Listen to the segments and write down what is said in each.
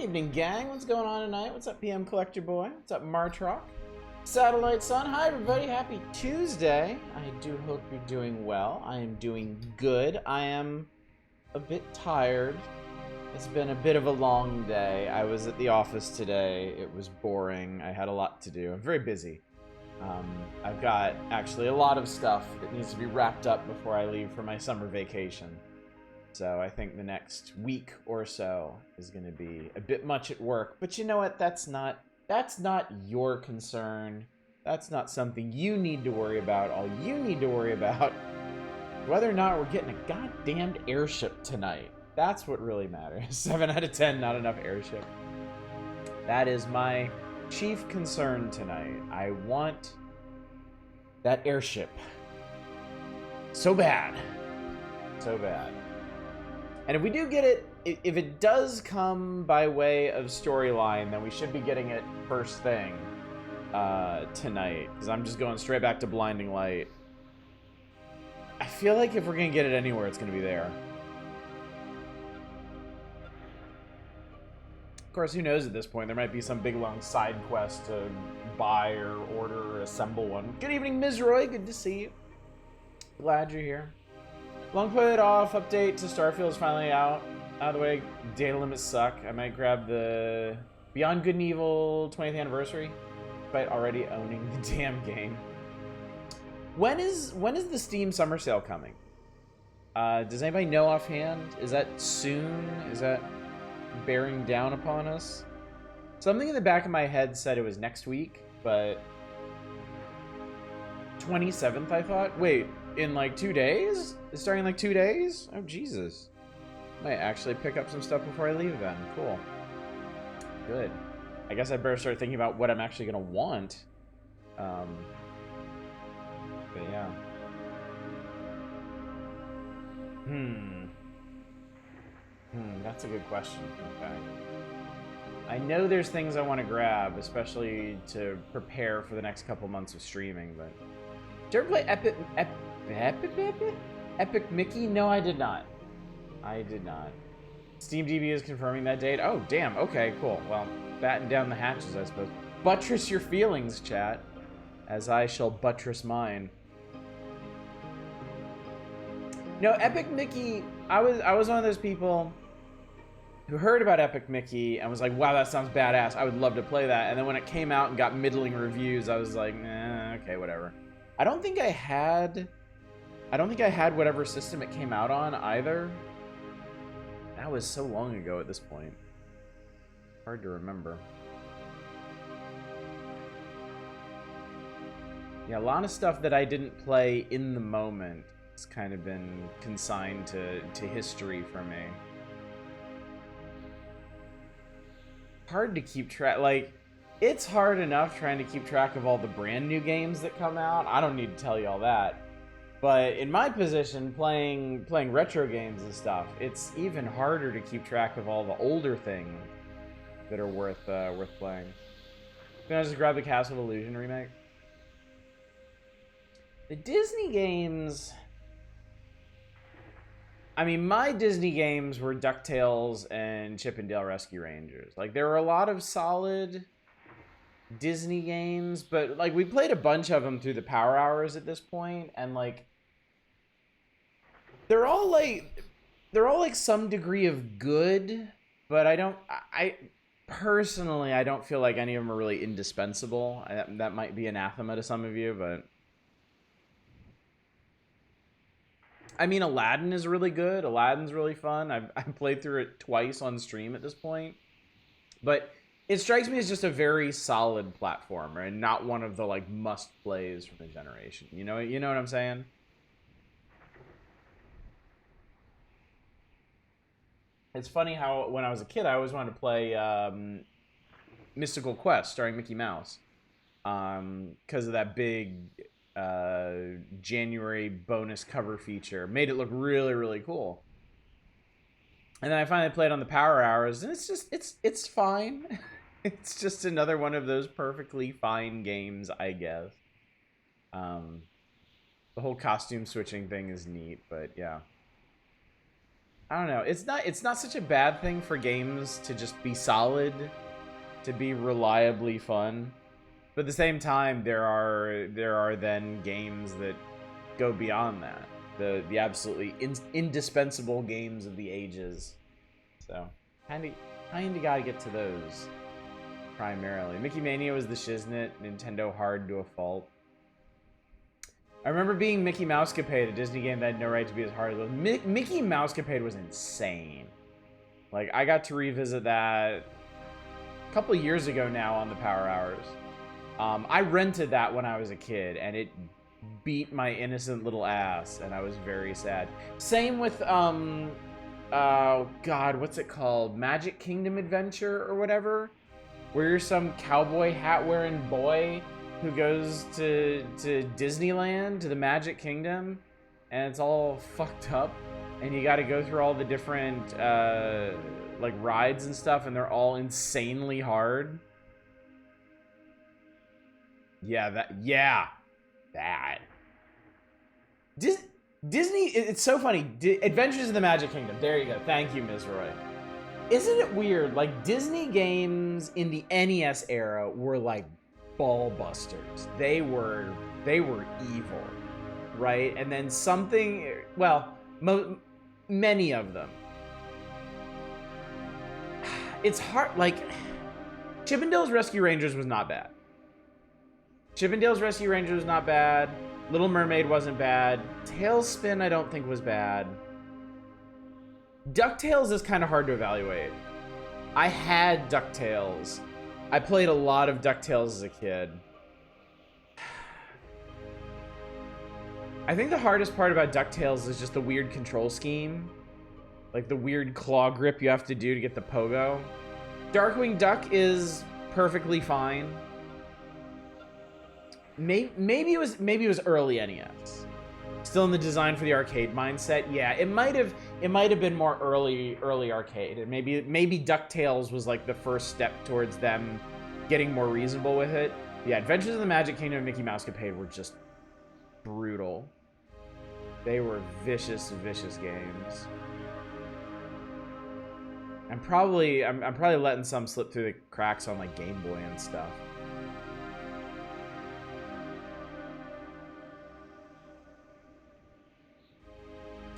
evening, gang. What's going on tonight? What's up, PM Collector Boy? What's up, Martrock? Satellite Sun. Hi, everybody. Happy Tuesday. I do hope you're doing well. I am doing good. I am a bit tired. It's been a bit of a long day. I was at the office today. It was boring. I had a lot to do. I'm very busy. I've got actually a lot of stuff that needs to be wrapped up before I leave for my summer vacation. So I think the next week or so is going to be a bit much at work. But you know what? That's not your concern. That's not something you need to worry about. All you need to worry about is whether or not we're getting a goddamned airship tonight. That's what really matters. 7 out of 10, not enough airship. That is my chief concern tonight. I want that airship so bad. So bad. And if we do get it, if it does come by way of storyline, then we should be getting it first thing tonight. Because I'm just going straight back to Blinding Light. I feel like if we're going to get it anywhere, it's going to be there. Of course, who knows at this point? There might be some big, long side quest to buy or order or assemble one. Good evening, Ms. Roy. Good to see you. Glad you're here. Long put off update to Starfield is finally out of the way. Data limits suck. I might grab the Beyond Good and Evil 20th anniversary, despite already owning the damn game. When is the Steam summer sale coming? Does anybody know offhand? Is that soon? Is that bearing down upon us? Something in the back of my head said it was next week, but 27th I thought. Wait. In like 2 days? It's starting in like 2 days? Oh, Jesus. Might actually pick up some stuff before I leave then. Cool. Good. I guess I better start thinking about what I'm actually going to want. But yeah. That's a good question, in fact. I know there's things I want to grab, especially to prepare for the next couple months of streaming, but... Did you ever play Epic Mickey? No, I did not. I did not. SteamDB is confirming that date. Oh, damn. Okay, cool. Well, batten down the hatches, I suppose. Buttress your feelings, chat, as I shall buttress mine. No, Epic Mickey, I was one of those people who heard about Epic Mickey and was like, wow, that sounds badass. I would love to play that. And then when it came out and got middling reviews, I was like, nah, okay, whatever. I don't think I had whatever system it came out on either. That was so long ago at this point. Hard to remember. Yeah, a lot of stuff that I didn't play in the moment has kind of been consigned to history for me. Hard to keep track, like, it's hard enough trying to keep track of all the brand new games that come out. I don't need to tell you all that. But in my position, playing retro games and stuff, it's even harder to keep track of all the older things that are worth playing. Can I just grab the Castle of Illusion remake? The Disney games... I mean, my Disney games were DuckTales and Chip and Dale Rescue Rangers. Like, there were a lot of solid Disney games, but like we played a bunch of them through the Power Hours at this point, and like they're all like some degree of good, but I personally don't feel like any of them are really indispensable. That might be anathema to some of you, but I mean, Aladdin is really good. Aladdin's really fun. I've played through it twice on stream at this point, but it strikes me as just a very solid platformer and not one of the like must plays from the generation. You know what I'm saying? It's funny how when I was a kid, I always wanted to play Mystical Quest starring Mickey Mouse because of that big January bonus cover feature. Made it look really, really cool. And then I finally played on the Power Hours, and it's fine. It's just another one of those perfectly fine games, I guess. The whole costume switching thing is neat, but yeah. I don't know. It's not such a bad thing for games to just be solid, to be reliably fun. But at the same time, there are then games that go beyond that. The absolutely indispensable games of the ages. So kinda gotta get to those primarily. Mickey Mania was the shiznit. Nintendo hard to a fault. I remember being Mickey Mousecapade, a Disney game that had no right to be as hard as it was. Mickey Mousecapade was insane. Like, I got to revisit that a couple years ago now on the Power Hours. I rented that when I was a kid, and it beat my innocent little ass, and I was very sad. Same with, oh god, what's it called? Magic Kingdom Adventure or whatever? Where you're some cowboy hat-wearing boy who goes to Disneyland, to the Magic Kingdom, and it's all fucked up, and you gotta go through all the different, like, rides and stuff, and they're all insanely hard. Yeah, that. Disney, it's so funny. Adventures in the Magic Kingdom. There you go. Thank you, Ms. Roy. Isn't it weird? Like, Disney games in the NES era were like ball busters. They were evil, right? And then something, well, many of them. It's hard, like, Chippendale's Rescue Rangers was not bad. Chippendale's Rescue Rangers was not bad. Little Mermaid wasn't bad. Tailspin I don't think was bad. DuckTales is kind of hard to evaluate. I had DuckTales. I played a lot of DuckTales as a kid. I think the hardest part about DuckTales is just the weird control scheme. Like the weird claw grip you have to do to get the pogo. Darkwing Duck is perfectly fine. Maybe it was early NES. Still in the design for the arcade mindset. Yeah, it might have been more early arcade. And maybe DuckTales was like the first step towards them getting more reasonable with it. Yeah, Adventures in the Magic Kingdom and Mickey Mousecapade were just brutal. They were vicious games. I'm probably letting some slip through the cracks on like Game Boy and stuff.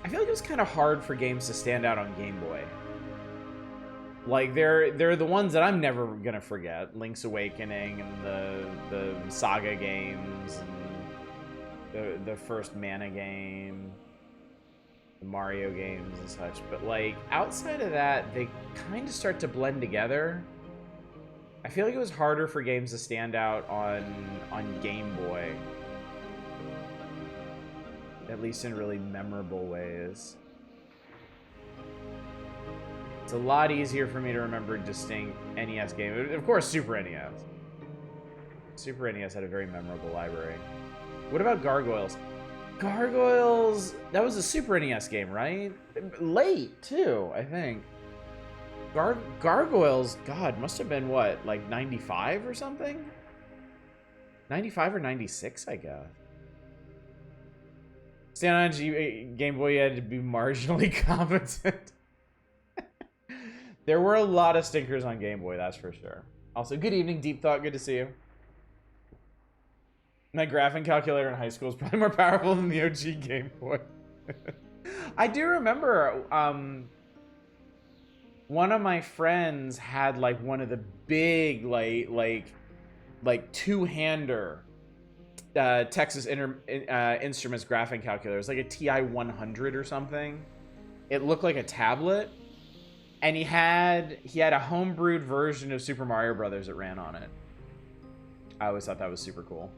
I feel like it was kind of hard for games to stand out on Game Boy. Like they're the ones that I'm never gonna forget. Link's Awakening and the Saga games and the first Mana game, the Mario games and such. But like outside of that, they kind of start to blend together. I feel like it was harder for games to stand out on Game Boy. At least in really memorable ways. It's a lot easier for me to remember distinct NES games. Of course, Super NES. Super NES had a very memorable library. What about Gargoyles? Gargoyles, that was a Super NES game, right? Late, too, I think. Gargoyles, God, must have been what, like 95 or something? 95 or 96, I guess. Stand on Game Boy, you had to be marginally competent. There were a lot of stinkers on Game Boy, that's for sure. Also, good evening, Deep Thought. Good to see you. My graphing calculator in high school is probably more powerful than the OG Game Boy. I do remember one of my friends had like one of the big like two-hander Texas Instruments graphing calculators, like a TI-100 or something. It looked like a tablet, and he had a homebrewed version of Super Mario Brothers that ran on it. I always thought that was super cool.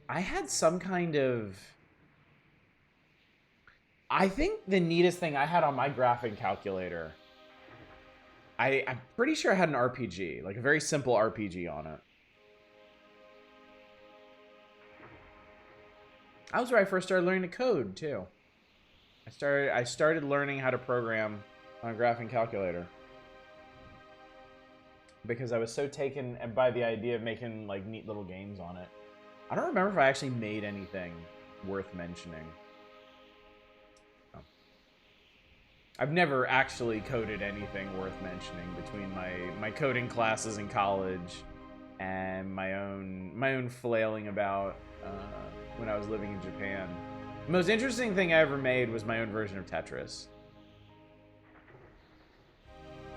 I had some kind of... I think the neatest thing I had on my graphing calculator... I'm pretty sure I had an RPG, like a very simple RPG on it. That was where I first started learning to code, too. I started learning how to program on a graphing calculator. Because I was so taken by the idea of making like neat little games on it. I don't remember if I actually made anything worth mentioning. I've never actually coded anything worth mentioning between my coding classes in college and my own flailing about when I was living in Japan. The most interesting thing I ever made was my own version of Tetris.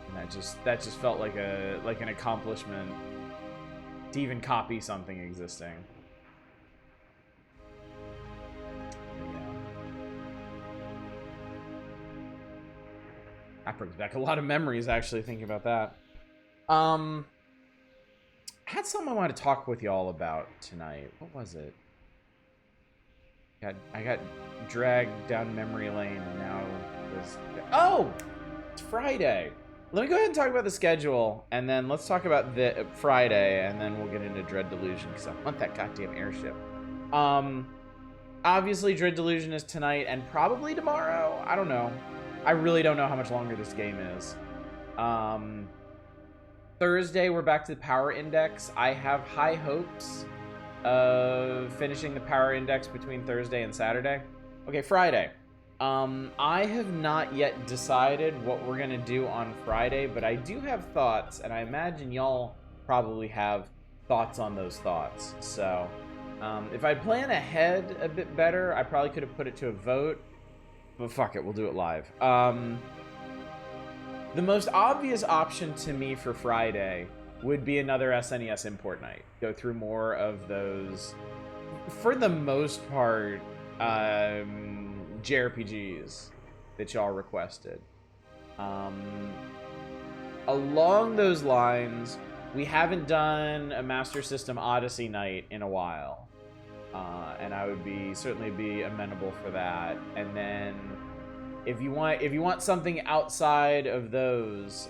And that just felt like an accomplishment to even copy something existing. That brings back a lot of memories, actually, thinking about that. I had something I wanted to talk with y'all about tonight. What was it? I got dragged down memory lane, and now oh! It's Friday. Let me go ahead and talk about the schedule, and then let's talk about the Friday, and then we'll get into Dread Delusion, because I want that goddamn airship. Obviously, Dread Delusion is tonight, and probably tomorrow. I don't know. I really don't know how much longer this game is. Thursday, we're back to the Power Index. I have high hopes of finishing the Power Index between Thursday and Saturday. Okay, Friday. I have not yet decided what we're gonna do on Friday, but I do have thoughts, and I imagine y'all probably have thoughts on those thoughts. So, if I plan ahead a bit better, I probably could have put it to a vote. But fuck it, we'll do it live. The most obvious option to me for Friday would be another SNES import night. Go through more of those, for the most part, JRPGs that y'all requested. Along those lines, we haven't done a Master System Odyssey night in a while. And I would certainly be amenable for that. And then, if you want something outside of those,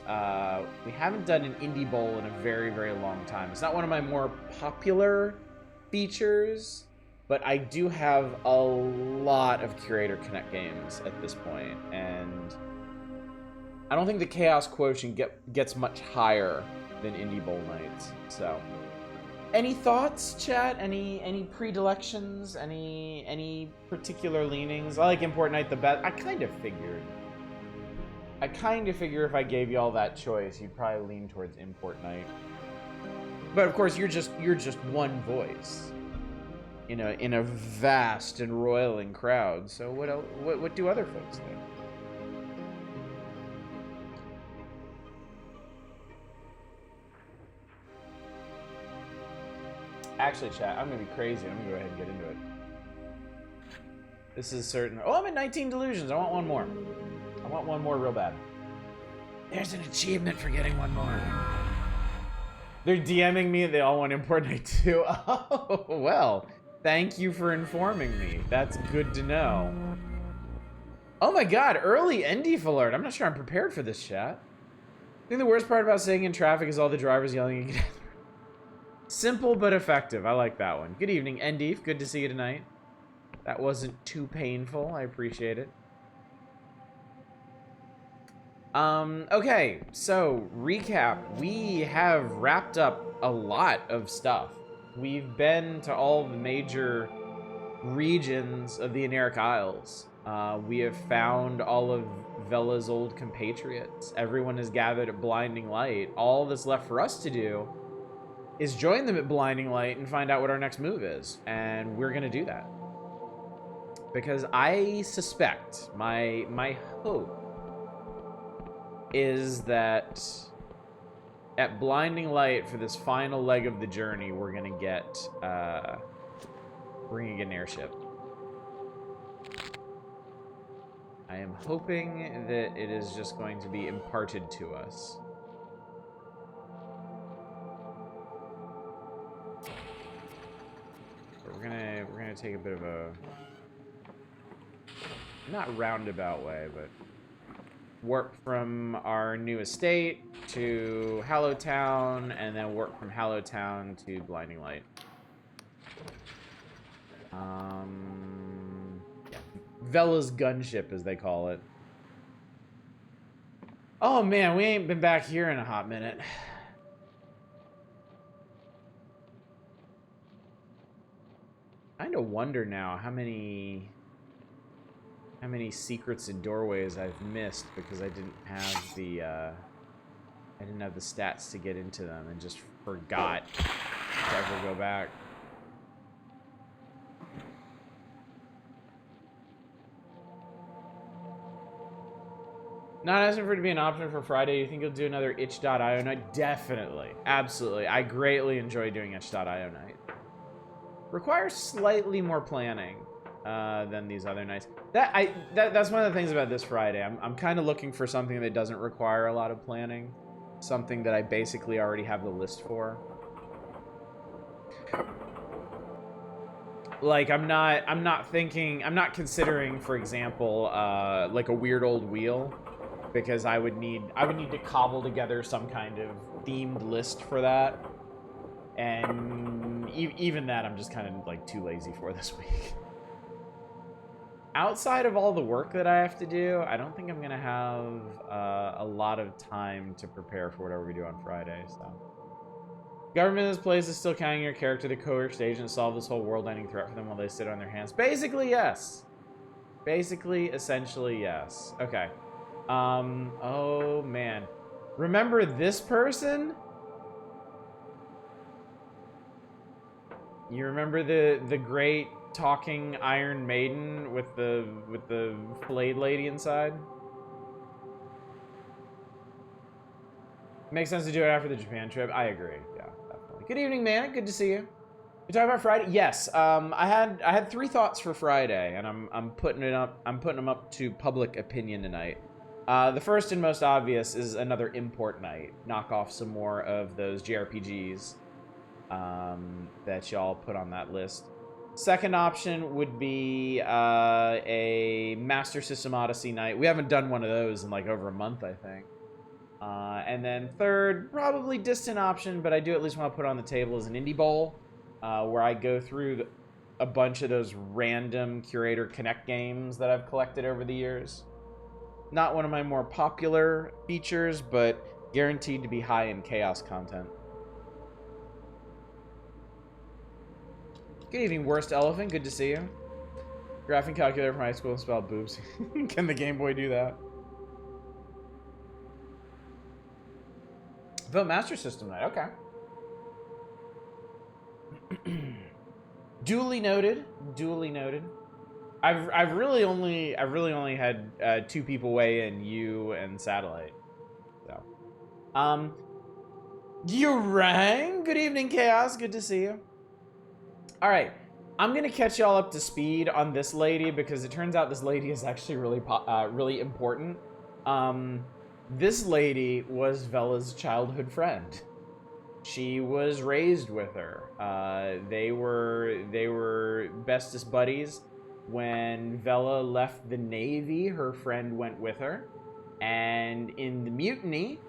we haven't done an Indie Bowl in a very, very long time. It's not one of my more popular features, but I do have a lot of Curator Connect games at this point, and I don't think the Chaos Quotient gets much higher than Indie Bowl nights. So, any thoughts, chat? Any predilections? Any particular leanings? I like Import Night the best. I kind of figured if I gave y'all that choice, you'd probably lean towards Import Night. But of course, you're just one voice, in a vast and roiling crowd. So what do other folks think? Actually, chat, I'm gonna be crazy. I'm gonna go ahead and get into it. This is certain. Oh, I'm at 19 delusions. I want one more. I want one more real bad. There's an achievement for getting one more. They're DMing me. They all want Import Night too. Oh, well. Thank you for informing me. That's good to know. Oh my god, early ND alert. I'm not sure I'm prepared for this, chat. I think the worst part about sitting in traffic is all the drivers yelling again. Simple but effective. I like that one. Good evening, Endeef. Good to see you tonight. That wasn't too painful. I appreciate it. Okay, so recap. We have wrapped up a lot of stuff. We've been to all the major regions of the Eneric Isles. We have found all of Vela's old compatriots. Everyone has gathered at Blinding Light. All that's left for us to do is join them at Blinding Light and find out what our next move is. And we're gonna do that. Because I suspect, my hope is that at Blinding Light, for this final leg of the journey, we're gonna get an airship. I am hoping that it is just going to be imparted to us. But we're gonna take a bit of a, not roundabout way, but warp from our new estate to Hallowtown, and then warp from Hallowtown to Blinding Light. Yeah. Vela's gunship, as they call it. Oh man, we ain't been back here in a hot minute. I kind of wonder now how many how many secrets and doorways I've missed because I didn't have the stats to get into them and just forgot to ever go back. Not asking for it to be an option for Friday. You think you'll do another itch.io night? Definitely. Absolutely. I greatly enjoy doing itch.io night. Requires slightly more planning than these other nights. That's one of the things about this Friday. I'm kind of looking for something that doesn't require a lot of planning. Something that I basically already have the list for. Like, I'm not considering, for example, like a weird old wheel. Because I would need to cobble together some kind of themed list for that. And even that I'm just kind of like too lazy for this week. Outside of all the work that I have to do, I don't think I'm gonna have a lot of time to prepare for whatever we do on Friday, so. Government in this place is still counting your character to coerce agent and solve this whole world-ending threat for them while they sit on their hands. Basically, yes. Basically, essentially, yes. Okay. Oh man. Remember this person? You remember the great talking Iron Maiden with the flayed lady inside? Makes sense to do it after the Japan trip. I agree. Yeah, definitely. Good evening, man. Good to see you. You talking about Friday? Yes. I had 3 thoughts for Friday, and I'm putting them up to public opinion tonight. The first and most obvious is another import night. Knock off some more of those JRPGs that y'all put on that list. Second option would be a Master System Odyssey night. We haven't done one of those in like over a month, I think. And then third, probably distant option, but I do at least want to put on the table as an Indie Bowl, where I go through a bunch of those random Curator Connect games that I've collected over the years. Not one of my more popular features, but guaranteed to be high in chaos content. Good evening, Worst Elephant. Good to see you. Graphing calculator from high school spelled boobs. Can the Game Boy do that? Vote Master System night. Okay. Duly noted. Duly noted. I've really only had 2 people weigh in, you and Satellite. So, you rang. Good evening, Chaos. Good to see you. All right, I'm gonna catch y'all up to speed on this lady because it turns out this lady is actually really important. This lady was Vela's childhood friend. She was raised with her. They were bestest buddies. When Vela left the Navy, her friend went with her. And in the mutiny,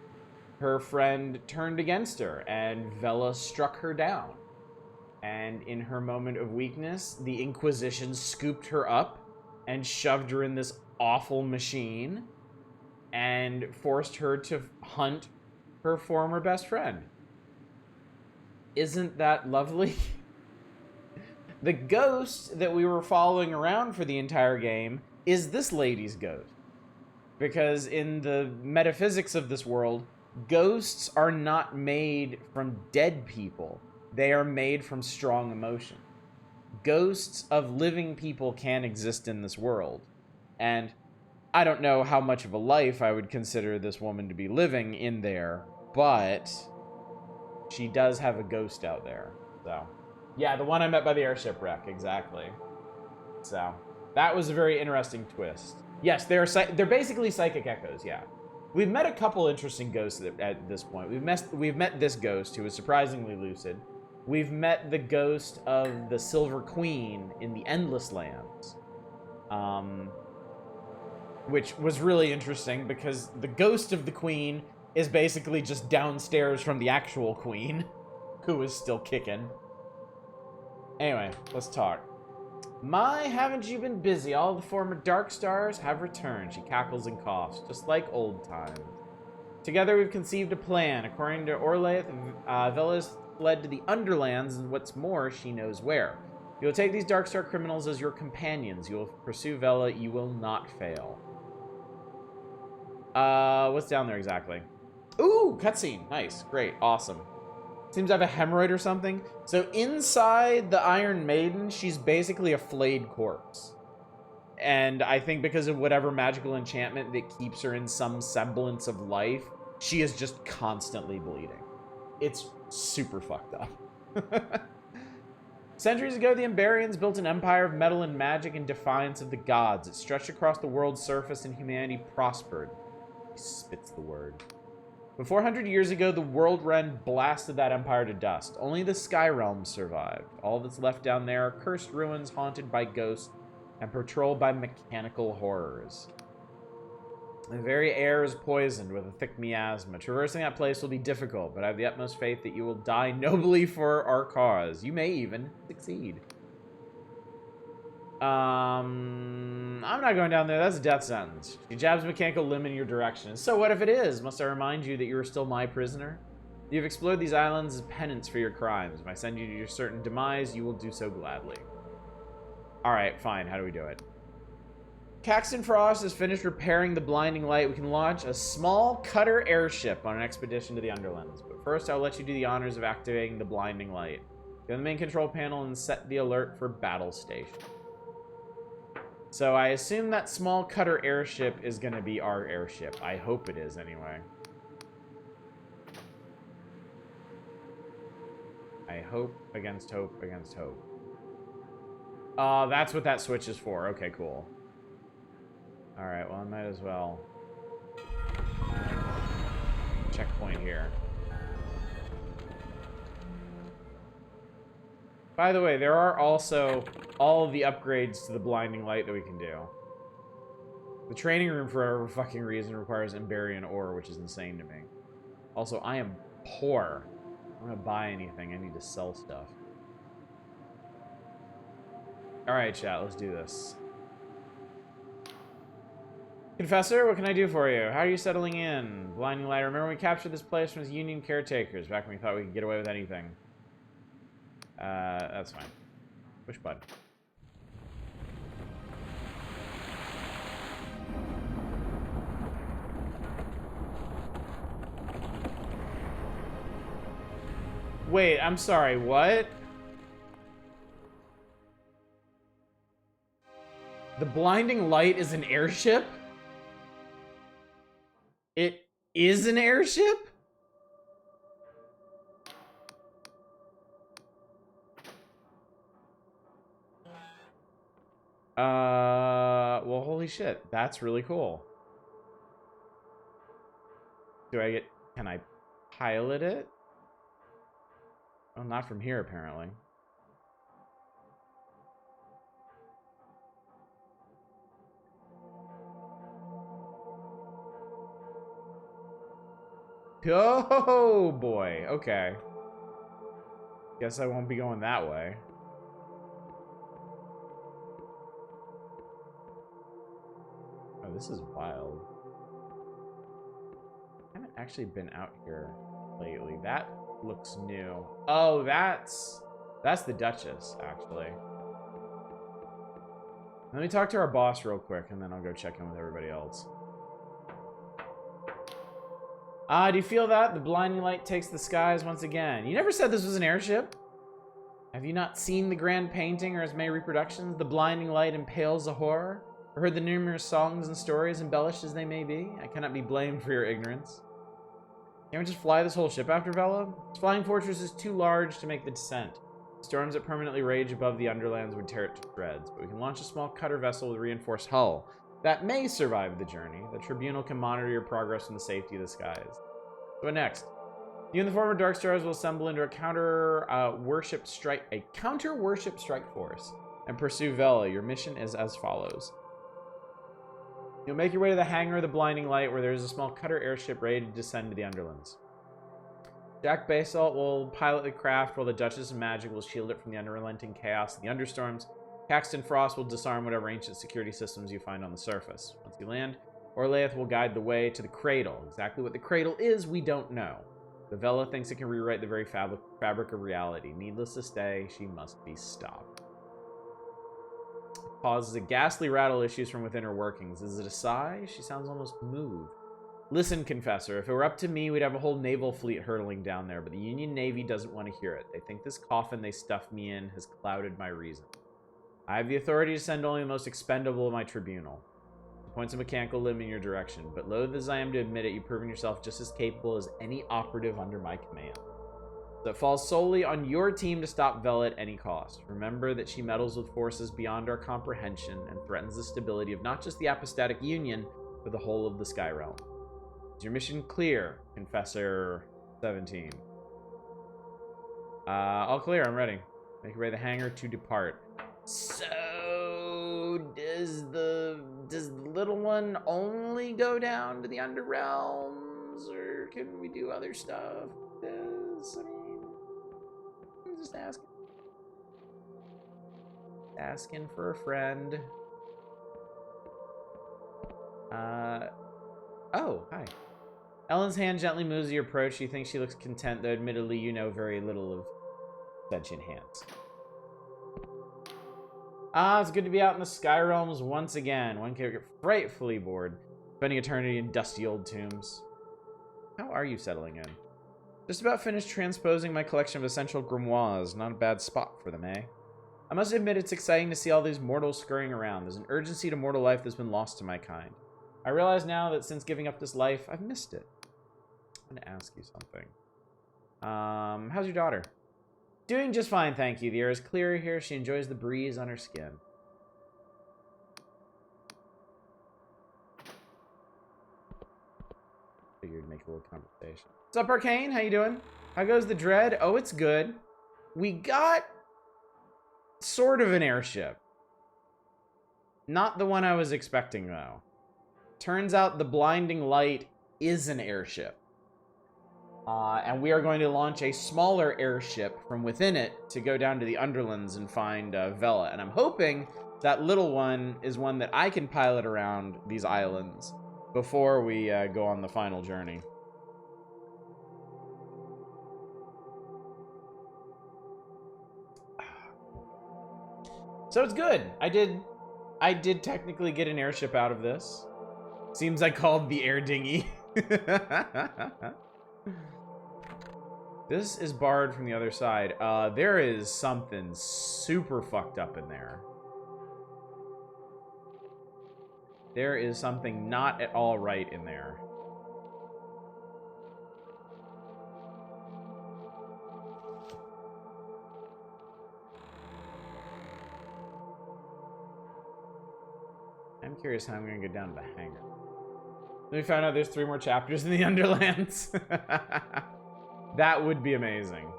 her friend turned against her, and Vela struck her down. And in her moment of weakness, the Inquisition scooped her up and shoved her in this awful machine and forced her to hunt her former best friend. Isn't that lovely? The ghost that we were following around for the entire game is this lady's ghost. Because in the metaphysics of this world, ghosts are not made from dead people. They are made from strong emotion. Ghosts of living people can exist in this world. And I don't know how much of a life I would consider this woman to be living in there, but she does have a ghost out there. So, yeah, the one I met by the airship wreck, exactly. So, that was a very interesting twist. Yes, they're basically psychic echoes, yeah. We've met a couple interesting ghosts at this point. We've met this ghost, who is surprisingly lucid. We've met the ghost of the Silver Queen in the Endless Lands. Which was really interesting, because the ghost of the Queen is basically just downstairs from the actual Queen, who is still kicking. Anyway, let's talk. My, haven't you been busy? All the former Dark Stars have returned. She cackles and coughs, just like old times. Together we've conceived a plan. According to Orlaith, Vela's fled to the Underlands, and what's more, she knows where. You will take these Darkstar criminals as your companions. You will pursue Vela. You will not fail. What's down there exactly? Ooh, cutscene. Nice. Great. Awesome. Seems to have a hemorrhoid or something. So inside the Iron Maiden, she's basically a flayed corpse. And I think because of whatever magical enchantment that keeps her in some semblance of life, she is just constantly bleeding. It's super fucked up. Centuries ago, the Emberians built an empire of metal and magic in defiance of the gods. It stretched across the world's surface and humanity prospered. He spits the word. But 400 years ago, the World Rend blasted that empire to dust. Only the Sky Realms survived. All that's left down there are cursed ruins haunted by ghosts and patrolled by mechanical horrors. The very air is poisoned with a thick miasma. Traversing that place will be difficult, but I have the utmost faith that you will die nobly for our cause. You may even succeed. I'm not going down there. That's a death sentence. She jabs a mechanical limb in your direction. So what if it is? Must I remind you that you are still my prisoner? You've explored these islands as penance for your crimes. If I send you to your certain demise, you will do so gladly. Alright, fine. How do we do it? Caxton Frost has finished repairing the blinding light. We can launch a small cutter airship on an expedition to the Underlands. But first, I'll let you do the honors of activating the blinding light. Go to the main control panel and set the alert for battle station. So I assume that small cutter airship is going to be our airship. I hope it is, anyway. I hope against hope against hope. That's what that switch is for. Okay, cool. Alright, well, I might as well checkpoint here. By the way, there are also all of the upgrades to the blinding light that we can do. The training room, for whatever fucking reason, requires Emberian ore, which is insane to me. Also, I am poor. I'm gonna buy anything. I need to sell stuff. Alright, chat, let's do this. Confessor, what can I do for you? How are you settling in? Blinding light. Remember we captured this place from the Union caretakers back when we thought we could get away with anything. That's fine. Push button. Wait, I'm sorry, what? The blinding light is an airship? It is an airship? Well, holy shit. That's really cool. Can I pilot it? Oh, not from here, apparently. Oh, boy. Okay. Guess I won't be going that way. Oh, this is wild. I haven't actually been out here lately. That looks new. Oh, that's the Duchess, actually. Let me talk to our boss real quick, and then I'll go check in with everybody else. Do you feel that? The blinding light takes the skies once again. You never said this was an airship. Have you not seen the grand painting or its many reproductions? The blinding light impales a horror? Or heard the numerous songs and stories, embellished as they may be? I cannot be blamed for your ignorance. Can't we just fly this whole ship after Vela? This flying fortress is too large to make the descent. Storms that permanently rage above the Underlands would tear it to shreds, but we can launch a small cutter vessel with a reinforced hull that may survive the journey. The Tribunal can monitor your progress in the safety of the skies. So what next? You and the former Darkstars will assemble into a counter worship strike force and pursue Vela. Your mission is as follows. You'll make your way to the hangar of the Blinding Light, where there is a small cutter airship ready to descend to the Underlands. Jack Basalt will pilot the craft, while the Duchess of Magic will shield it from the unrelenting chaos of the Understorms. Caxton Frost will disarm whatever ancient security systems you find on the surface. Once you land, Orlaith will guide the way to the Cradle. Exactly what the Cradle is, we don't know. The Vela thinks it can rewrite the very fabric of reality. Needless to say, she must be stopped. causes a ghastly rattle issues from within her workings. Is it a sigh? She sounds almost moved. Listen, Confessor, if it were up to me, we'd have a whole naval fleet hurtling down there, but the Union Navy doesn't want to hear it. They think this coffin they stuffed me in has clouded my reason. I have the authority to send only the most expendable of my tribunal. She points a mechanical limb in your direction, but loath as I am to admit it, you've proven yourself just as capable as any operative under my command. So it falls solely on your team to stop Vela at any cost. Remember that she meddles with forces beyond our comprehension and threatens the stability of not just the Apostatic Union, but the whole of the Sky Realm. Is your mission clear, Confessor 17? All clear, I'm ready. Make your way to the hangar to depart. So, does the little one only go down to the Underrealms, or can we do other stuff? I'm just asking for a friend. Oh, hi. Ellen's hand gently moves as you approach. She thinks she looks content, though admittedly you know very little of sentient hands. It's good to be out in the Sky Realms once again. One can get frightfully bored, spending eternity in dusty old tombs. How are you settling in? Just about finished transposing my collection of essential grimoires. Not a bad spot for them, eh? I must admit it's exciting to see all these mortals scurrying around. There's an urgency to mortal life that's been lost to my kind. I realize now that since giving up this life, I've missed it. I'm going to ask you something. How's your daughter? Doing just fine, thank you. The air is clear here. She enjoys the breeze on her skin. Figured to make a little conversation. What's up, Arcane? How you doing? How goes the Dread? Oh, it's good. We got sort of an airship. Not the one I was expecting, though. Turns out the blinding light is an airship. And we are going to launch a smaller airship from within it to go down to the Underlands and find Vela. And I'm hoping that little one is one that I can pilot around these islands before we go on the final journey. So it's good. I did technically get an airship out of this. Seems I called the air dinghy. This is barred from the other side. There is something super fucked up in there. There is something not at all right in there. I'm curious how I'm going to get down to the hangar. Then we found out there's 3 more chapters in the Underlands. That would be amazing.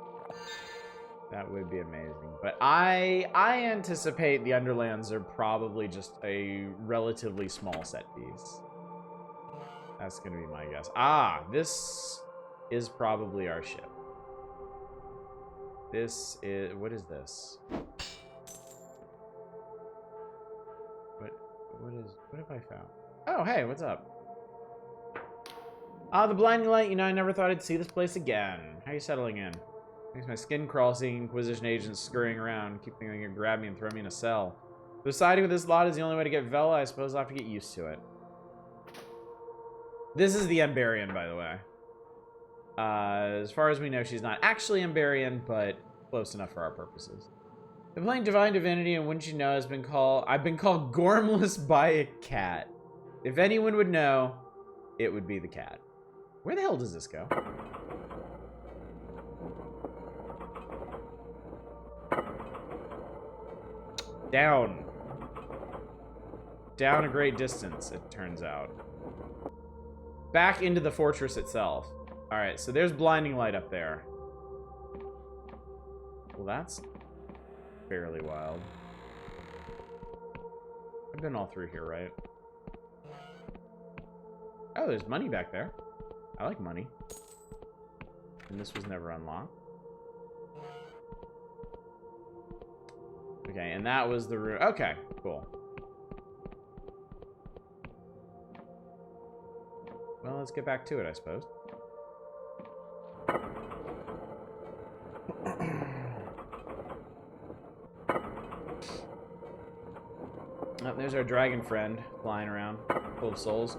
That would be amazing. But I anticipate the Underlands are probably just a relatively small set piece. That's going to be my guess. Ah, this is probably our ship. This is... What is this? What have I found? Oh, hey, what's up? The blinding light, you know, I never thought I'd see this place again. How are you settling in? Makes my skin crawl seeing Inquisition agents scurrying around, keep thinking they can grab me and throw me in a cell. But siding with this lot is the only way to get Vela. I suppose I'll have to get used to it. This is the Emberian, by the way. As far as we know, she's not actually Emberian, but close enough for our purposes. I'm playing Divine Divinity, and wouldn't you know, I've been called Gormless by a cat. If anyone would know, it would be the cat. Where the hell does this go? Down. Down a great distance, it turns out. Back into the fortress itself. Alright, so there's blinding light up there. Well, that's fairly wild. I've been all through here, right? Oh, there's money back there. I like money. And this was never unlocked. Okay, and that was the room. Okay, cool. Well, let's get back to it, I suppose. there's our dragon friend flying around, full of souls.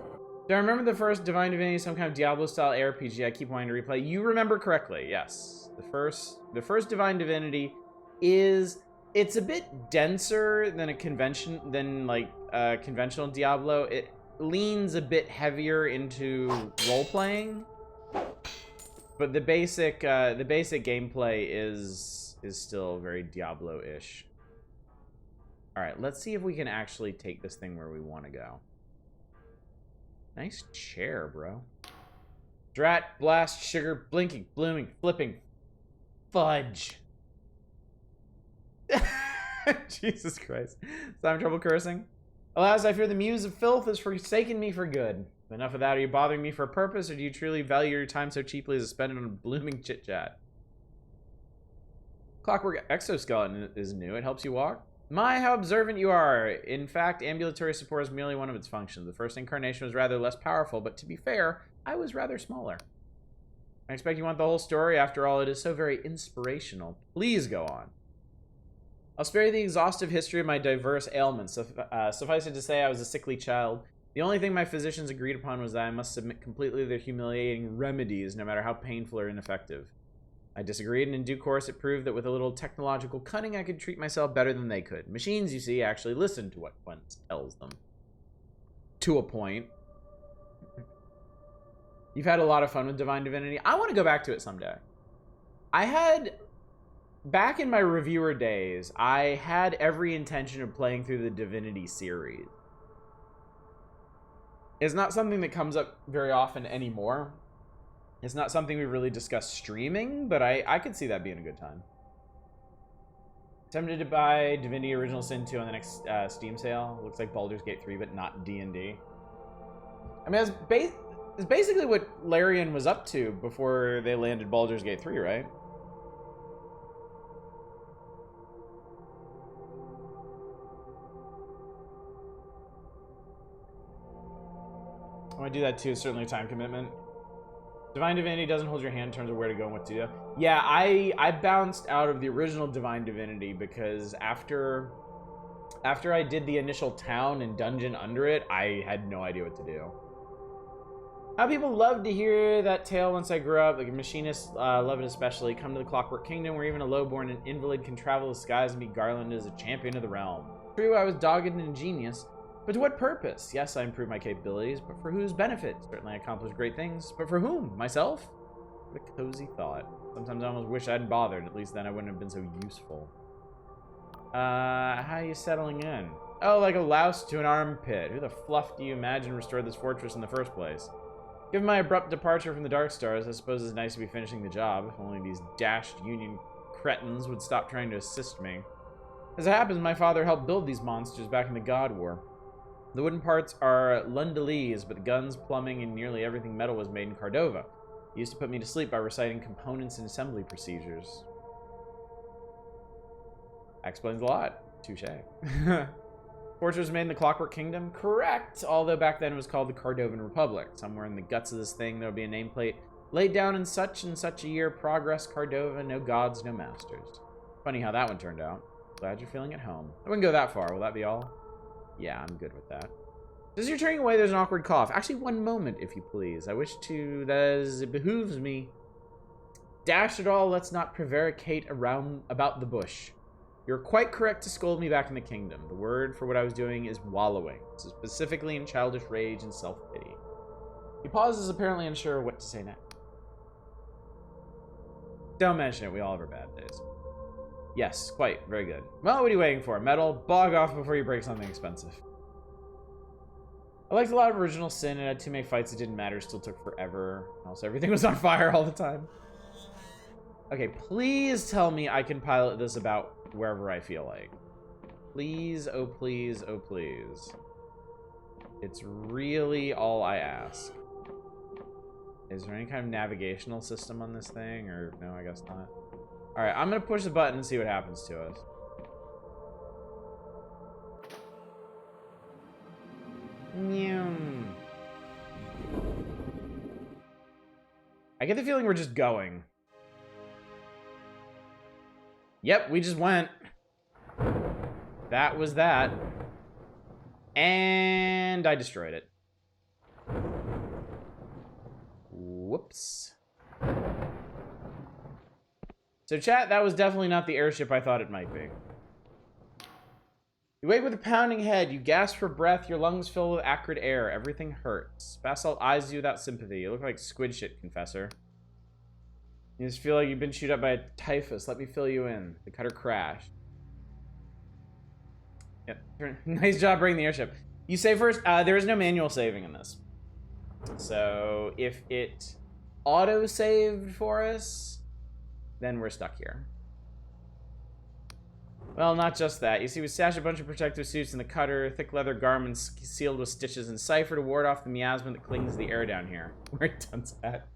Do I remember the first Divine Divinity, some kind of Diablo-style ARPG I keep wanting to replay? You remember correctly, yes. The first Divine Divinity is... It's a bit denser than a conventional Diablo. It leans a bit heavier into role-playing. But the basic gameplay is still very Diablo-ish. Alright, let's see if we can actually take this thing where we want to go. Nice chair, bro. Drat, blast, sugar, blinking, blooming, flipping. Fudge. Jesus Christ. So I'm trouble cursing. Alas, I fear the muse of filth has forsaken me for good. Enough of that. Are you bothering me for a purpose, or do you truly value your time so cheaply as to spend it on blooming chit-chat? Clockwork exoskeleton is new. It helps you walk. My, how observant you are. In fact, ambulatory support is merely one of its functions. The first incarnation was rather less powerful, but to be fair, I was rather smaller. I expect you want the whole story. After all, it is so very inspirational. Please go on. I'll spare you the exhaustive history of my diverse ailments. Suffice it to say, I was a sickly child. The only thing my physicians agreed upon was that I must submit completely to their humiliating remedies, no matter how painful or ineffective. I disagreed, and in due course it proved that with a little technological cunning I could treat myself better than they could. Machines, you see, actually listen to what one tells them. To a point. You've had a lot of fun with Divine Divinity. I want to go back to it someday. Back in my reviewer days, I had every intention of playing through the Divinity series. It's not something that comes up very often anymore. It's not something we really discuss streaming, but I could see that being a good time. Tempted to buy Divinity Original Sin 2 on the next Steam sale. Looks like Baldur's Gate 3, but not D&D. I mean, it's basically what Larian was up to before they landed Baldur's Gate 3, right? I want to do that too. It's certainly a time commitment. Divine Divinity doesn't hold your hand in terms of where to go and what to do. Yeah, I bounced out of the original Divine Divinity because after I did the initial town and dungeon under it, I had no idea what to do. How people love to hear that tale once I grew up. Like machinists love it especially. Come to the Clockwork Kingdom where even a lowborn and invalid can travel the skies and be garlanded as a champion of the realm. True, I was dogged and ingenious. But to what purpose? Yes, I improved my capabilities, but for whose benefit? Certainly I accomplished great things, but for whom? Myself? What a cozy thought. Sometimes I almost wish I hadn't bothered. At least then I wouldn't have been so useful. How are you settling in? Oh, like a louse to an armpit. Who the fluff do you imagine restored this fortress in the first place? Given my abrupt departure from the Dark Stars, I suppose it's nice to be finishing the job. If only these dashed Union cretins would stop trying to assist me. As it happens, my father helped build these monsters back in the God War. The wooden parts are Lundalese, but the guns, plumbing, and nearly everything metal was made in Cordova. He used to put me to sleep by reciting components and assembly procedures. That explains a lot. Touché. Fortress was made in the Clockwork Kingdom? Correct! Although back then it was called the Cordovan Republic. Somewhere in the guts of this thing there will be a nameplate laid down in such and such a year. Progress, Cordova, no gods, no masters. Funny how that one turned out. Glad you're feeling at home. I wouldn't go that far. Will that be all? Yeah, I'm good with that. As you're turning away, there's an awkward cough. Actually, one moment, if you please. I wish to, it behooves me. Dash it all, let's not prevaricate around about the bush. You're quite correct to scold me back in the kingdom. The word for what I was doing is wallowing, so specifically in childish rage and self-pity. He pauses, apparently unsure what to say next. Don't mention it, we all have our bad days. Yes, quite. Very good. Well, what are you waiting for? Metal? Bog off before you break something expensive. I liked a lot of Original Sin and had too many fights that didn't matter, still took forever. Also, everything was on fire all the time. Okay, please tell me I can pilot this about wherever I feel like. Please, oh please, oh please. It's really all I ask. Is there any kind of navigational system on this thing? Or no, I guess not. Alright, I'm gonna push the button and see what happens to us. I get the feeling we're just going. Yep, we just went. That was that. And I destroyed it. Whoops. So chat, that was definitely not the airship I thought it might be. You wake with a pounding head. You gasp for breath. Your lungs fill with acrid air. Everything hurts. Basalt eyes you without sympathy. You look like squid shit, Confessor. You just feel like you've been chewed up by a typhus. Let me fill you in. The cutter crashed. Yep. Nice job bringing the airship. You save first. There is no manual saving in this. So if it auto-saved for us, then we're stuck here. Well, not just that. You see, we stashed a bunch of protective suits in the cutter, thick leather garments sealed with stitches and cipher to ward off the miasma that clings to the air down here. Where Dunce at?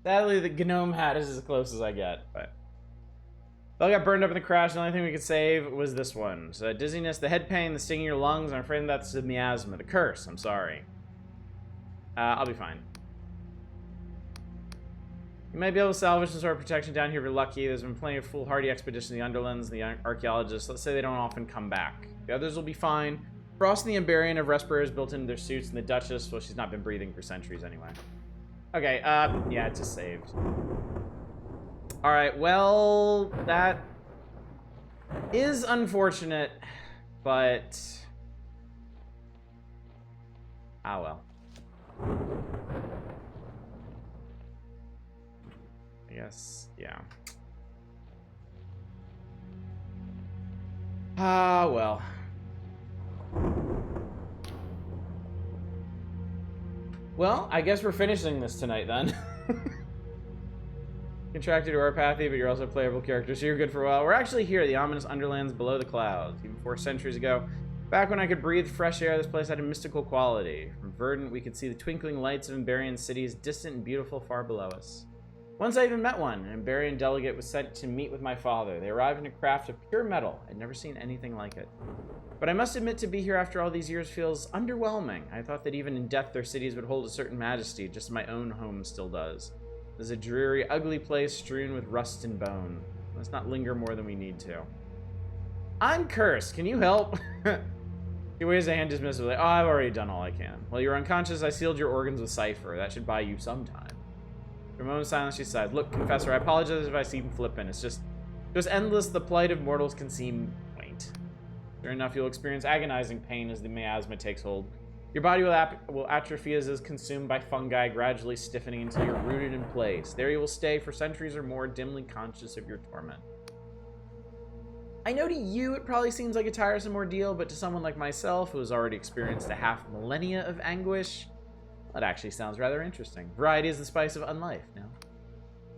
Sadly, the gnome hat is as close as I get, but... Bell got burned up in the crash. The only thing we could save was this one. So dizziness, the head pain, the stinging in your lungs. I'm afraid that's the miasma, the curse. I'm sorry. I'll be fine. You might be able to salvage some sort of protection down here if you're lucky. There's been plenty of foolhardy expeditions, the Underlands, the archaeologists. Let's say they don't often come back. The others will be fine. Frost and the Emberian have respirators built into their suits, and the Duchess, well, she's not been breathing for centuries anyway. Okay, yeah, it just saved. Alright, well, that is unfortunate, but... ah, well. I guess, yeah. Ah, well. Well, I guess we're finishing this tonight, then. Contracted to orpathy, but you're also a playable character, so you're good for a while. We're actually here, the ominous Underlands below the clouds. Even 4 centuries ago, back when I could breathe fresh air, this place had a mystical quality. From Verdant, we could see the twinkling lights of Emberian cities, distant and beautiful far below us. Once I even met one. An Emberian delegate was sent to meet with my father. They arrived in a craft of pure metal. I'd never seen anything like it. But I must admit, to be here after all these years feels underwhelming. I thought that even in death their cities would hold a certain majesty, just as my own home still does. There's a dreary, ugly place strewn with rust and bone. Let's not linger more than we need to. I'm cursed. Can you help? He waves a hand dismissively. Oh, I've already done all I can. While you're unconscious, I sealed your organs with cipher. That should buy you some time. For a moment of silence, she sighed. Look, Confessor, I apologize if I seem flippant. It's just endless. The plight of mortals can seem quaint. Sure enough, you'll experience agonizing pain as the miasma takes hold. Your body will atrophy as it is consumed by fungi, gradually stiffening until you're rooted in place. There you will stay for centuries or more, dimly conscious of your torment. I know to you it probably seems like a tiresome ordeal, but to someone like myself, who has already experienced a half millennia of anguish, that actually sounds rather interesting. Variety is the spice of unlife, no?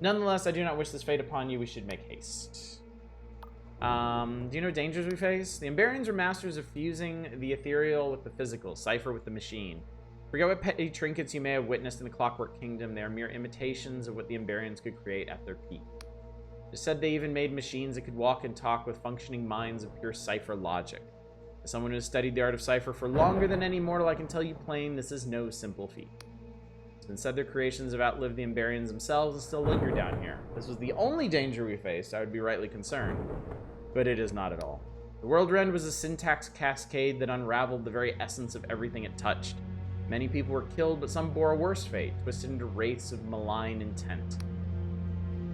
Nonetheless, I do not wish this fate upon you. We should make haste. Do you know dangers we face? The Emberians are masters of fusing the ethereal with the physical, cipher with the machine. Forget what petty trinkets you may have witnessed in the Clockwork Kingdom. They are mere imitations of what the Emberians could create at their peak. It is said they even made machines that could walk and talk with functioning minds of pure cipher logic. As someone who has studied the art of cipher for longer than any mortal, I can tell you plain, this is no simple feat. It's been said their creations have outlived the Emberians themselves and still linger down here. If this was the only danger we faced, I would be rightly concerned. But it is not at all. The World Rend was a syntax cascade that unraveled the very essence of everything it touched. Many people were killed, but some bore a worse fate, twisted into wraiths of malign intent.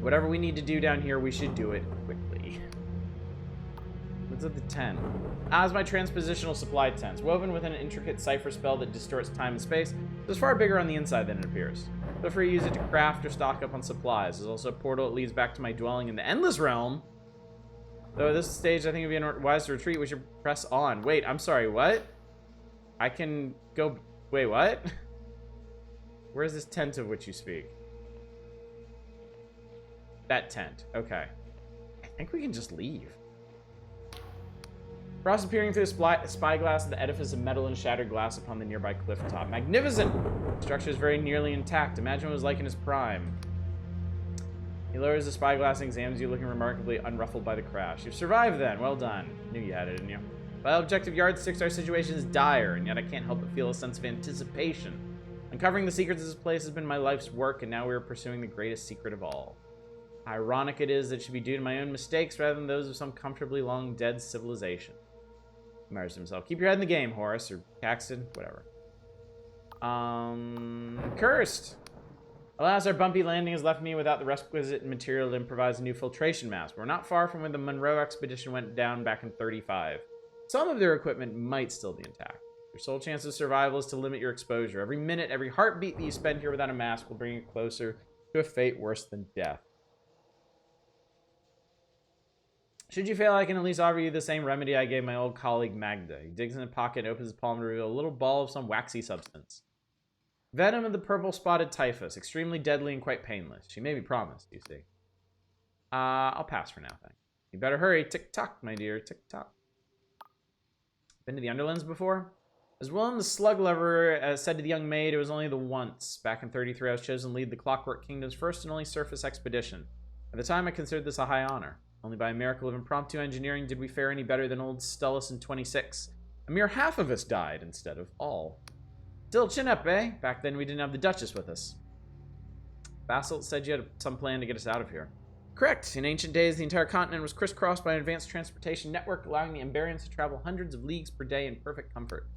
Whatever we need to do down here, we should do it quickly. What's at the tent? It's my transpositional supply tent. Woven with an intricate cipher spell that distorts time and space, it's far bigger on the inside than it appears. Feel free to use it to craft or stock up on supplies. There's also a portal that leads back to my dwelling in the Endless Realm. Though at this stage, I think it would be wise to retreat. We should press on. Wait, I'm sorry, what? I can go... Wait, what? Where's this tent of which you speak? That tent. Okay. I think we can just leave. Frost appearing through the spyglass of the edifice of metal and shattered glass upon the nearby cliff top. Magnificent! The structure is very nearly intact. Imagine what it was like in its prime. He lowers the spyglass and examines you, looking remarkably unruffled by the crash. You've survived then. Well done. Knew you had it, didn't you? By objective yardsticks, our situation is dire, and yet I can't help but feel a sense of anticipation. Uncovering the secrets of this place has been my life's work, and now we are pursuing the greatest secret of all. How ironic it is that it should be due to my own mistakes rather than those of some comfortably long dead civilization. He mutters to himself. Keep your head in the game, Horace, or Caxton, whatever. Cursed! Alas, our bumpy landing has left me without the requisite material to improvise a new filtration mask. We're not far from where the Monroe expedition went down back in 35. Some of their equipment might still be intact. Your sole chance of survival is to limit your exposure. Every minute, every heartbeat that you spend here without a mask will bring you closer to a fate worse than death. Should you fail, I can at least offer you the same remedy I gave my old colleague Magda. He digs in a pocket and opens his palm to reveal a little ball of some waxy substance. Venom of the purple-spotted typhus. Extremely deadly and quite painless. She may be promised, you see. I'll pass for now, thanks. You better hurry. Tick-tock, my dear. Tick-tock. Been to the Underlands before? As Willem the Slug Lover said to the young maid, it was only the once. Back in 33, I was chosen to lead the Clockwork Kingdom's first and only surface expedition. At the time, I considered this a high honor. Only by a miracle of impromptu engineering did we fare any better than old Stellus in 26. A mere half of us died instead of all. Still, chin up, eh? Back then we didn't have the Duchess with us. Basalt said you had some plan to get us out of here. Correct. In ancient days, the entire continent was crisscrossed by an advanced transportation network, allowing the Emberians to travel hundreds of leagues per day in perfect comfort.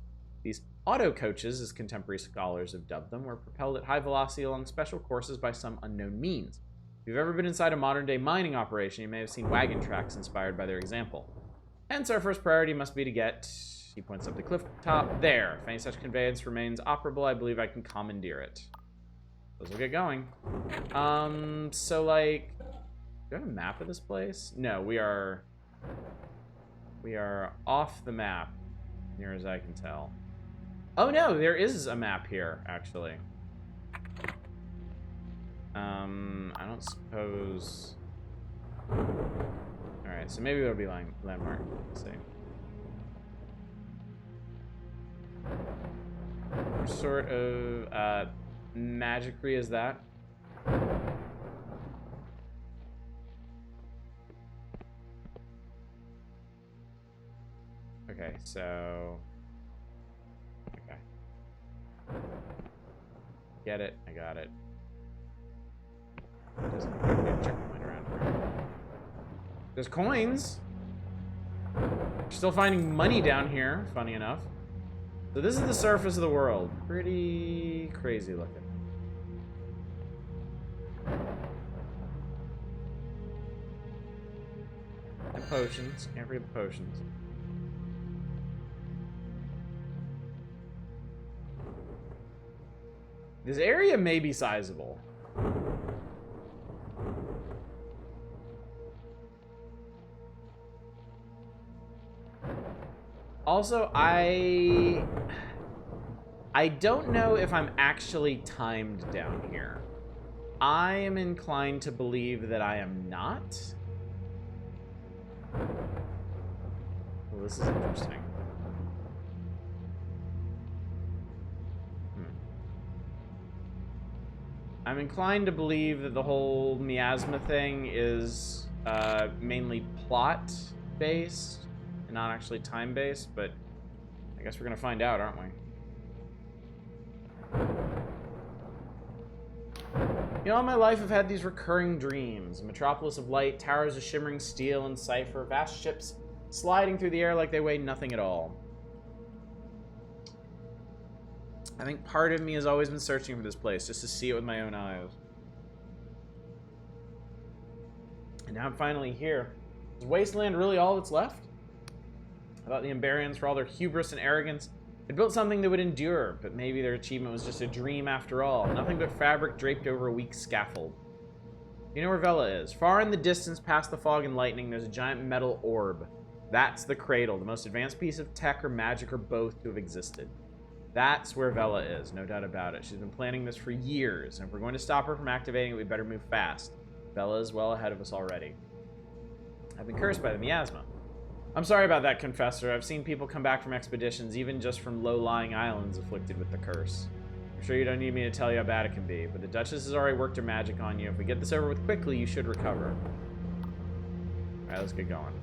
These auto coaches, as contemporary scholars have dubbed them, were propelled at high velocity along special courses by some unknown means. If you've ever been inside a modern-day mining operation, you may have seen wagon tracks inspired by their example. Hence, our first priority must be to get... He points up the cliff top. There. If any such conveyance remains operable, I believe I can commandeer it. Let's get going. So, like... Do I have a map of this place? No, we are off the map, near as I can tell. Oh, no, there is a map here, actually. I don't suppose... Alright, so maybe it'll be landmark. Let's see. What sort of magicry is that? Okay, so... Okay. Get it. I got it. Doesn't look like we have a checkpoint around here. There's coins! We're still finding money down here, funny enough. So this is the surface of the world. Pretty crazy looking. And potions. Can't forget the potions. This area may be sizable. Also, I don't know if I'm actually timed down here. I am inclined to believe that I am not. Well, this is interesting. I'm inclined to believe that the whole miasma thing is mainly plot-based and not actually time-based, but I guess we're gonna find out, aren't we? You know, all my life I've had these recurring dreams. A metropolis of light, towers of shimmering steel and cipher, vast ships sliding through the air like they weigh nothing at all. I think part of me has always been searching for this place, just to see it with my own eyes. And now I'm finally here. Is Wasteland really all that's left? I thought the Emberians, for all their hubris and arrogance, had built something that would endure, but maybe their achievement was just a dream after all. Nothing but fabric draped over a weak scaffold. You know where Vela is? Far in the distance, past the fog and lightning, there's a giant metal orb. That's the Cradle, the most advanced piece of tech or magic or both to have existed. That's where Vela is, no doubt about it. She's been planning this for years, and if we're going to stop her from activating it, we better move fast. Vela is well ahead of us already. I've been cursed by the miasma. I'm sorry about that, Confessor. I've seen people come back from expeditions, even just from low-lying islands afflicted with the curse. I'm sure you don't need me to tell you how bad it can be, but the Duchess has already worked her magic on you. If we get this over with quickly, you should recover. Alright, let's get going.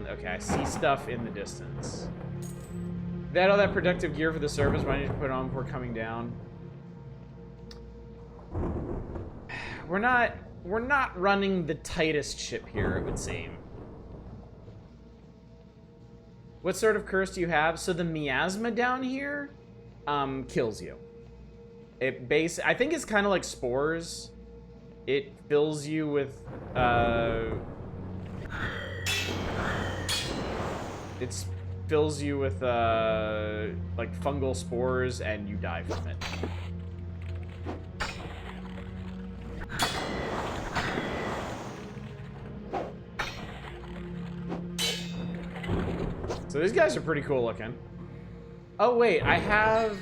Okay, I see stuff in the distance. They had all that productive gear for the surface. Why didn't you put it on before coming down? We're not running the tightest ship here, it would seem. What sort of curse do you have? So the miasma down here kills you. I think it's kind of like spores. It fills you with like fungal spores and you die from it. So these guys are pretty cool looking. Oh wait, hang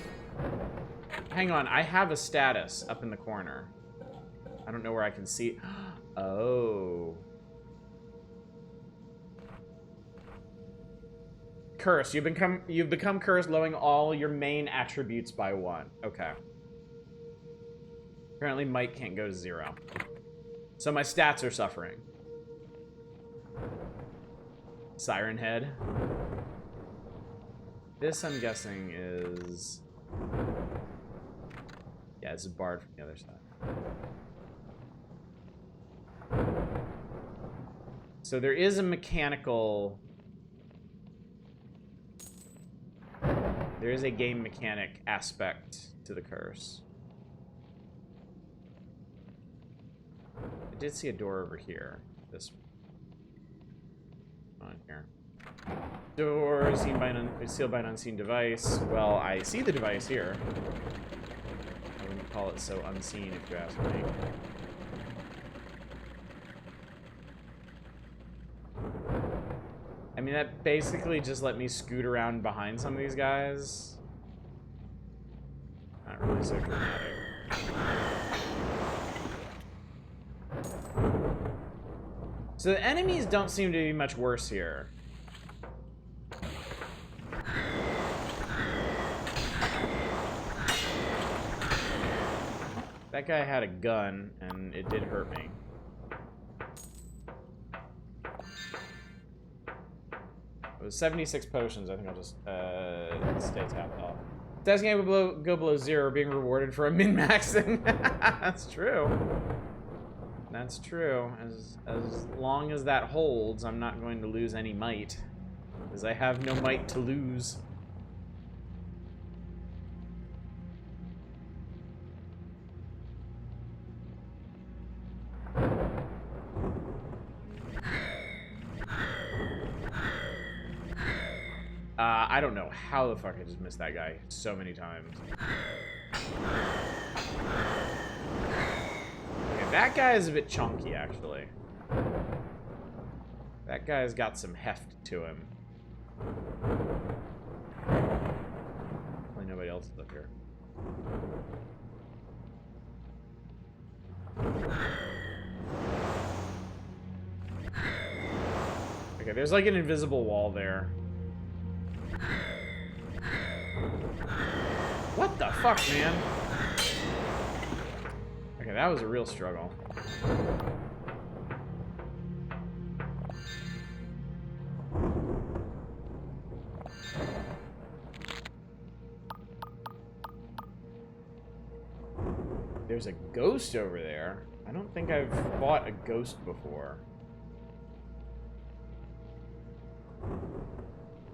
on, I have a status up in the corner. I don't know where I can see. Oh. Curse. You've become cursed, lowering all your main attributes by 1. Okay. Apparently might can't go to 0. So my stats are suffering. Siren Head. This, I'm guessing, is... Yeah, it's a bard from the other side. So there is a mechanical... There is a game mechanic aspect to the curse. I did see a door over here. This on here. Door sealed by an unseen device. Well, I see the device here. I wouldn't call it so unseen if you ask me. I mean, that basically just let me scoot around behind some of these guys. Not really so dramatic. So the enemies don't seem to be much worse here. That guy had a gun, and it did hurt me. It was 76 potions. I think I'll just stay tapped off. Tasking able to go below 0, being rewarded for a min-maxing. That's true. That's true. As long as that holds, I'm not going to lose any might, because I have no might to lose. I don't know how the fuck I just missed that guy so many times. Okay, that guy is a bit chunky, actually. That guy's got some heft to him. Hopefully nobody else is up here. Okay, there's like an invisible wall there. What the fuck, man? Okay, that was a real struggle. There's a ghost over there. I don't think I've fought a ghost before.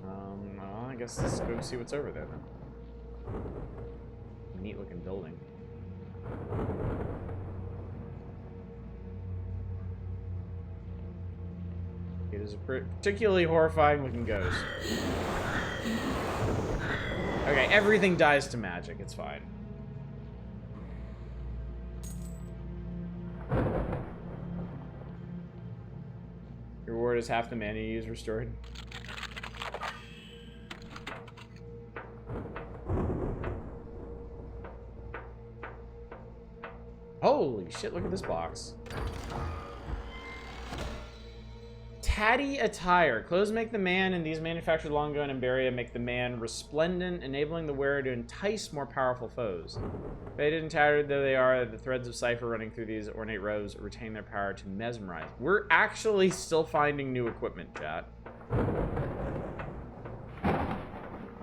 Well, I guess let's go see what's over there then. Neat looking building. It is a particularly horrifying looking ghost. Okay, everything dies to magic. It's fine. Your reward is half the mana you use restored. Holy shit, look at this box. Tatty attire. Clothes make the man, and these manufactured long ago in Emberia make the man resplendent, enabling the wearer to entice more powerful foes. Faded and tattered though they are, the threads of cipher running through these ornate robes retain their power to mesmerize. We're actually still finding new equipment, chat.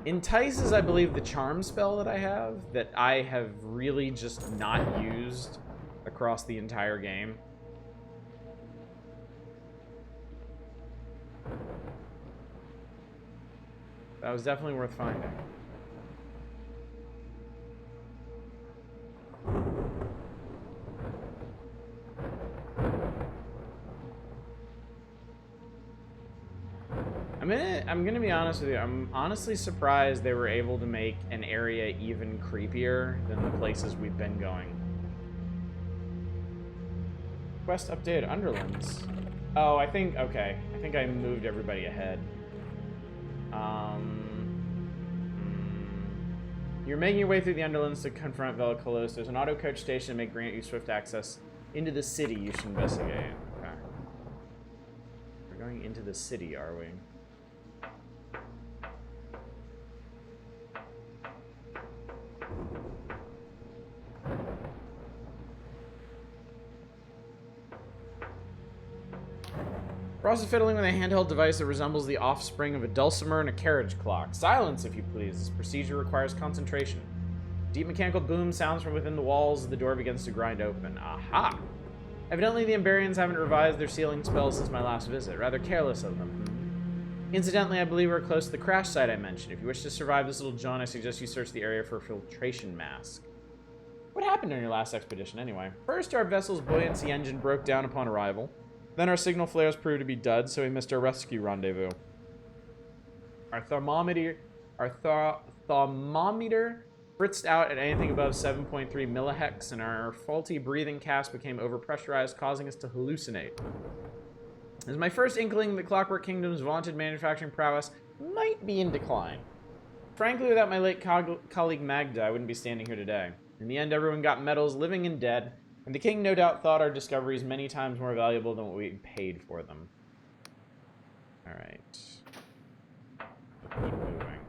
Entice is, I believe, the charm spell that I have really just not used across the entire game. That was definitely worth finding. I'm gonna be honest with you. I'm honestly surprised they were able to make an area even creepier than the places we've been going. Quest updated Underlands. Oh, okay. I think I moved everybody ahead. You're making your way through the Underlands to confront Velikolos. There's an auto coach station that may grant you swift access into the city. You should investigate. Okay. We're going into the city, are we? Ross is fiddling with a handheld device that resembles the offspring of a dulcimer and a carriage clock. Silence, if you please. This procedure requires concentration. Deep mechanical boom sounds from within the walls as the door begins to grind open. Aha! Evidently, the Emberians haven't revised their sealing spells since my last visit. Rather careless of them. Incidentally, I believe we're close to the crash site I mentioned. If you wish to survive this little jaunt, I suggest you search the area for a filtration mask. What happened on your last expedition, anyway? First, our vessel's buoyancy engine broke down upon arrival. Then our signal flares proved to be dud, so we missed our rescue rendezvous. Our thermometer fritzed out at anything above 7.3 millihex, and our faulty breathing cask became overpressurized, causing us to hallucinate. This is my first inkling that Clockwork Kingdom's vaunted manufacturing prowess might be in decline. Frankly, without my late colleague Magda, I wouldn't be standing here today. In the end, everyone got medals, living and dead, and the king no doubt thought our discoveries many times more valuable than what we paid for them. Alright. Keep moving.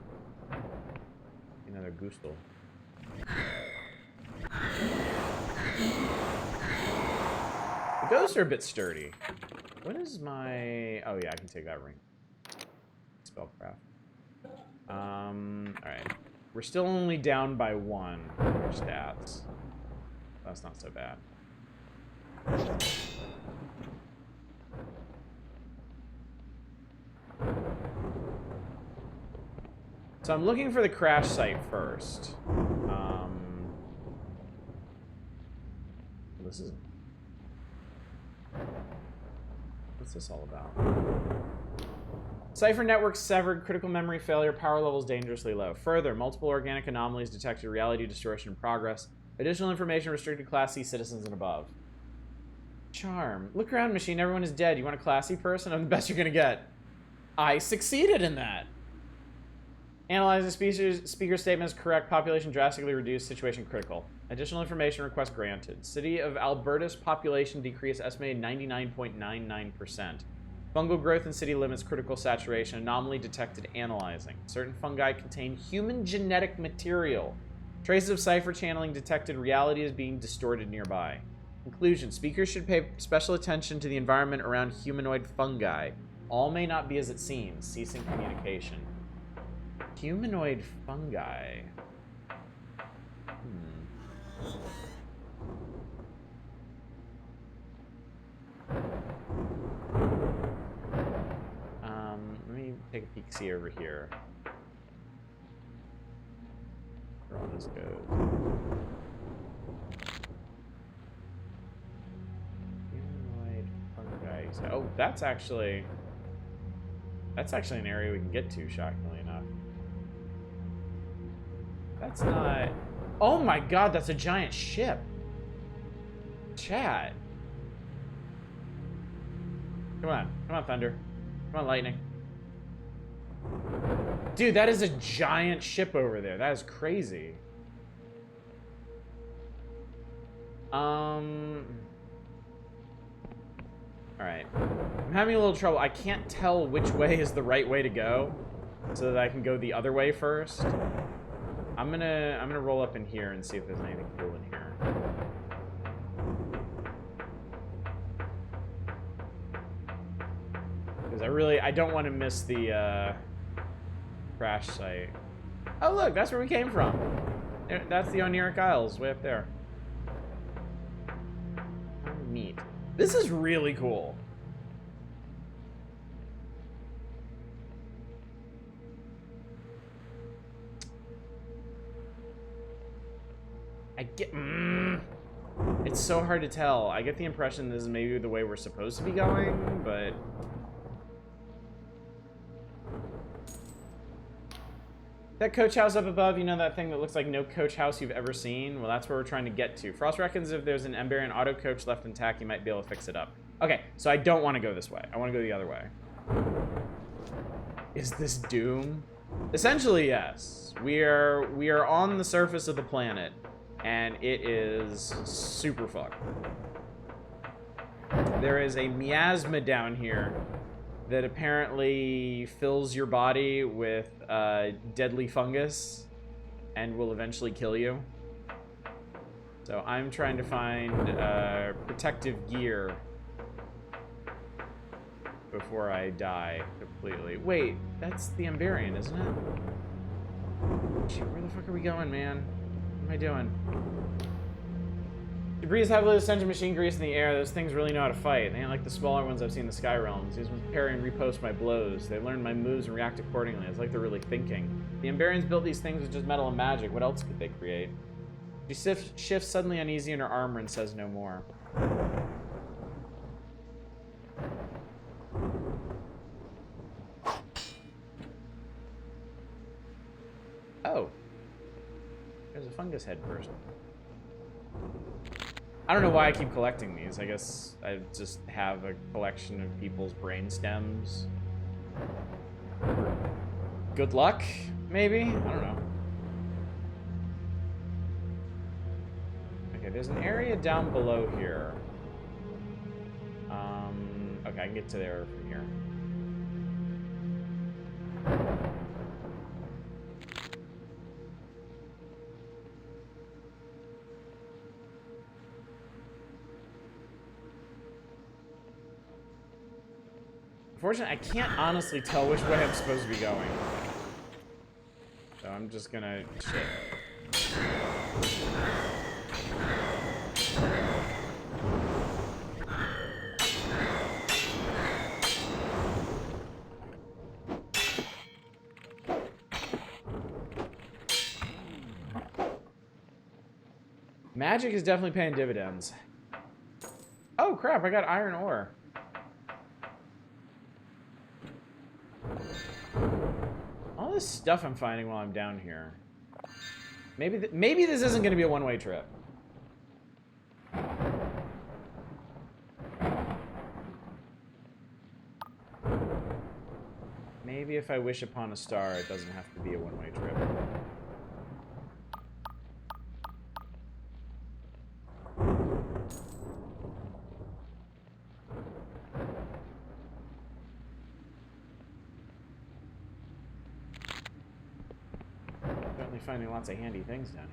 Another Gustel. The ghosts are a bit sturdy. What is my... Oh yeah, I can take that ring. Spellcraft. Alright. We're still only down by 1 in our stats. That's not so bad. So I'm looking for the crash site first. This is... What's this all about? Cipher network severed, critical memory failure, power levels dangerously low. Further, multiple organic anomalies detected, reality distortion in progress. Additional information restricted Class C citizens and above. Charm. Look around, machine. Everyone is dead. You want a classy person? I'm the best you're gonna get. I succeeded in that. Analyze the speaker statement is correct. Population drastically reduced. Situation critical. Additional information request granted. City of Alberta's population decrease estimated 99.99%. Fungal growth in city limits critical saturation. Anomaly detected analyzing. Certain fungi contain human genetic material. Traces of cipher channeling detected. Reality is being distorted nearby. Conclusion. Speakers should pay special attention to the environment around humanoid fungi. All may not be as it seems. Ceasing communication. Humanoid fungi. Let me take a peek-see over here. Where all this goes. Humanoid fungi. Oh, that's actually an area we can get to, shockingly enough. That's not... Oh my god, that's a giant ship. Chat. Come on, Thunder. Come on, Lightning. Dude, that is a giant ship over there. That is crazy. Alright. I'm having a little trouble. I can't tell which way is the right way to go, so that I can go the other way first. I'm gonna roll up in here and see if there's anything cool in here. Because I don't want to miss the crash site. Oh, look, that's where we came from. That's the Oniric Isles, way up there. Oh, neat. This is really cool. I get... It's so hard to tell. I get the impression this is maybe the way we're supposed to be going, but... That coach house up above, you know that thing that looks like no coach house you've ever seen? Well, that's where we're trying to get to. Frost reckons if there's an Emberian auto coach left intact, you might be able to fix it up. Okay, so I don't want to go this way. I want to go the other way. Is this Doom? Essentially, yes. We are on the surface of the planet, and it is super fucked. There is a miasma down here that apparently fills your body with deadly fungus and will eventually kill you. So I'm trying to find protective gear before I die completely. Wait, that's the Emberian, isn't it? Shoot, where the fuck are we going, man? What am I doing? Debris is heavily essential machine grease in the air. Those things really know how to fight. They ain't like the smaller ones I've seen in the Sky Realms. These ones parry and repost my blows. They learn my moves and react accordingly. It's like they're really thinking. The Emberians built these things with just metal and magic. What else could they create? She shifts suddenly uneasy in her armor and says no more. Oh. There's a fungus head person. I don't know why I keep collecting these. I guess I just have a collection of people's brain stems. Good luck, maybe? I don't know. Okay, there's an area down below here. Okay, I can get to there from here. Unfortunately, I can't honestly tell which way I'm supposed to be going. So I'm just gonna shit. Magic is definitely paying dividends. Oh crap, I got iron ore. All this stuff I'm finding while I'm down here. Maybe this isn't going to be a one-way trip. Maybe if I wish upon a star, it doesn't have to be a one-way trip. Finding lots of handy things down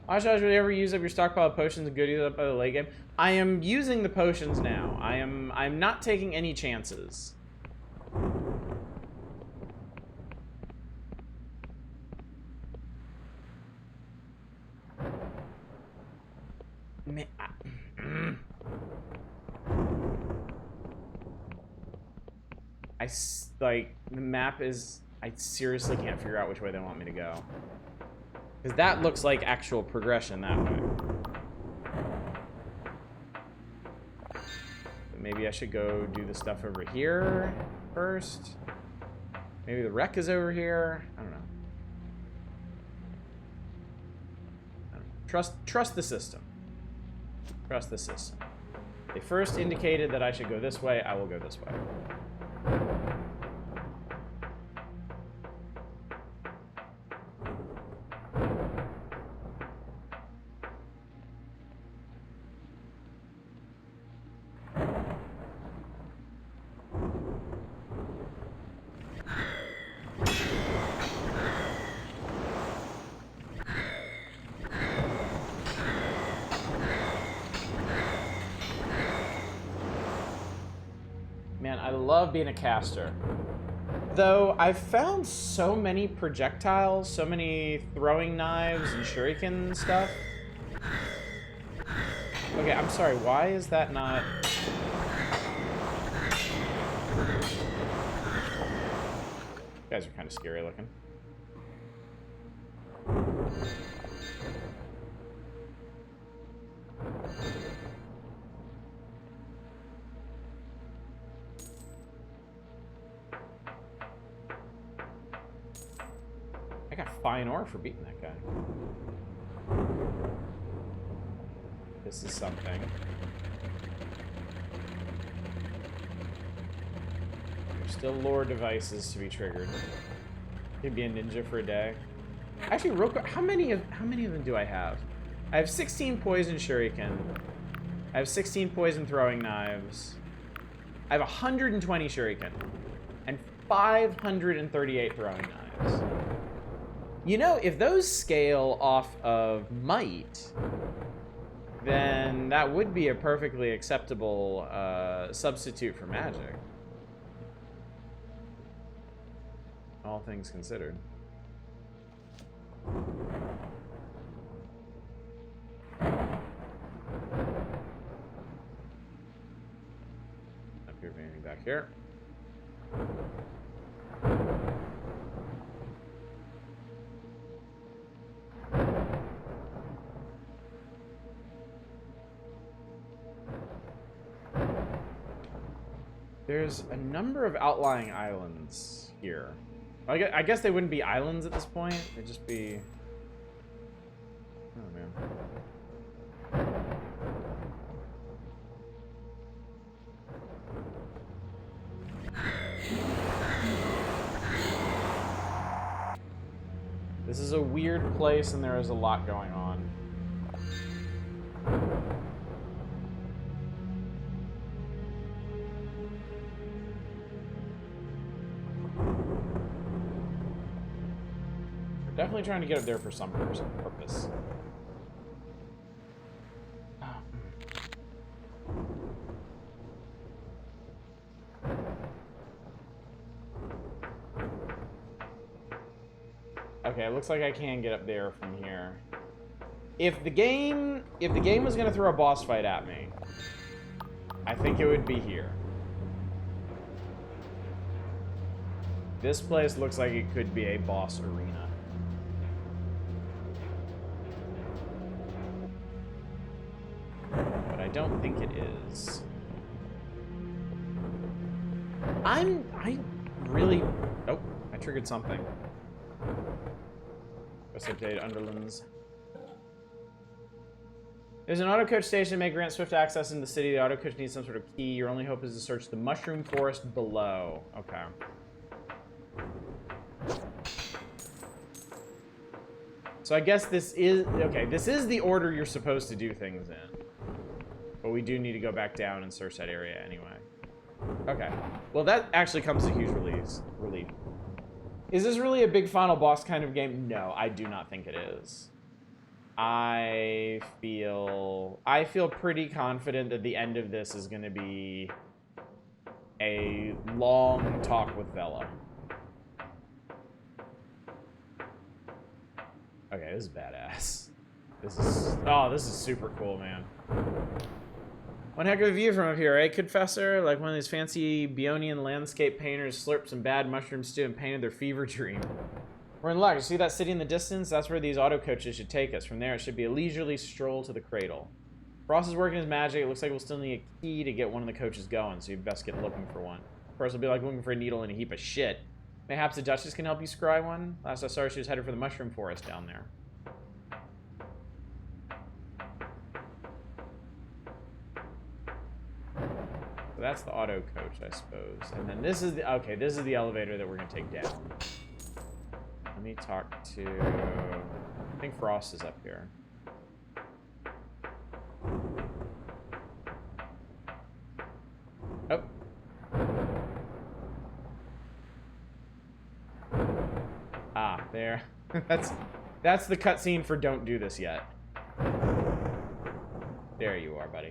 here. Josh, would you ever use up your stockpile of potions and goodies up by the late game? I am using the potions now. I'm not taking any chances. Like, the map is... I seriously can't figure out which way they want me to go. Because that looks like actual progression that way. But maybe I should go do the stuff over here first. Maybe the wreck is over here. I don't know. Trust the system. Trust the system. They first indicated that I should go this way. I will go this way. Man, I love being a caster. Though I've found so many projectiles, so many throwing knives and shuriken and stuff. Okay, I'm sorry, why is that not... You guys are kind of scary looking. I got fine ore for beating that guy. This is something. There's still lore devices to be triggered. Could be a ninja for a day. Actually, real quick, how many of them do I have? I have 16 poison shuriken. I have 16 poison throwing knives. I have 120 shuriken and 538 throwing knives. You know, if those scale off of might, then that would be a perfectly acceptable substitute for magic. All things considered. Up here, anything back here? There's a number of outlying islands here. I guess they wouldn't be islands at this point. They'd just be... Oh, man. This is a weird place, and there is a lot going on. Definitely trying to get up there for some purpose. Okay, it looks like I can get up there from here. If the game was gonna throw a boss fight at me, I think it would be here. This place looks like it could be a boss arena. I don't think it is. I really... Oh, I triggered something. Quest update, Underlands. There's an auto coach station that may grant swift access into the city. The auto coach needs some sort of key. Your only hope is to search the mushroom forest below. Okay. So I guess this is... Okay, this is the order you're supposed to do things in. But we do need to go back down and search that area anyway. Okay. Well, that actually comes as a huge relief. Is this really a big final boss kind of game? No, I do not think it is. I feel pretty confident that the end of this is going to be a long talk with Vela. Okay, this is badass. This is super cool, man. One heck of a view from up here, eh, Confessor? Like one of these fancy Bionian landscape painters slurped some bad mushroom stew and painted their fever dream. We're in luck. You see that city in the distance? That's where these auto coaches should take us. From there, it should be a leisurely stroll to the cradle. Frost is working his magic. It looks like we'll still need a key to get one of the coaches going, so you best get looking for one. Of course, it'll be like looking for a needle in a heap of shit. Mayhaps the Duchess can help you scry one? Last I saw her, she was headed for the mushroom forest down there. So that's the auto coach, I suppose. And then this is the... Okay, this is the elevator that we're going to take down. Let me talk to... I think Frost is up here. Oh. Ah, there. That's the cutscene for don't do this yet. There you are, buddy.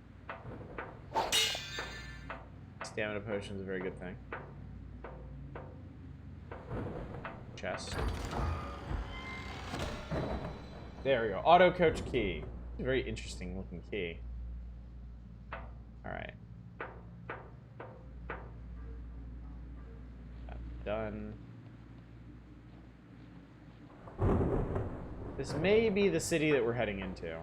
Stamina potion is a very good thing. Chest. There we go. Auto coach key. A very interesting looking key. Alright. That's done. This may be the city that we're heading into.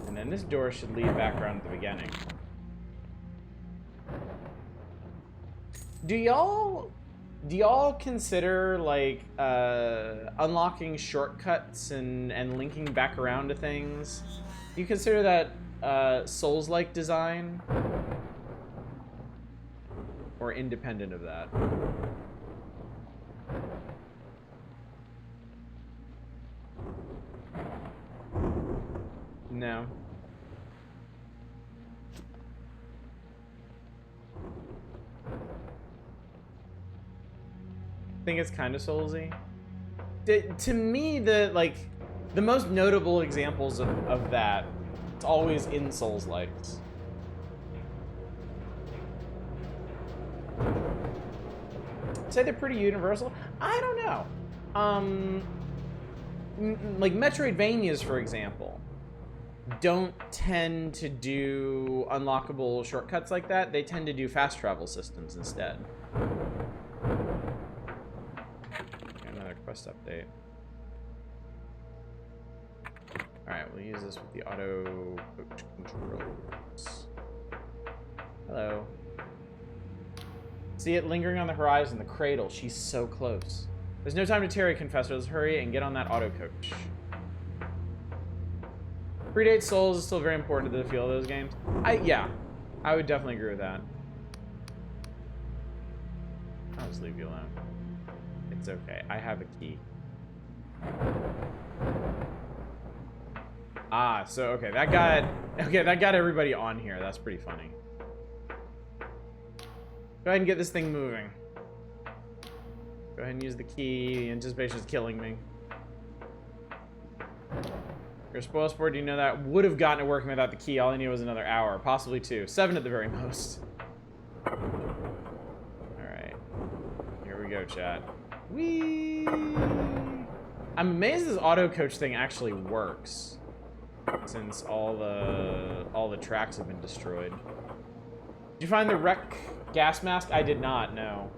And then this door should lead back around to the beginning. Do y'all consider, like, unlocking shortcuts and linking back around to things? Do you consider that Souls-like design? Or independent of that? No. I think it's kind of Soulsy. To me, the most notable examples of that, it's always in Souls-likes. Say they're pretty universal. I don't know. Like Metroidvanias, for example, don't tend to do unlockable shortcuts like that. They tend to do fast travel systems instead. Quest update. Alright, we'll use this with the auto coach controls. Hello. See it lingering on the horizon, the cradle. She's so close. There's no time to tarry, Confessor. Let's hurry and get on that auto coach. Predate Souls is still very important to the feel of those games. Yeah, I would definitely agree with that. I'll just leave you alone. It's okay. I have a key. Ah, so okay, that got everybody on here. That's pretty funny. Go ahead and get this thing moving. Go ahead and use the key. The anticipation is killing me. Your spoil sport, do you know that? Would have gotten it working without the key. All I needed was another hour, possibly 2. 7 at the very most. Alright. Here we go, chat. Whee! I'm amazed this auto coach thing actually works, since all the tracks have been destroyed. Did you find the wreck gas mask? I did not, no.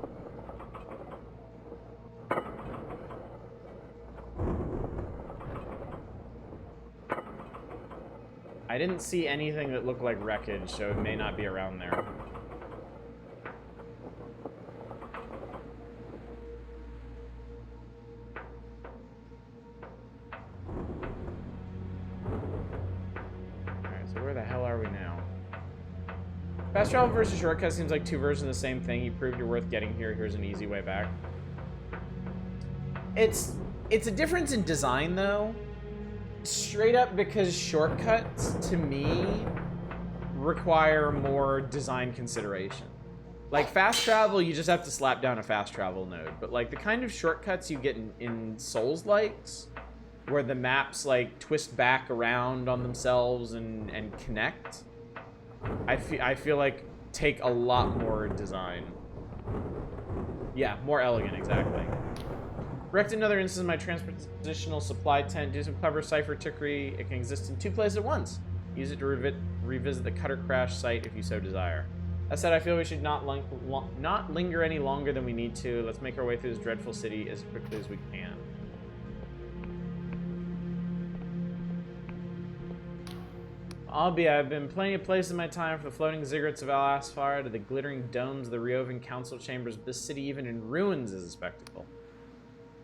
I didn't see anything that looked like wreckage, so it may not be around there. Fast travel versus shortcut seems like 2 versions of the same thing. You proved you're worth getting here. Here's an easy way back. It's a difference in design, though. Straight up because shortcuts, to me, require more design consideration. Like, fast travel, you just have to slap down a fast travel node. But, like, the kind of shortcuts you get in Souls-likes, where the maps, like, twist back around on themselves and connect... I feel like take a lot more design. Yeah, more elegant, exactly. Correct another instance of my transpositional supply tent. Do some clever cipher trickery. It can exist in 2 places at once. Use it to revisit the cutter crash site if you so desire. That said, I feel we should not linger any longer than we need to. Let's make our way through this dreadful city as quickly as we can. I've been plenty of places in my time, from the floating ziggurats of Al-Asfar to the glittering domes of the Riovan council chambers. But this city, even in ruins, is a spectacle.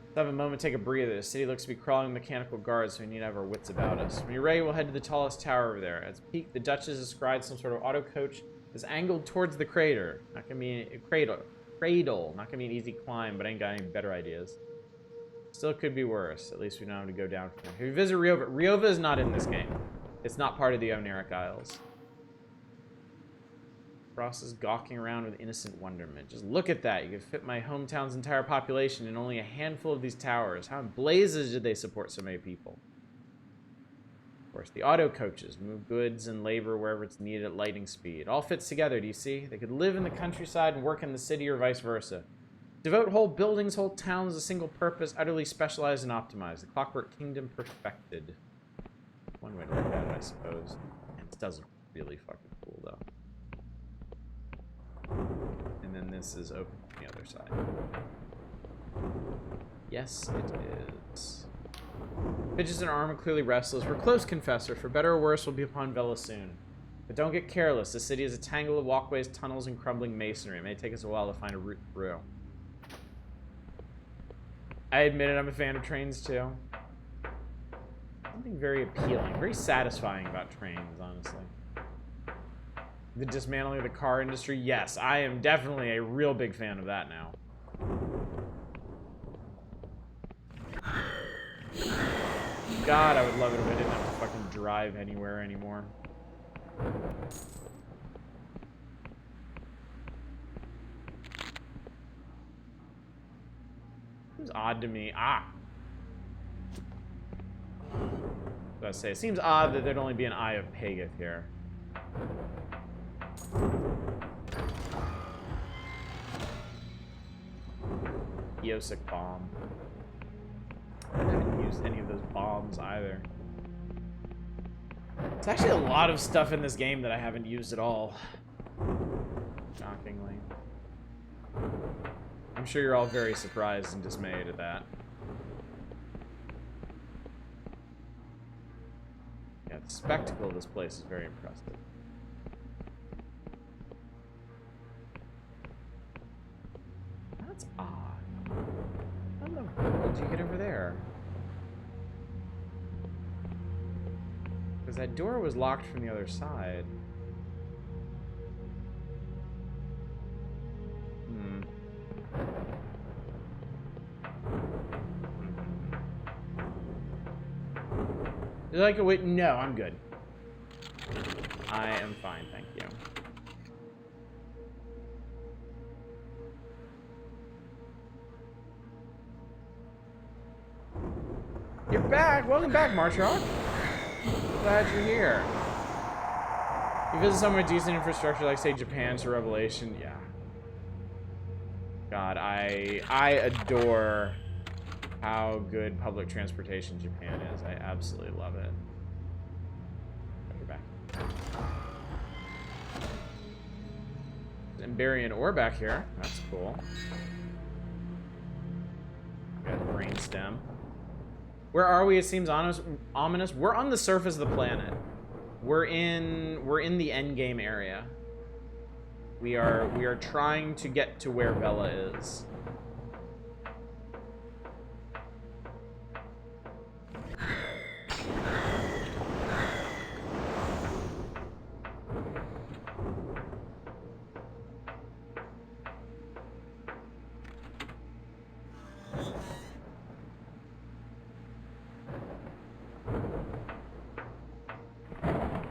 Let's have a moment, take a breather. The city looks to be crawling with mechanical guards, so we need to have our wits about us. When you're ready, we'll head to the tallest tower over there. At its peak, the Duchess described some sort of auto coach that's angled towards the crater. Not gonna be a cradle. Not gonna be an easy climb, but I ain't got any better ideas. Still could be worse. At least we don't have to go down from here. If you visit Riova, Riova is not in this game. It's not part of the Oneric Isles. Frost is gawking around with innocent wonderment. Just look at that. You could fit my hometown's entire population in only a handful of these towers. How in blazes did they support so many people? Of course, the auto coaches move goods and labor wherever it's needed at lightning speed. It all fits together, do you see? They could live in the countryside and work in the city or vice versa. Devote whole buildings, whole towns to a single purpose, utterly specialized and optimized. The Clockwork Kingdom perfected. One way to look at it, I suppose. And it does look really fucking cool, though. And then this is open from the other side. Yes, it is. Fidgets and Arm are clearly restless. We're close, Confessor. For better or worse, we'll be upon Vela soon. But don't get careless. The city is a tangle of walkways, tunnels, and crumbling masonry. It may take us a while to find a route through. I admit it, I'm a fan of trains, too. Something very appealing, very satisfying about trains, honestly. The dismantling of the car industry, yes, I am definitely a real big fan of that now. God, I would love it if I didn't have to fucking drive anywhere anymore. Seems odd to me. I say, it seems odd that there'd only be an Eye of Pagath here. Eosic Bomb. I haven't used any of those bombs either. It's actually a lot of stuff in this game that I haven't used at all. Shockingly. I'm sure you're all very surprised and dismayed at that. Yeah, the spectacle of this place is very impressive. That's odd. How in the world did you get over there? Because that door was locked from the other side. Is like a wait? No, I'm good. I am fine, thank you. You're back! Welcome back, Martrock. Glad you're here. You visit somewhere with decent infrastructure like, say, Japan to Revelation. Yeah. God, I adore how good public transportation Japan is. I absolutely love it. You're back. Emberian ore back here. That's cool. Got a brain stem. Where are we? It seems ominous. We're on the surface of the planet. We're in the end game area. We are trying to get to where Vela is.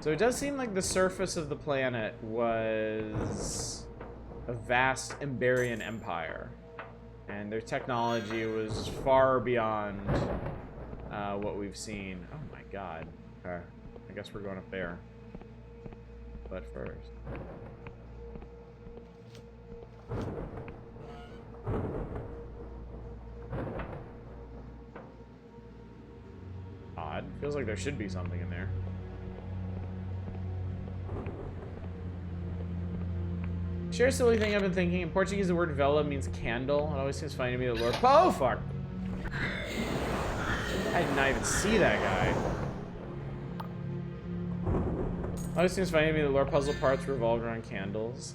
So it does seem like the surface of the planet was a vast Emberian empire, and their technology was far beyond what we've seen. Oh my god. Okay. I guess we're going up there. But first. Odd. Feels like there should be something in there. Share a silly thing I've been thinking. In Portuguese, the word vela means candle. It always seems funny to me that Lord... Oh, fuck! I did not even see that guy. It always seems funny to me that lore puzzle parts revolve around candles.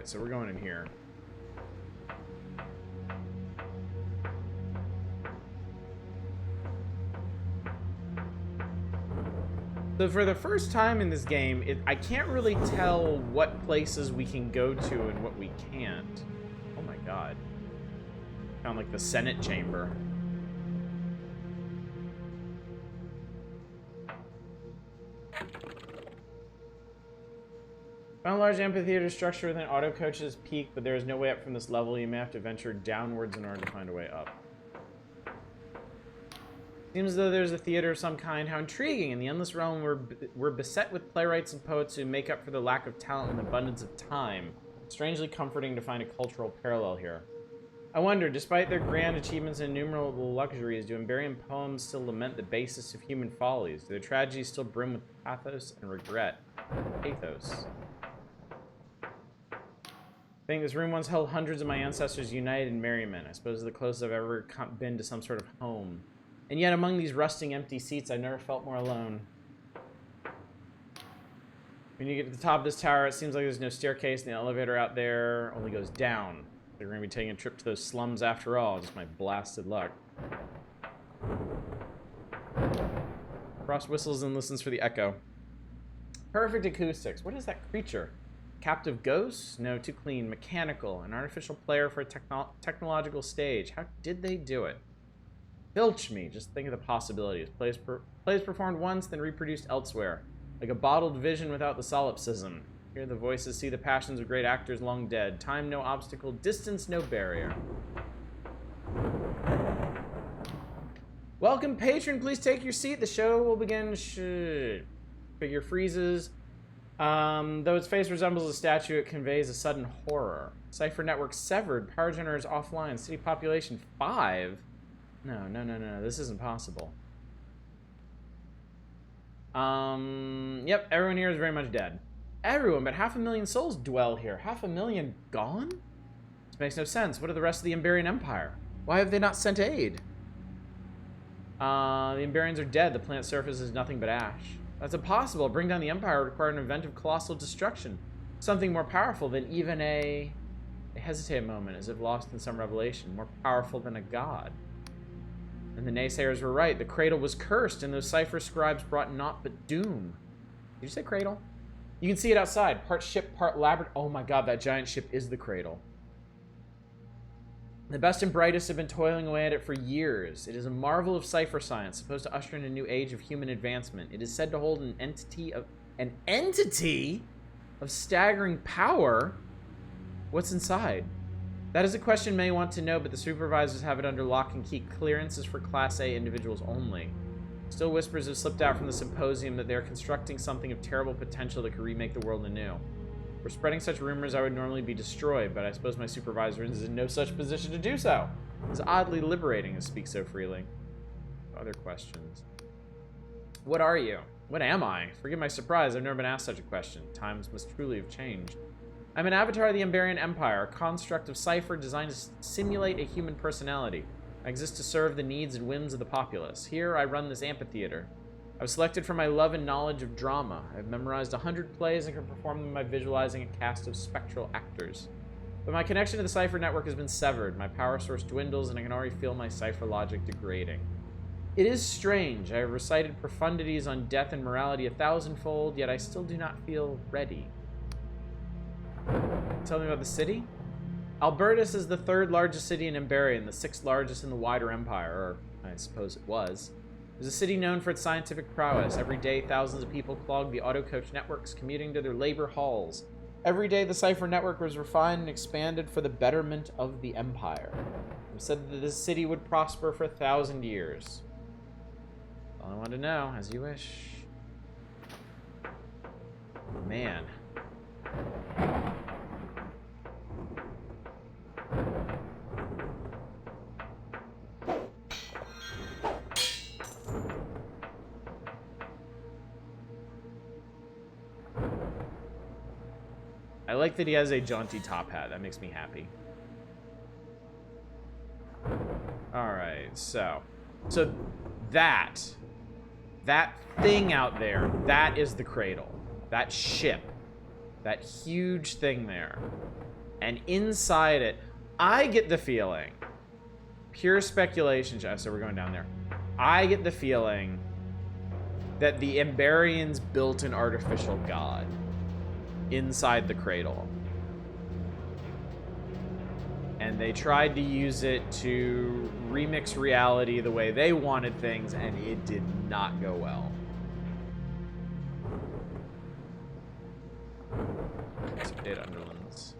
So we're going in here. So for the first time in this game, I can't really tell what places we can go to and what we can't. Oh my god. Found like the Senate chamber. Found a large amphitheater structure with an auto coach's peak, but there is no way up from this level. You may have to venture downwards in order to find a way up. Seems as though there's a theater of some kind. How intriguing! In the endless realm, we're beset with playwrights and poets who make up for the lack of talent and abundance of time. Strangely comforting to find a cultural parallel here. I wonder, despite their grand achievements and innumerable luxuries, do Emberian poems still lament the basis of human follies? Do their tragedies still brim with pathos and regret? Pathos. I think this room once held hundreds of my ancestors united in merriment. I suppose the closest I've ever been to some sort of home. And yet among these rusting empty seats, I've never felt more alone. When you get to the top of this tower, it seems like there's no staircase, and the elevator out there only goes down. They're going to be taking a trip to those slums after all. Just my blasted luck. Frost whistles and listens for the echo. Perfect acoustics. What is that creature? Captive ghosts? No, too clean. Mechanical. An artificial player for a technological stage. How did they do it? Filch me. Just think of the possibilities. Plays performed once, then reproduced elsewhere. Like a bottled vision without the solipsism. Hear the voices, see the passions of great actors long dead. Time no obstacle, distance no barrier. Welcome, patron. Please take your seat. The show will begin. Figure freezes. Though its face resembles a statue, it conveys a sudden horror. Cipher network severed. Power generators offline. City population 5. No. This isn't possible. Yep, everyone here is very much dead. Everyone, but 500,000 souls dwell here. 500,000 gone? This makes no sense. What of the rest of the Emberian Empire? Why have they not sent aid? The Emberians are dead. The planet's surface is nothing but ash. That's impossible. Bring down the Empire would require an event of colossal destruction. Something more powerful than even a... They hesitate a moment, as if lost in some revelation. More powerful than a god. And the naysayers were right. The cradle was cursed, and those cipher scribes brought naught but doom. Did you say cradle? You can see it outside. Part ship, part labyrinth. Oh my god, that giant ship is the cradle. The best and brightest have been toiling away at it for years. It is a marvel of cipher science, supposed to usher in a new age of human advancement. It is said to hold an entity of staggering power. What's inside? That is a question many want to know, but the supervisors have it under lock and key. Clearance is for Class A individuals only. Still whispers have slipped out from the symposium that they are constructing something of terrible potential that could remake the world anew. For spreading such rumors, I would normally be destroyed, but I suppose my supervisor is in no such position to do so. It's oddly liberating to speak so freely. Other questions. What are you? What am I? Forgive my surprise, I've never been asked such a question. Times must truly have changed. I'm an avatar of the Emberian Empire, a construct of cipher designed to simulate a human personality. I exist to serve the needs and whims of the populace. Here, I run this amphitheater. I was selected for my love and knowledge of drama. I've memorized 100 plays and can perform them by visualizing a cast of spectral actors. But my connection to the cipher network has been severed. My power source dwindles, and I can already feel my cipher logic degrading. It is strange. I have recited profundities on death and morality 1,000-fold, yet I still do not feel ready. Tell me about the city? Albertus is the 3rd largest city in Emberia and the 6th largest in the wider empire, or I suppose it was. It was a city known for its scientific prowess. Every day, thousands of people clogged the auto-coach networks, commuting to their labor halls. Every day, the cipher network was refined and expanded for the betterment of the empire. It was said that this city would prosper for 1,000 years. All I want to know, as you wish. Man. I like that he has a jaunty top hat. That makes me happy. Alright, so that thing out there, that is the cradle. That ship. That huge thing there. And inside it, I get the feeling, pure speculation, so we're going down there. I get the feeling that the Emberians built an artificial god inside the cradle. And they tried to use it to remix reality the way they wanted things, and it did not go well. Update Underlands.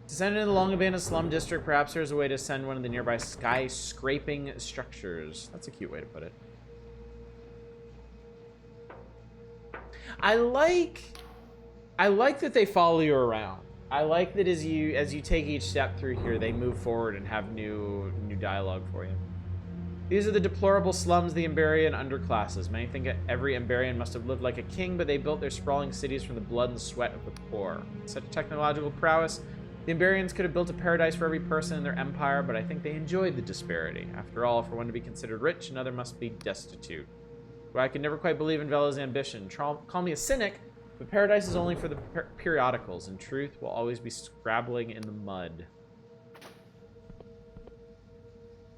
To send into the long-abandoned slum district, perhaps there's a way to send one of the nearby skyscraping structures. That's a cute way to put it. I like that they follow you around. I like that as you take each step through here, they move forward and have new dialogue for you. These are the deplorable slums of the Emberian underclasses. Many think that every Emberian must have lived like a king, but they built their sprawling cities from the blood and sweat of the poor. Such technological prowess, the Emberians could have built a paradise for every person in their empire, but I think they enjoyed the disparity. After all, for one to be considered rich, another must be destitute. Well, I could never quite believe in Vela's ambition. Call me a cynic, but paradise is only for the periodicals, and truth will always be scrabbling in the mud.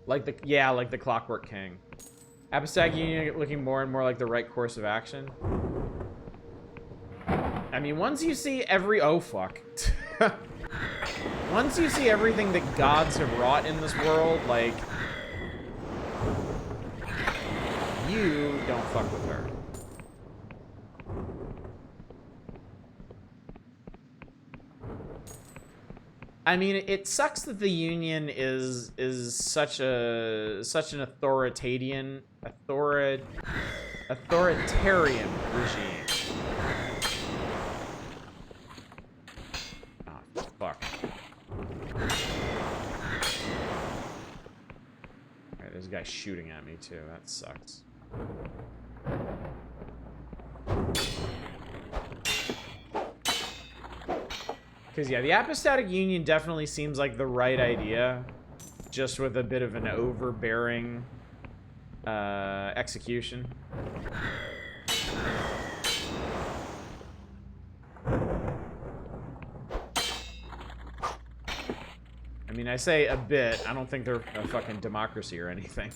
Like the Clockwork King. Apostolic Union looking more and more like the right course of action. I mean, once you see every... Oh, fuck. Once you see everything that gods have wrought in this world, like... You don't fuck with her. I mean, it sucks that the Union is such an authoritarian regime. Oh, fuck. Alright, there's a guy shooting at me too. That sucks. Because, yeah, the Apostatic Union definitely seems like the right idea, just with a bit of an overbearing execution. I mean, I say a bit. I don't think they're a fucking democracy or anything.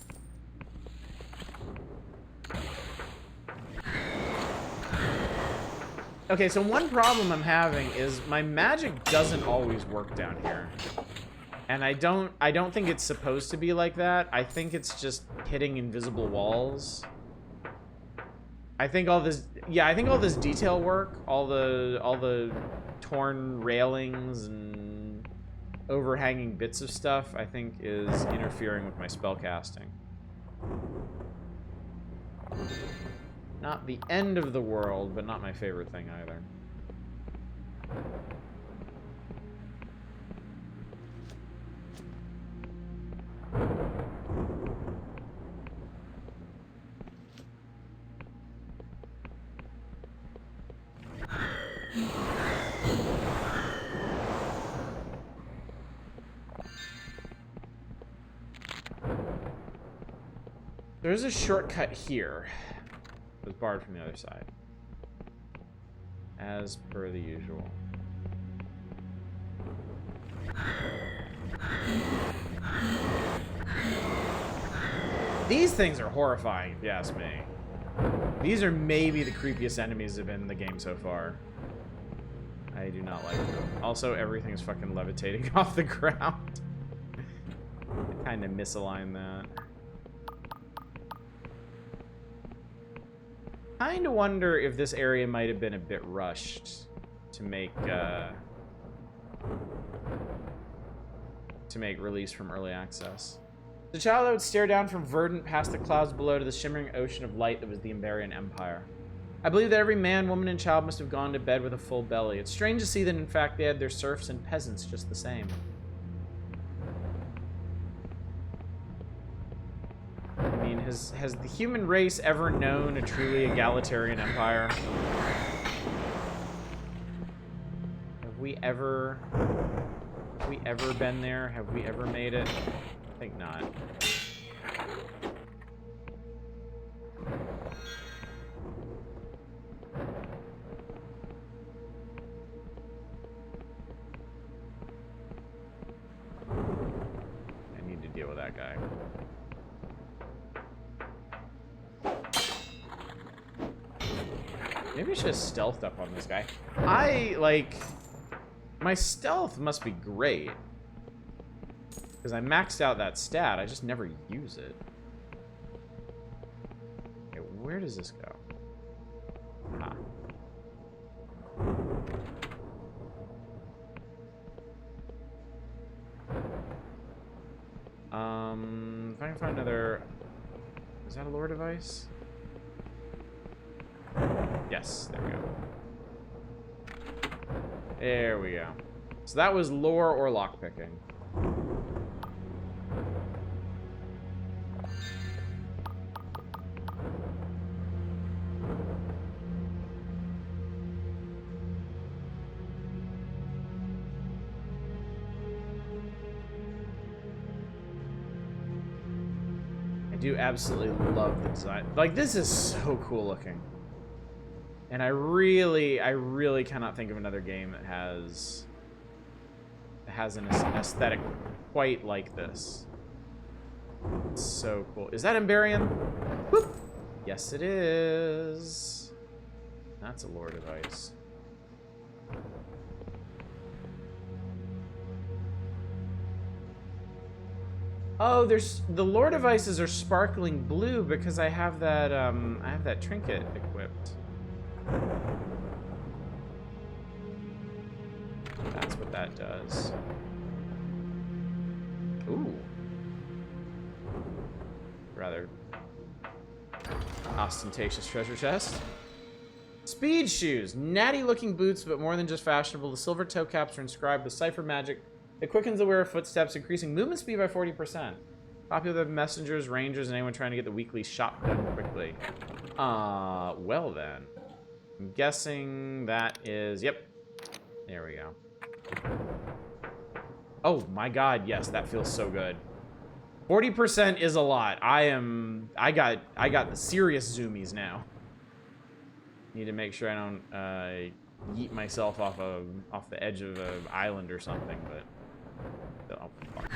Okay, so one problem I'm having is my magic doesn't always work down here. And I don't think it's supposed to be like that. I think it's just hitting invisible walls. I think all this detail work, all the torn railings and overhanging bits of stuff, I think is interfering with my spell casting. Not the end of the world, but not my favorite thing either. There's a shortcut here. It was barred from the other side. As per the usual. These things are horrifying, if you ask me. These are maybe the creepiest enemies in the game so far. I do not like them. Also, everything is fucking levitating off the ground. I kind of misaligned that. Kind of wonder if this area might have been a bit rushed to make release from early access. The child that would stare down from verdant past the clouds below to the shimmering ocean of light that was the Emberian Empire. I believe that every man, woman, and child must have gone to bed with a full belly. It's strange to see that, in fact, they had their serfs and peasants just the same. I mean, has the human race ever known a truly egalitarian empire? Have we ever been there? Have we ever made it? I think not. I need to deal with that guy. Maybe I should have stealthed up on this guy. My stealth must be great. Because I maxed out that stat, I just never use it. Okay, where does this go? Ah. If I can find another... Is that a lore device? Yes, there we go. There we go. So that was lore or lockpicking. I do absolutely love the design. Like, this is so cool looking. And I really cannot think of another game that has an aesthetic quite like this. It's so cool. Is that Emberian? Whoop! Yes, it is. That's a lore device. Oh, the lore devices are sparkling blue because I have that trinket equipped. That's what that does. Ooh. Rather ostentatious treasure chest. Speed shoes. Natty looking boots, but more than just fashionable. The silver toe caps are inscribed with cipher magic. It quickens the wearer footsteps, increasing movement speed by 40%. Popular with messengers, rangers, and anyone trying to get the weekly shop done quickly. Well then. I'm guessing that is... Yep. There we go. Oh my god, yes, that feels so good. 40% is a lot. I got the serious zoomies now. Need to make sure I don't yeet myself off the edge of an island or something, but... Oh, fuck.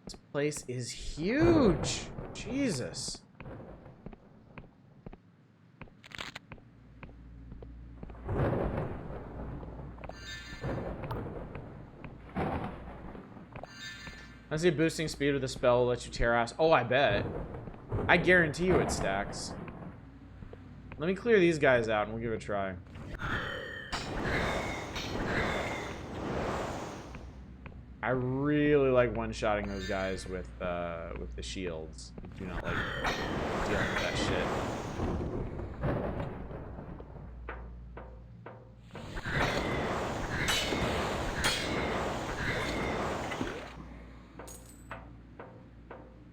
This place is huge. Jesus. I see boosting speed with a spell will let you tear ass. Oh, I bet. I guarantee you it stacks. Let me clear these guys out and we'll give it a try. I really like one-shotting those guys with the shields. I do not like dealing with that shit.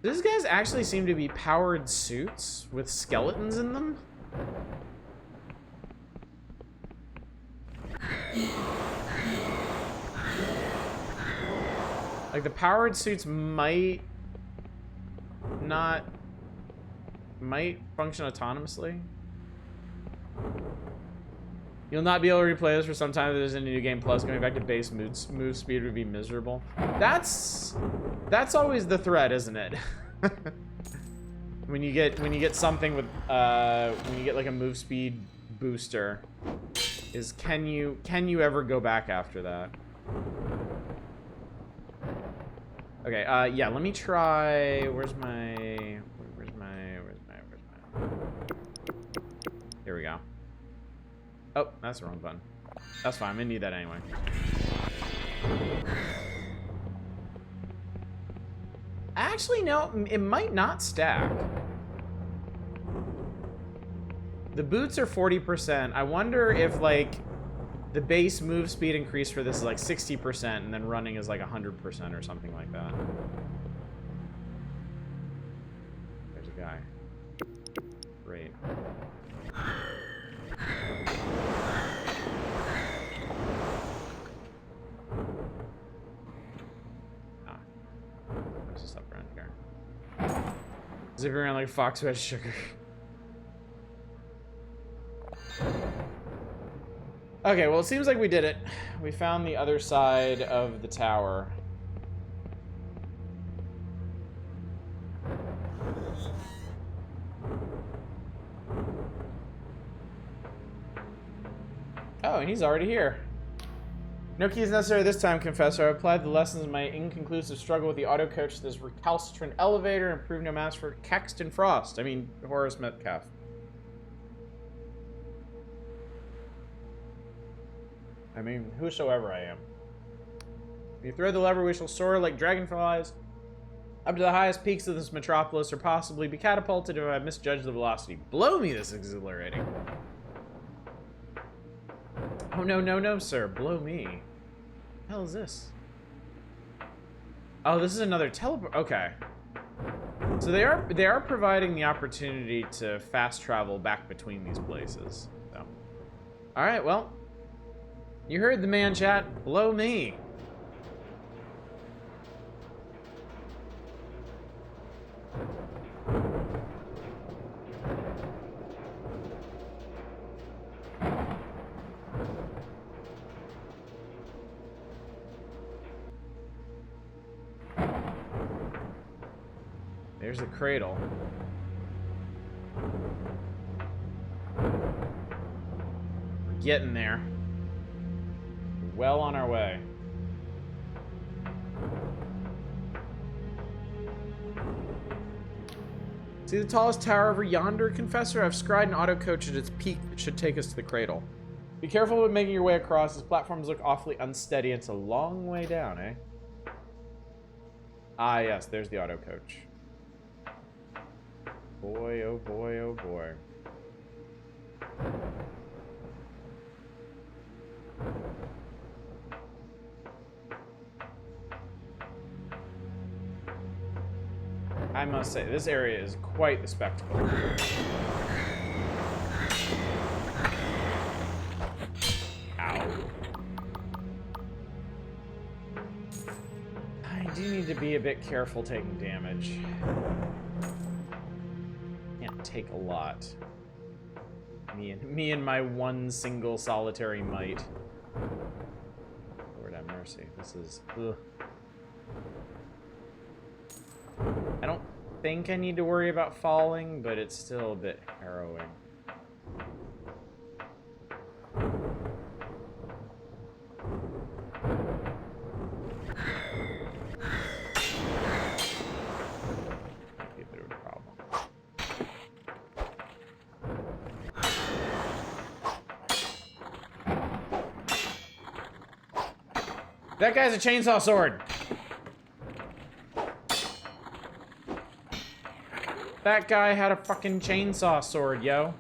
These guys actually seem to be powered suits with skeletons in them. Like, the powered suits might function autonomously. You'll not be able to replay this for some time if there's a new game, plus going back to base move speed would be miserable. That's always the threat, isn't it? when you get something with when you get like a move speed booster, is can you ever go back after that? Okay, yeah, let me try. Where's my Here we go. Oh, that's the wrong button. That's fine, I'm gonna need that anyway. Actually, no, it might not stack. The boots are 40%. I wonder if, like, the base move speed increase for this is like 60%, and then running is like 100% or something like that. There's a guy. Great. There's just stuff around here. Zipping around like foxhead sugar. Okay, well, it seems like we did it. We found the other side of the tower. Oh, and he's already here. No keys necessary this time, Confessor. I applied the lessons in my inconclusive struggle with the auto coach to this recalcitrant elevator and proved no match for Caxton Frost. I mean, Horace Metcalf. I mean, whosoever I am. If you throw the lever, we shall soar like dragonflies up to the highest peaks of this metropolis, or possibly be catapulted if I misjudge the velocity. Blow me, this is exhilarating. Oh, no, no, no, sir. Blow me. What the hell is this? Oh, this is another teleport. Okay. So they are providing the opportunity to fast travel back between these places. So. All right, well. You heard the man, chat. Blow me. There's the cradle. We're getting there. We're well on our way. See the tallest tower over yonder, Confessor? I've scried an auto coach at its peak that should take us to the cradle. Be careful with making your way across. These platforms look awfully unsteady. It's a long way down, eh? Ah, yes, there's the auto coach. Boy, oh boy, oh boy. I must say, this area is quite the spectacle. Ow. I do need to be a bit careful taking damage. Can't take a lot. Me and my one single solitary might. Lord have mercy. This is... Ugh. I don't think I need to worry about falling, but it's still a bit harrowing. Might be a bit of a problem. That guy's a chainsaw sword! That guy had a fucking chainsaw sword, yo.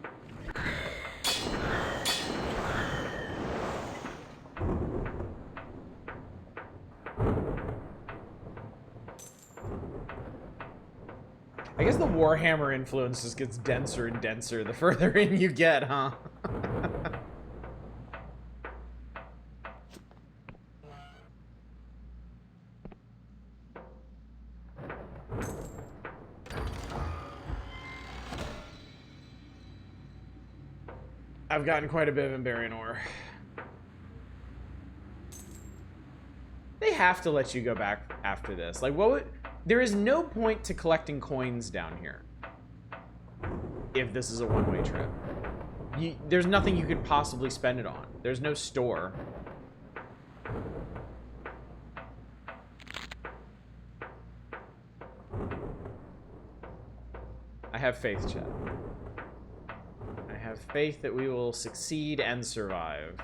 I guess the Warhammer influence just gets denser and denser the further in you get, huh? I've gotten quite a bit of Emberian ore. They have to let you go back after this. Like, what would... There is no point to collecting coins down here. If this is a one-way trip. There's nothing you could possibly spend it on. There's no store. I have faith, chat. I have faith that we will succeed and survive.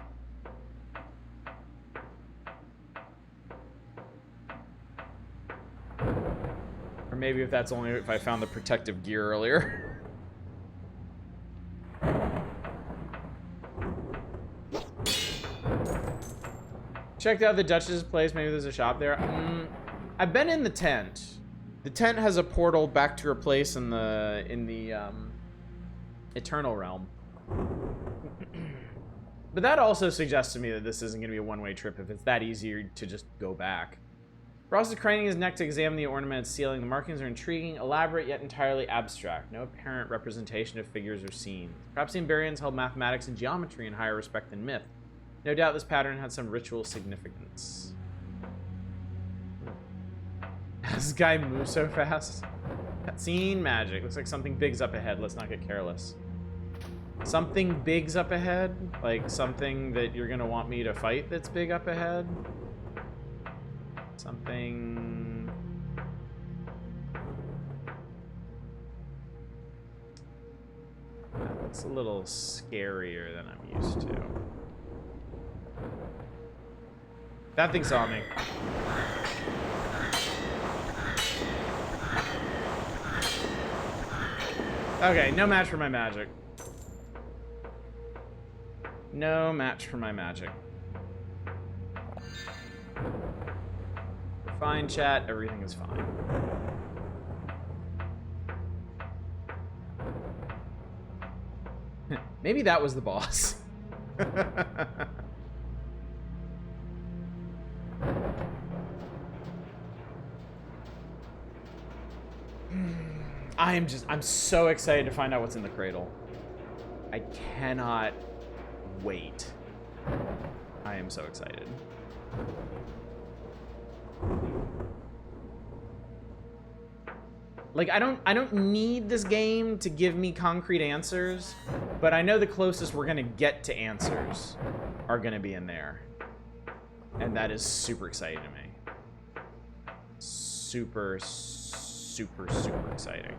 Or maybe if that's only if I found the protective gear earlier. Checked out the Duchess's place. Maybe there's a shop there. I've been in the tent. The tent has a portal back to her place in the Eternal Realm. But that also suggests to me that this isn't going to be a one-way trip if it's that easier to just go back. Frost is craning his neck to examine the ornamented ceiling. The markings are intriguing, elaborate, yet entirely abstract. No apparent representation of figures or scenes. Perhaps the Emberians held mathematics and geometry in higher respect than myth. No doubt this pattern had some ritual significance. This guy moves so fast. Cutscene magic. Looks like something big's up ahead. Let's not get careless. Something big's up ahead? Like something that you're gonna want me to fight that's big up ahead? Something... That looks a little scarier than I'm used to. That thing saw me. Okay, no match for my magic. No match for my magic. Fine, chat. Everything is fine. Maybe that was the boss. I'm so excited to find out what's in the cradle. I cannot wait. I am so excited. Like, I don't need this game to give me concrete answers, but I know the closest we're gonna get to answers are gonna be in there. And that is super exciting to me. Super, super, super exciting.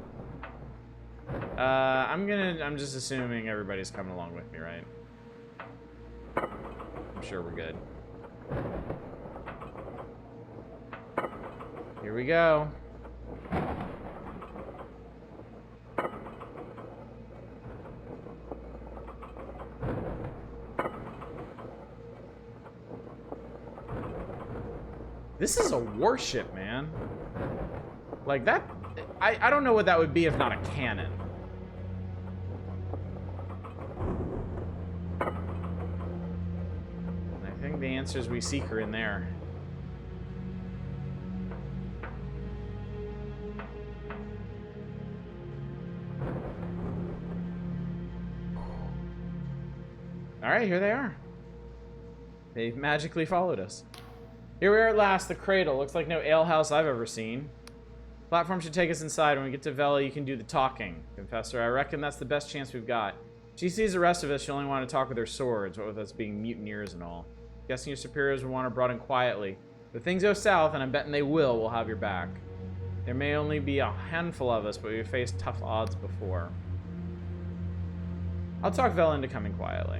I'm just assuming everybody's coming along with me, right? I'm sure we're good. Here we go. This is a warship, man. Like that, I don't know what that would be if not a cannon. And I think the answers we seek are in there. All right, here they are. They've magically followed us. Here we are at last, the cradle. Looks like no alehouse I've ever seen. Platform should take us inside. When we get to Vela, you can do the talking. Confessor, I reckon that's the best chance we've got. She sees the rest of us, she'll only want to talk with her swords, what with us being mutineers and all. Guessing your superiors will want her brought in quietly. If things go south, and I'm betting they will, we'll have your back. There may only be a handful of us, but we've faced tough odds before. I'll talk Vela into coming quietly.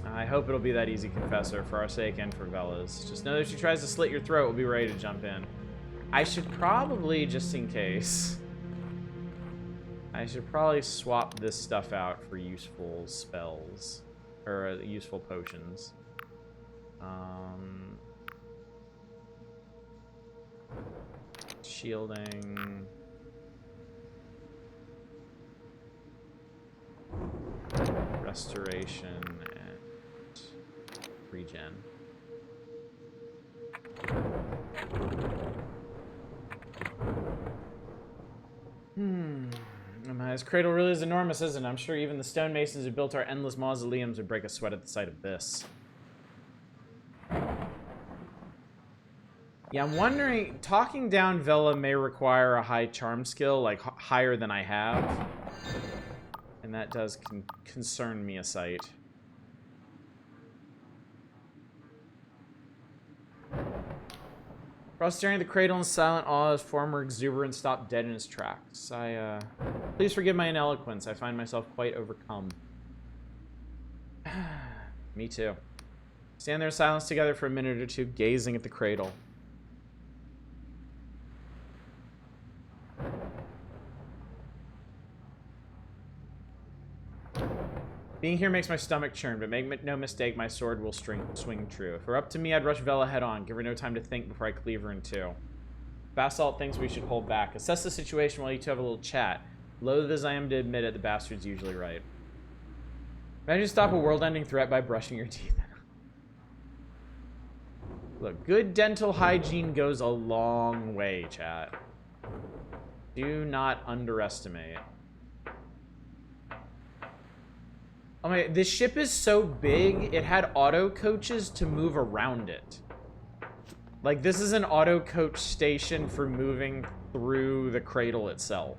I hope it'll be that easy, Confessor, for our sake and for Vela's. Just know that if she tries to slit your throat, we'll be ready to jump in. I should probably, just in case, I should probably swap this stuff out for useful spells, or useful potions. Shielding. Restoration and regen. This cradle really is enormous, isn't it? I'm sure even the stonemasons who built our endless mausoleums would break a sweat at the sight of this. Yeah, I'm wondering, talking down Vela may require a high charm skill, like higher than I have. And that does concern me a sight. Frost staring at the cradle in silent awe, his former exuberance stopped dead in his tracks. Please forgive my ineloquence. I find myself quite overcome. Me too. Stand there in silence together for a minute or two, gazing at the cradle. Being here makes my stomach churn, but make no mistake, my sword will swing true. If it were up to me, I'd rush Vela head on, give her no time to think before I cleave her in two. Basalt thinks we should hold back. Assess the situation while you two have a little chat. Loath as I am to admit it, the bastard's usually right. Imagine you stop a world-ending threat by brushing your teeth. Look, good dental hygiene goes a long way, chat. Do not underestimate. Oh my, this ship is so big, it had auto coaches to move around it. Like, this is an auto coach station for moving through the cradle itself.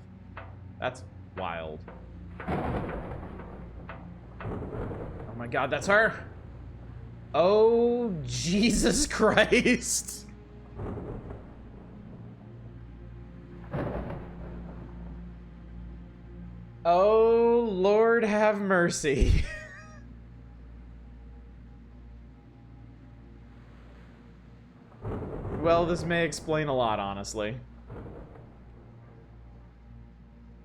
That's wild. Oh my god, that's her! Oh, Jesus Christ! Oh, Lord have mercy. Well, this may explain a lot, honestly.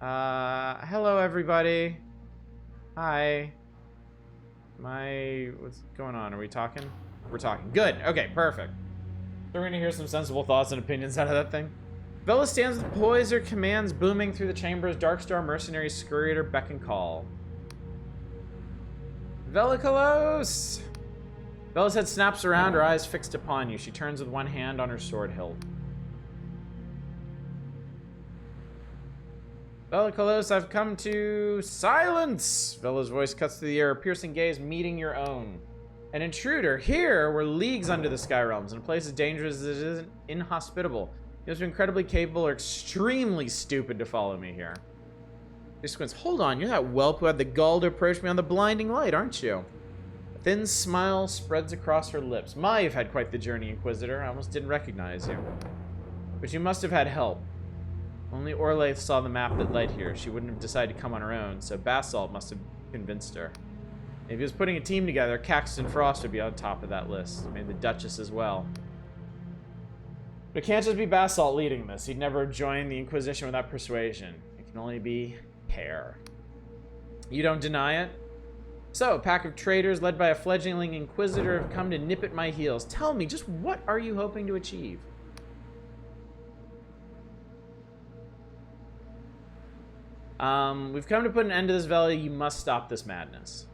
Hello, everybody. Hi. What's going on? Are we talking? We're talking. Good. Okay, perfect. So we're gonna hear some sensible thoughts and opinions out of that thing. Vela stands with poise, her commands booming through the chamber as Darkstar mercenaries scurry at her beck and call. Vela Kalos! Vela's head snaps around, her eyes fixed upon you. She turns with one hand on her sword hilt. Vela Kalos, I've come to... Silence! Vela's voice cuts through the air, a piercing gaze meeting your own. An intruder. Here, we're leagues under the Sky Realms, in a place as dangerous as it isn't inhospitable. You must be incredibly capable or extremely stupid to follow me here. She squints. Hold on, you're that whelp who had the gall to approach me on the blinding light, aren't you? A thin smile spreads across her lips. My, you've had quite the journey, Inquisitor. I almost didn't recognize you. But you must have had help. Only Orlaith saw the map that led here. She wouldn't have decided to come on her own, so Basalt must have convinced her. If he was putting a team together, Caxton Frost would be on top of that list. Maybe the Duchess as well. But it can't just be Basalt leading this. He'd never join the Inquisition without persuasion. It can only be care. You don't deny it? So, a pack of traitors led by a fledgling Inquisitor have come to nip at my heels. Tell me, just what are you hoping to achieve? We've come to put an end to this, Vela. You must stop this madness.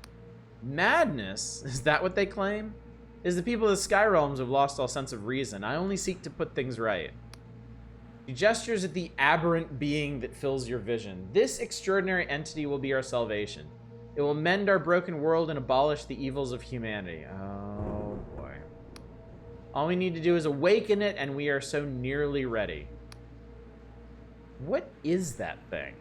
Madness? Is that what they claim? Is the people of the Sky Realms have lost all sense of reason. I only seek to put things right. He gestures at the aberrant being that fills your vision. This extraordinary entity will be our salvation. It will mend our broken world and abolish the evils of humanity. Oh, boy. All we need to do is awaken it, and we are so nearly ready. What is that thing?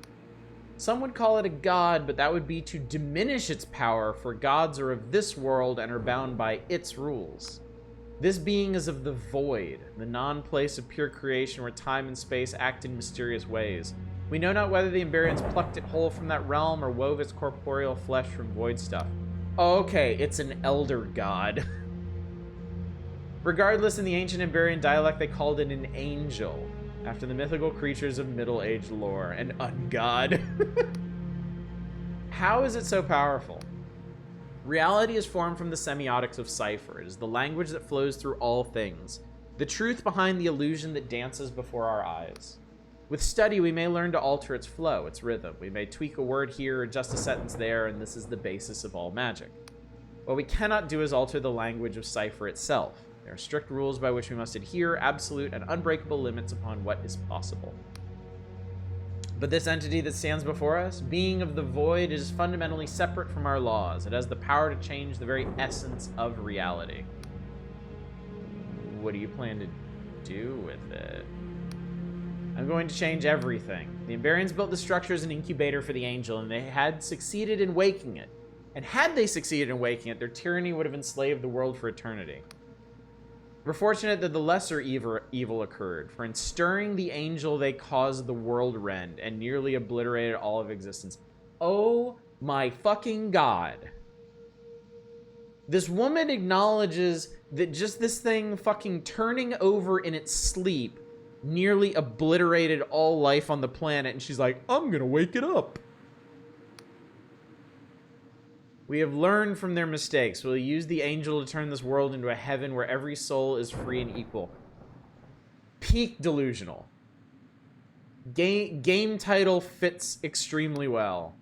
Some would call it a god, but that would be to diminish its power, for gods are of this world and are bound by its rules. This being is of the void, the non-place of pure creation where time and space act in mysterious ways. We know not whether the Emberians plucked it whole from that realm or wove its corporeal flesh from void stuff. Okay, it's an elder god. Regardless, in the ancient Emberian dialect, they called it an angel, after the mythical creatures of Middle Age lore, an ungod. How is it so powerful? Reality is formed from the semiotics of cipher. It is the language that flows through all things, the truth behind the illusion that dances before our eyes. With study, we may learn to alter its flow, its rhythm. We may tweak a word here, adjust a sentence there, and this is the basis of all magic. What we cannot do is alter the language of cipher itself. There are strict rules by which we must adhere, absolute and unbreakable limits upon what is possible. But this entity that stands before us, being of the void, is fundamentally separate from our laws. It has the power to change the very essence of reality. What do you plan to do with it? I'm going to change everything. The Emberians built the structure as an incubator for the angel, and they had succeeded in waking it. And had they succeeded in waking it, their tyranny would have enslaved the world for eternity. We're fortunate that the lesser evil occurred, for in stirring the angel, they caused the world rend and nearly obliterated all of existence. Oh my fucking god. This woman acknowledges that just this thing fucking turning over in its sleep nearly obliterated all life on the planet, and she's like, I'm gonna wake it up. We have learned from their mistakes. We'll use the angel to turn this world into a heaven where every soul is free and equal. Peak delusional. Game title fits extremely well.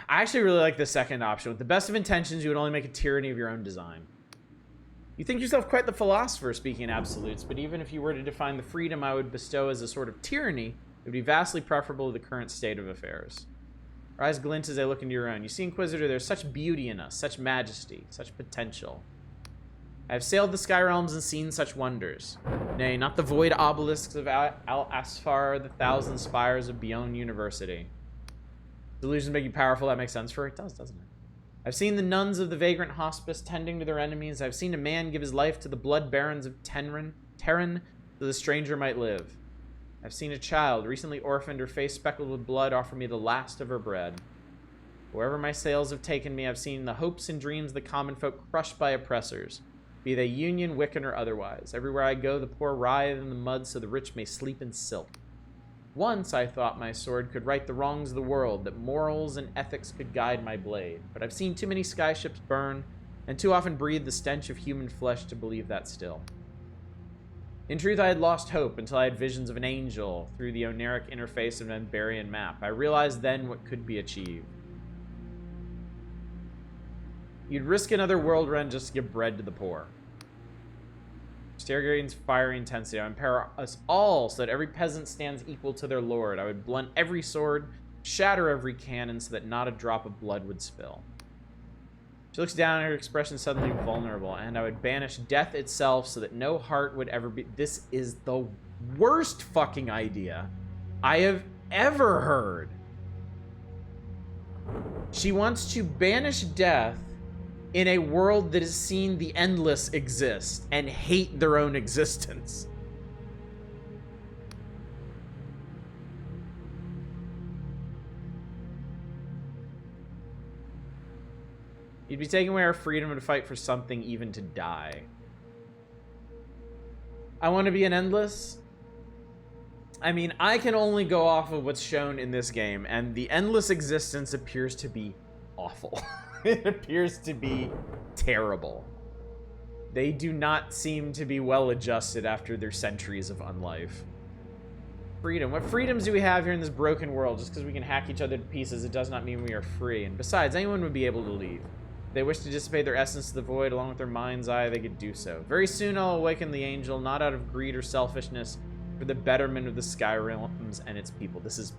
I actually really like the second option. With the best of intentions, you would only make a tyranny of your own design. You think yourself quite the philosopher, speaking in absolutes, but even if you were to define the freedom I would bestow as a sort of tyranny, it would be vastly preferable to the current state of affairs. Our eyes glint as I look into your own. You see, Inquisitor, there's such beauty in us, such majesty, such potential. I have sailed the sky realms and seen such wonders. Nay, not the void obelisks of Al-Asfar, the thousand spires of Bion University. Delusions make you powerful, that makes sense for it. It does, doesn't it? I've seen the nuns of the vagrant hospice tending to their enemies. I've seen a man give his life to the blood barons of Terran, so the stranger might live. I've seen a child, recently orphaned, her face speckled with blood, offer me the last of her bread. Wherever my sails have taken me, I've seen the hopes and dreams of the common folk crushed by oppressors, be they Union, Wiccan, or otherwise. Everywhere I go, the poor writhe in the mud so the rich may sleep in silk. Once I thought my sword could right the wrongs of the world, that morals and ethics could guide my blade. But I've seen too many skyships burn, and too often breathed the stench of human flesh to believe that still. In truth, I had lost hope until I had visions of an angel through the oneric interface of an Emberian map. I realized then what could be achieved. You'd risk another world run just to give bread to the poor. Stargate's fiery intensity. I would empower us all so that every peasant stands equal to their lord. I would blunt every sword, shatter every cannon so that not a drop of blood would spill. She looks down, her expression suddenly vulnerable, and I would banish death itself so that no heart would ever be... This is the worst fucking idea I have ever heard. She wants to banish death in a world that has seen the endless exist and hate their own existence. You'd be taking away our freedom to fight for something, even to die. I want to be an endless. I mean, I can only go off of what's shown in this game, and the endless existence appears to be awful. It appears to be terrible. They do not seem to be well adjusted after their centuries of unlife. Freedom. What freedoms do we have here in this broken world? Just because we can hack each other to pieces, it does not mean we are free. And besides, anyone would be able to leave. If they wish to dissipate their essence to the void along with their mind's eye, they could do so. Very soon I'll awaken the angel, not out of greed or selfishness, for the betterment of the sky realms and its people. This is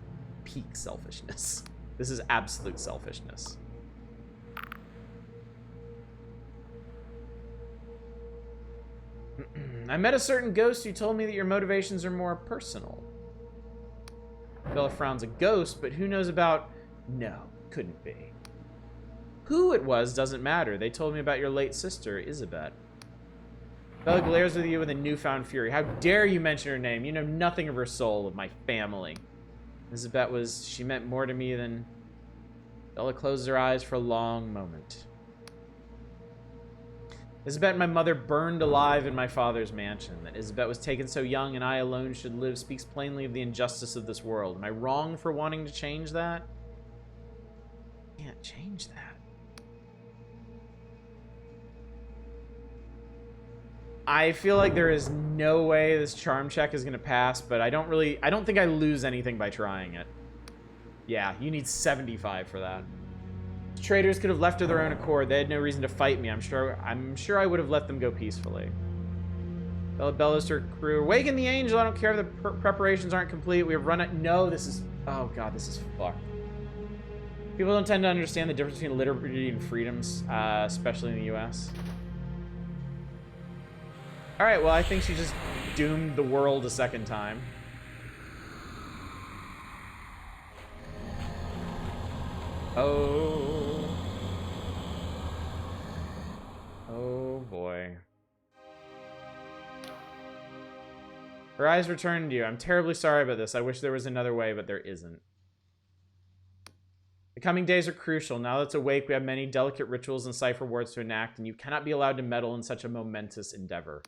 peak selfishness. This is absolute selfishness. I met a certain ghost who told me that your motivations are more personal. Bella frowns. A ghost, but who knows about... No, couldn't be. Who it was doesn't matter. They told me about your late sister, Isabet. Bella glares at you with a newfound fury. How dare you mention her name? You know nothing of her soul, of my family. Isabet was... She meant more to me than... Bella closes her eyes for a long moment. Isabet and my mother burned alive in my father's mansion. That Isabet was taken so young and I alone should live speaks plainly of the injustice of this world. Am I wrong for wanting to change that? I can't change that. I feel like there is no way this charm check is going to pass, but I don't think I lose anything by trying it. Yeah, you need 75 for that. Traitors could have left of their own accord. They had no reason to fight me. I'm sure I would have let them go peacefully. Bella bellows to her crew. Awaken the angel. I don't care if the preparations aren't complete. We have run it. No, this is... Oh, God, this is fucked. People don't tend to understand the difference between liberty and freedoms, especially in the U.S. All right, well, I think she just doomed the world a second time. Oh. Oh, boy. Her eyes return to you. I'm terribly sorry about this. I wish there was another way, but there isn't. The coming days are crucial. Now that it's awake, we have many delicate rituals and cipher words to enact, and you cannot be allowed to meddle in such a momentous endeavor.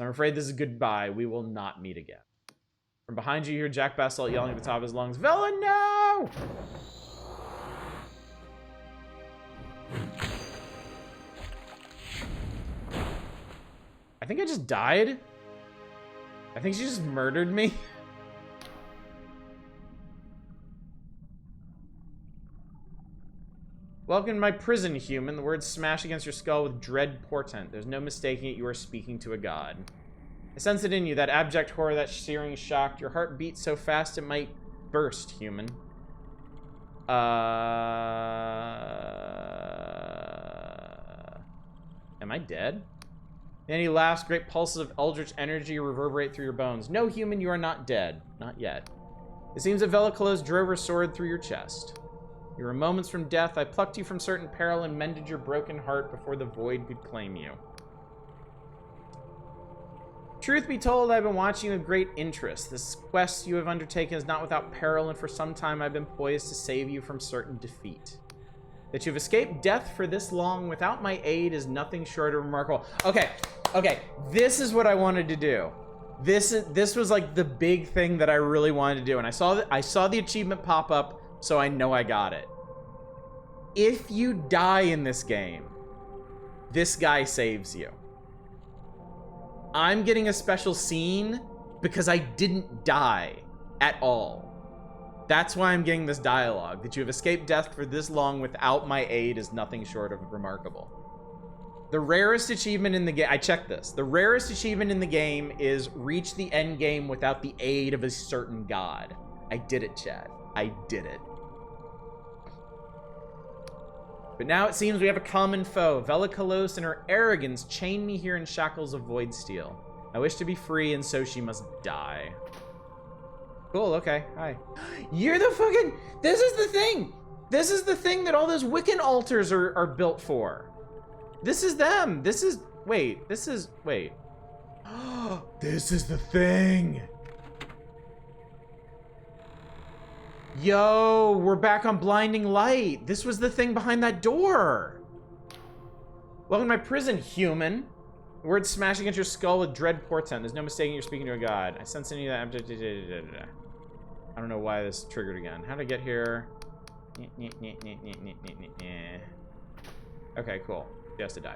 I'm afraid this is goodbye. We will not meet again. From behind you, you hear Jack Basalt yelling at the top of his lungs, Vela, no! I think I just died. I think she just murdered me. Welcome to my prison, human. The words smash against your skull with dread portent. There's no mistaking it. You are speaking to a god. I sense it in you, that abject horror, that searing shock. Your heart beats so fast it might burst, human. Am I dead? Then he laughs. Great pulses of eldritch energy reverberate through your bones. No, human, you are not dead. Not yet. It seems that Velikolos drove her sword through your chest. You were moments from death. I plucked you from certain peril and mended your broken heart before the void could claim you. Truth be told, I've been watching you with great interest. This quest you have undertaken is not without peril, and for some time I've been poised to save you from certain defeat. That you've escaped death for this long without my aid is nothing short of remarkable. Okay, this is what I wanted to do. This was like the big thing that I really wanted to do, and I saw the achievement pop up, so I know I got it. If you die in this game, this guy saves you. I'm getting a special scene because I didn't die at all. That's why I'm getting this dialogue. That you have escaped death for this long without my aid is nothing short of remarkable. The rarest achievement in the game, I checked this. The rarest achievement in the game is reach the end game without the aid of a certain god. I did it, Chad. I did it. But now it seems we have a common foe. Velikolos and her arrogance chain me here in shackles of void steel. I wish to be free, and so she must die. Cool, okay, hi. You're the fucking... This is the thing! This is the thing that all those Wiccan altars are built for. This is them. This is... Wait, this is... Wait. This is the thing! Yo, we're back on blinding light. This was the thing behind that door. Welcome to my prison, human. Words smash against your skull with dread portent. There's no mistaking you're speaking to a god. I sense any of that. I don't know why this triggered again. How did I get here? Okay, cool. He has to die.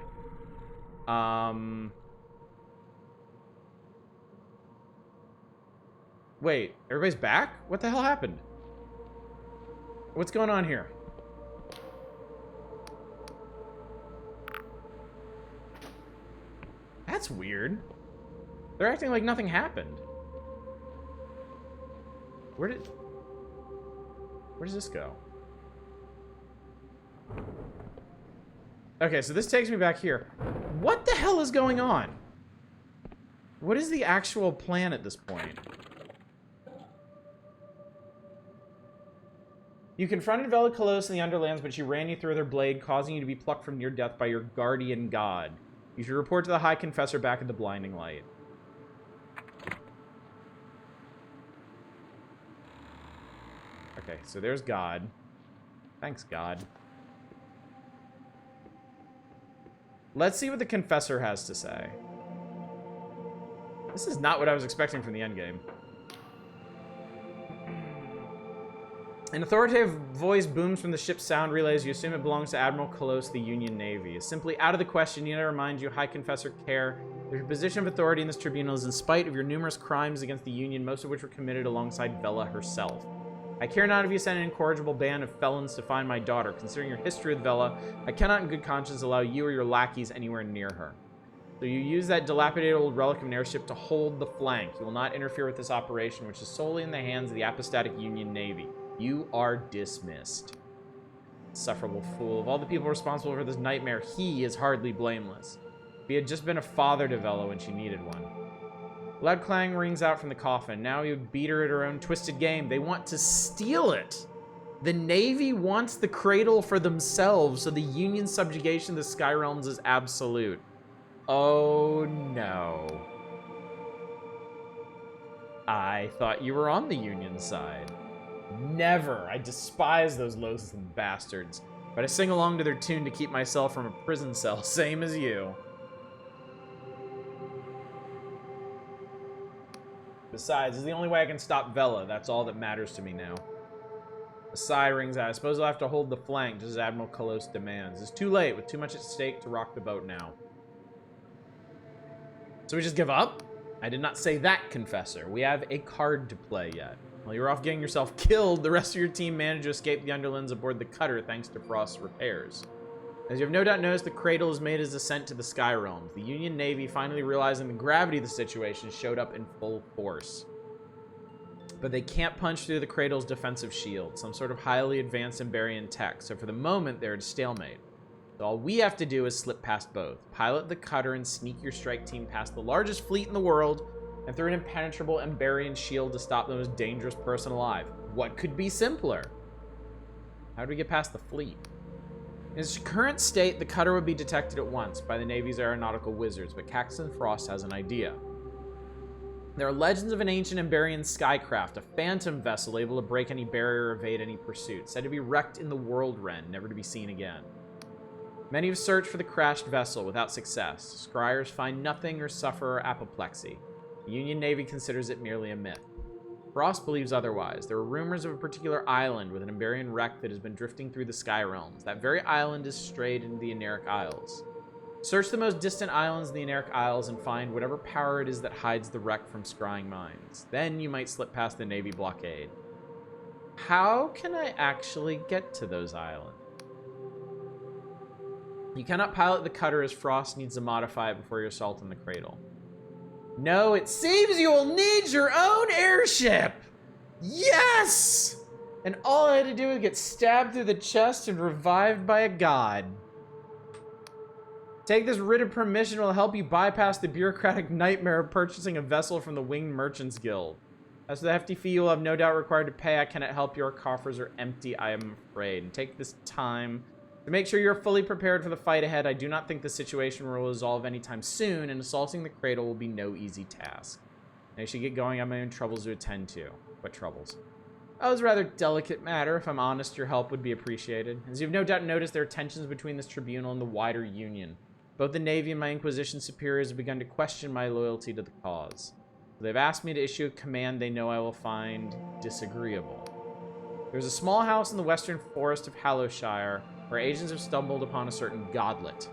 Wait, everybody's back? What the hell happened? What's going on here? That's weird. They're acting like nothing happened. Where does this go? Okay, so this takes me back here. What the hell is going on? What is the actual plan at this point? You confronted Velikolos in the Underlands, but she ran you through with her blade, causing you to be plucked from near death by your guardian god. You should report to the High Confessor back at the Blinding Light. Okay, so there's God. Thanks, God. Let's see what the Confessor has to say. This is not what I was expecting from the endgame. An authoritative voice booms from the ship's sound relays. You assume it belongs to Admiral Kolos, the Union Navy. It's simply out of the question. You need to remind you, High Confessor Care, that your position of authority in this tribunal is in spite of your numerous crimes against the Union, most of which were committed alongside Vela herself. I care not if you send an incorrigible band of felons to find my daughter. Considering your history with Vela, I cannot in good conscience allow you or your lackeys anywhere near her. So you use that dilapidated old relic of an airship to hold the flank. You will not interfere with this operation, which is solely in the hands of the apostatic Union Navy. You are dismissed. Insufferable fool. Of all the people responsible for this nightmare, he is hardly blameless. If he had just been a father to Vela when she needed one. Loud clang rings out from the coffin. Now you beat her at her own twisted game. They want to steal it. The Navy wants the cradle for themselves, so the Union subjugation of the Sky Realms is absolute. Oh no. I thought you were on the Union side. Never. I despise those loathsome bastards. But I sing along to their tune to keep myself from a prison cell, same as you. Besides, it's the only way I can stop Vela. That's all that matters to me now. A sigh rings out. I suppose I'll have to hold the flank, just as Admiral Kolos demands. It's too late, with too much at stake to rock the boat now. So we just give up? I did not say that, Confessor. We have a card to play yet. While you were off getting yourself killed, the rest of your team managed to escape the underlands aboard the cutter thanks to Frost's repairs. As you have no doubt noticed, the Cradle has made his ascent to the Sky Realms. The Union Navy, finally realizing the gravity of the situation, showed up in full force. But they can't punch through the Cradle's defensive shield, some sort of highly advanced Emberian tech, so for the moment they're at a stalemate. So all we have to do is slip past both. Pilot the cutter and sneak your strike team past the largest fleet in the world, and through an impenetrable Emberian shield to stop the most dangerous person alive. What could be simpler? How do we get past the fleet? In its current state, the cutter would be detected at once by the Navy's aeronautical wizards, but Caxton Frost has an idea. There are legends of an ancient Emberian skycraft, a phantom vessel able to break any barrier or evade any pursuit, said to be wrecked in the World Wren, never to be seen again. Many have searched for the crashed vessel without success. Scryers find nothing or suffer apoplexy. The Union Navy considers it merely a myth. Frost believes otherwise. There are rumors of a particular island with an Emberian wreck that has been drifting through the Sky Realms. That very island is strayed into the Eneric Isles. Search the most distant islands in the Eneric Isles and find whatever power it is that hides the wreck from scrying minds. Then you might slip past the Navy blockade. How can I actually get to those islands? You cannot pilot the cutter as Frost needs to modify it before your assault on the Cradle. No, it seems you will need your own airship! Yes! And all I had to do was get stabbed through the chest and revived by a god. Take this writ of permission will help you bypass the bureaucratic nightmare of purchasing a vessel from the Winged Merchants Guild. As for the hefty fee you will have no doubt required to pay, I cannot help. Your coffers are empty, I am afraid. And take this time to make sure you're fully prepared for the fight ahead. I do not think the situation will resolve anytime soon, and assaulting the Cradle will be no easy task. I should get going. I have my own troubles to attend to. What troubles? Oh, it's a rather delicate matter. If I'm honest, your help would be appreciated. As you've no doubt noticed, there are tensions between this tribunal and the wider Union. Both the Navy and my Inquisition superiors have begun to question my loyalty to the cause. They've asked me to issue a command they know I will find disagreeable. There's a small house in the western forest of Hallowshire where agents have stumbled upon a certain godlet.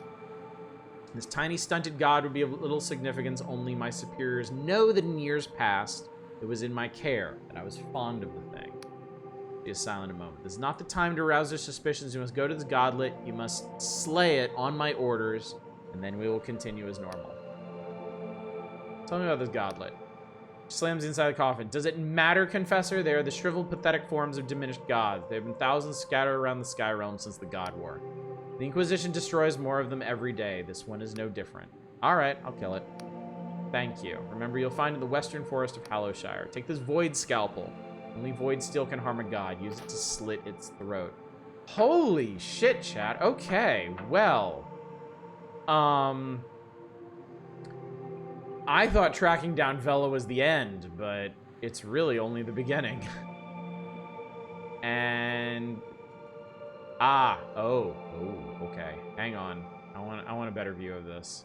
This tiny stunted god would be of little significance, only my superiors know that in years past it was in my care, that I was fond of the thing. Be silent a moment. This is not the time to arouse their suspicions. You must go to this godlet, you must slay it on my orders, and then we will continue as normal. Tell me about this godlet. Slams inside the coffin. Does it matter, Confessor? They are the shriveled, pathetic forms of diminished gods. There have been thousands scattered around the Sky Realm since the God War. The Inquisition destroys more of them every day. This one is no different. Alright, I'll kill it. Thank you. Remember, you'll find in the western forest of Hallowshire. Take this Void Scalpel. Only Void Steel can harm a god. Use it to slit its throat. Holy shit, chat. Okay, well. I thought tracking down Vela was the end, but it's really only the beginning. And... Oh, okay. Hang on. I want a better view of this.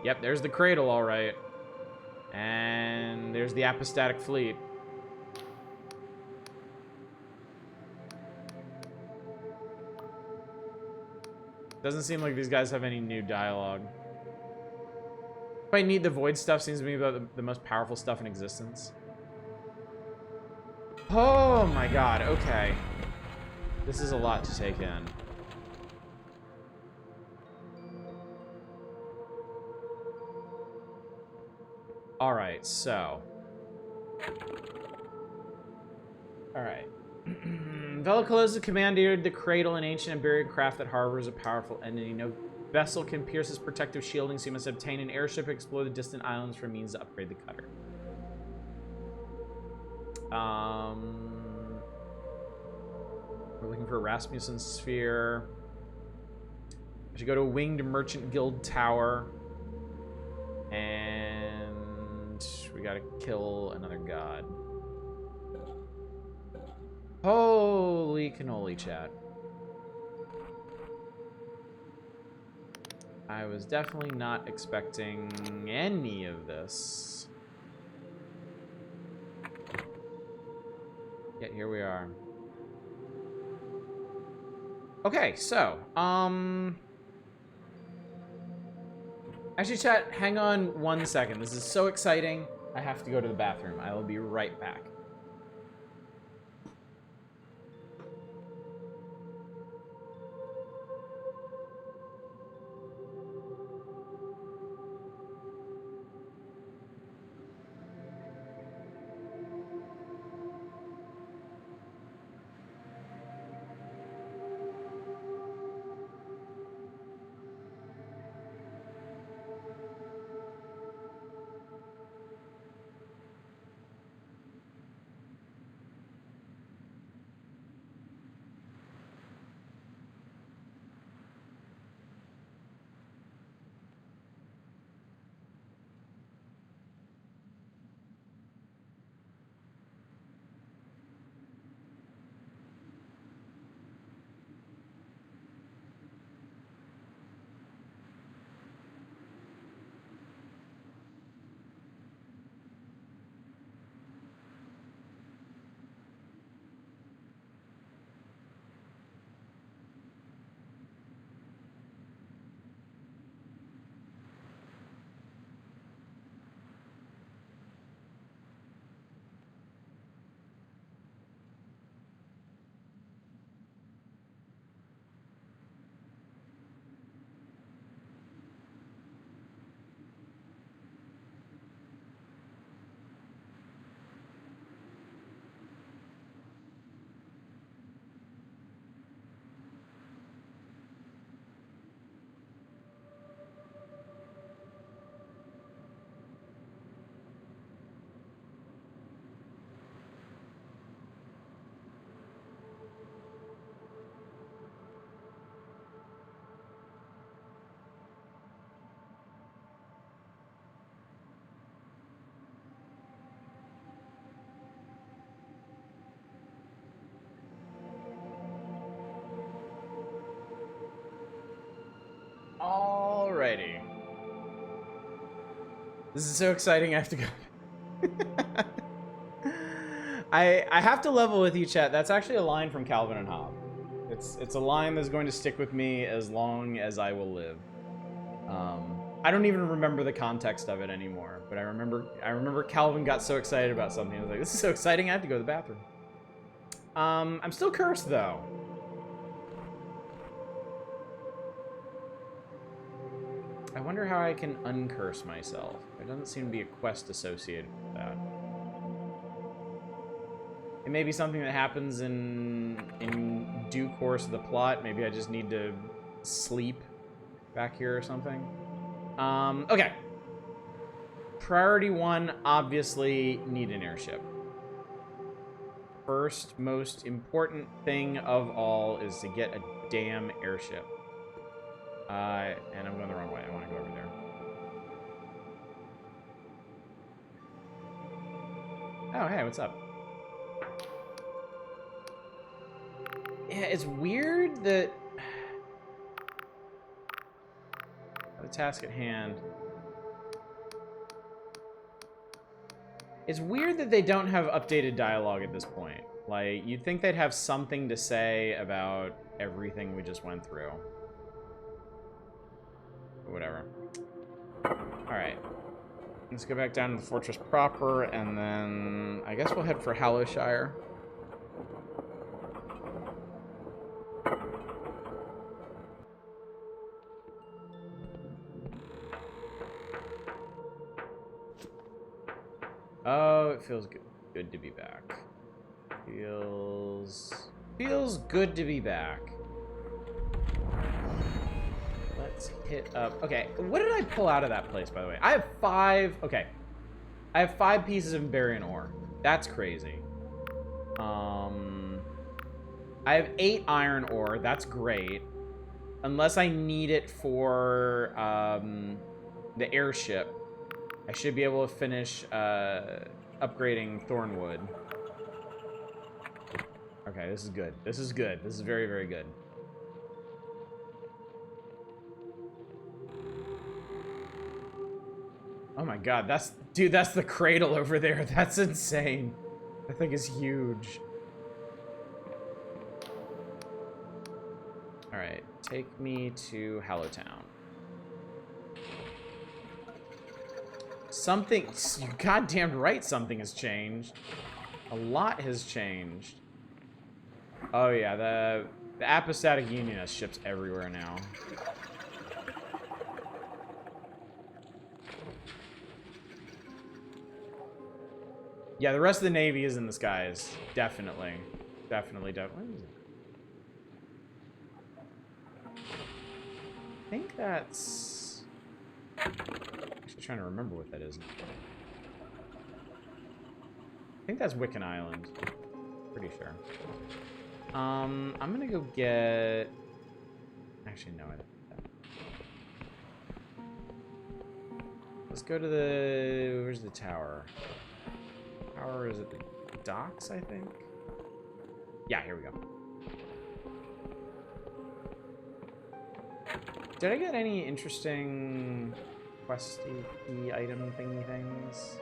Yep, there's the Cradle, all right. And there's the Apostatic Fleet. Doesn't seem like these guys have any new dialogue. Quite neat. The Void stuff seems to be about the most powerful stuff in existence. Oh my god, okay. This is a lot to take in. Alright, so. Alright. Velocolosa's commandeered the Cradle, an ancient Emberian craft that harbors a powerful entity. No vessel can pierce its protective shielding, so you must obtain an airship and explore the distant islands for means to upgrade the cutter. We're looking for a Rasmussen Sphere. I should go to a Winged Merchant Guild Tower. And we gotta kill another god. Holy cannoli, chat. I was definitely not expecting any of this. Yet here we are. Okay, so, actually, chat, hang on 1 second. This is so exciting. I have to go to the bathroom. I will be right back. Alrighty. This is so exciting, I have to go. I have to level with you, chat. That's actually a line from Calvin and Hobbes. It's a line that's going to stick with me as long as I will live. I don't even remember the context of it anymore, but I remember Calvin got so excited about something. I was like, this is so exciting, I have to go to the bathroom. I'm still cursed though. I wonder how I can uncurse myself. There doesn't seem to be a quest associated with that. It may be something that happens in due course of the plot. Maybe I just need to sleep back here or something. Okay. Priority 1, obviously need an airship. First, most important thing of all is to get a damn airship. And I'm going the wrong way. I want to go over there. Oh, hey, what's up? Yeah, it's weird that... The task at hand. It's weird that they don't have updated dialogue at this point. Like, you'd think they'd have something to say about everything we just went through. Whatever. Alright. Let's go back down to the fortress proper, and then I guess we'll head for Hallowshire. Oh, it feels good to be back. Feels good to be back. Let's hit up. Okay, what did I pull out of that place, by the way? I have 5. Okay, I have 5 pieces of Barian ore. That's crazy. I have 8 iron ore. That's great. Unless I need it for the airship, I should be able to finish upgrading Thornwood. Okay, this is good. This is good. This is very, very good. Oh my god, dude, that's the cradle over there. That's insane. That thing is huge. Alright, take me to Hallowtown. Something... You're goddamn right something has changed. A lot has changed. Oh yeah, the Apostatic Union has ships everywhere now. Yeah, the rest of the Navy is in the skies. Definitely. Definitely. I think that's... Actually trying to remember what that is. I think that's Wiccan Island. Pretty sure. I'm gonna go get... Actually, no, I don't. Let's go to the... Where's the tower? Tower is at the docks, I think? Yeah, here we go. Did I get any interesting questy item thingy things?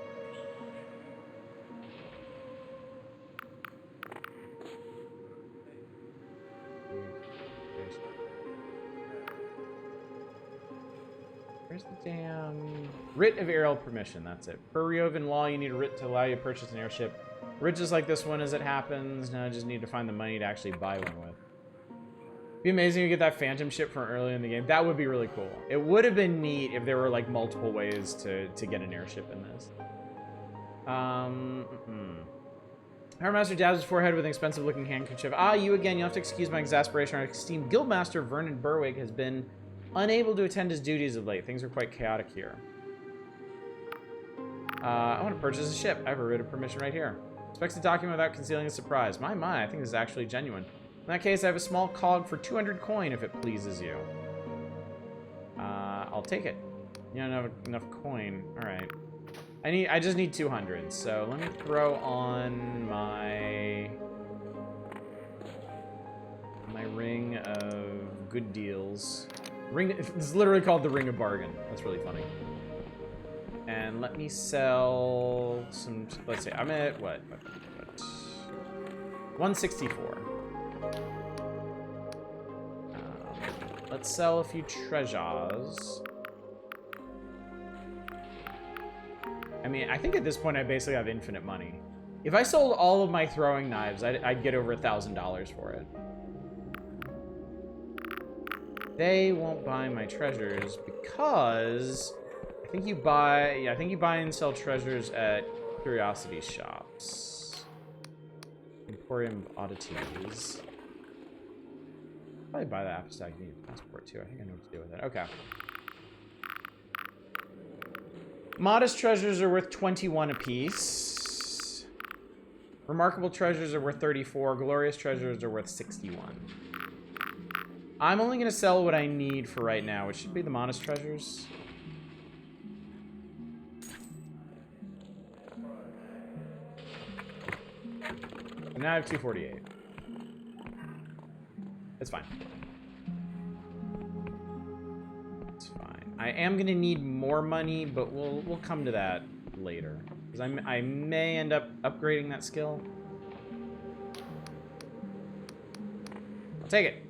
Where's the damn... Writ of aerial permission, that's it. Per Riovan law, you need a writ to allow you to purchase an airship. Writ just like this one as it happens. Now I just need to find the money to actually buy one with. It'd be amazing to get that phantom ship from early in the game. That would be really cool. It would have been neat if there were like multiple ways to get an airship in this. Harmaster dabs his forehead with an expensive looking handkerchief. Ah, you again. You'll have to excuse my exasperation. Our esteemed guildmaster Vernon Berwick has been unable to attend his duties of late. Things are quite chaotic here. I want to purchase a ship. I have a writ of permission right here. Expects a document without concealing a surprise. My, I think this is actually genuine. In that case, I have a small cog for 200 coin if it pleases you. I'll take it. You don't have enough coin. All right. I just need 200. So let me throw on my ring of good deals. It's literally called the Ring of Bargain. That's really funny. And let me sell some. Let's see. I'm at what? 164. Let's sell a few treasures. I mean, I think at this point I basically have infinite money. If I sold all of my throwing knives, I'd get over $1,000 for it. They won't buy my treasures because I think you buy and sell treasures at curiosity shops. Emporium of Oddities. Probably buy the Apostolic Union passport too. I think I know what to do with it. Okay. Modest treasures are worth 21 apiece. Remarkable treasures are worth 34. Glorious treasures are worth 61. I'm only going to sell what I need for right now, which should be the modest treasures. And now I have 248. It's fine. It's fine. I am gonna need more money, but we'll come to that later. Because I may end up upgrading that skill. I'll take it.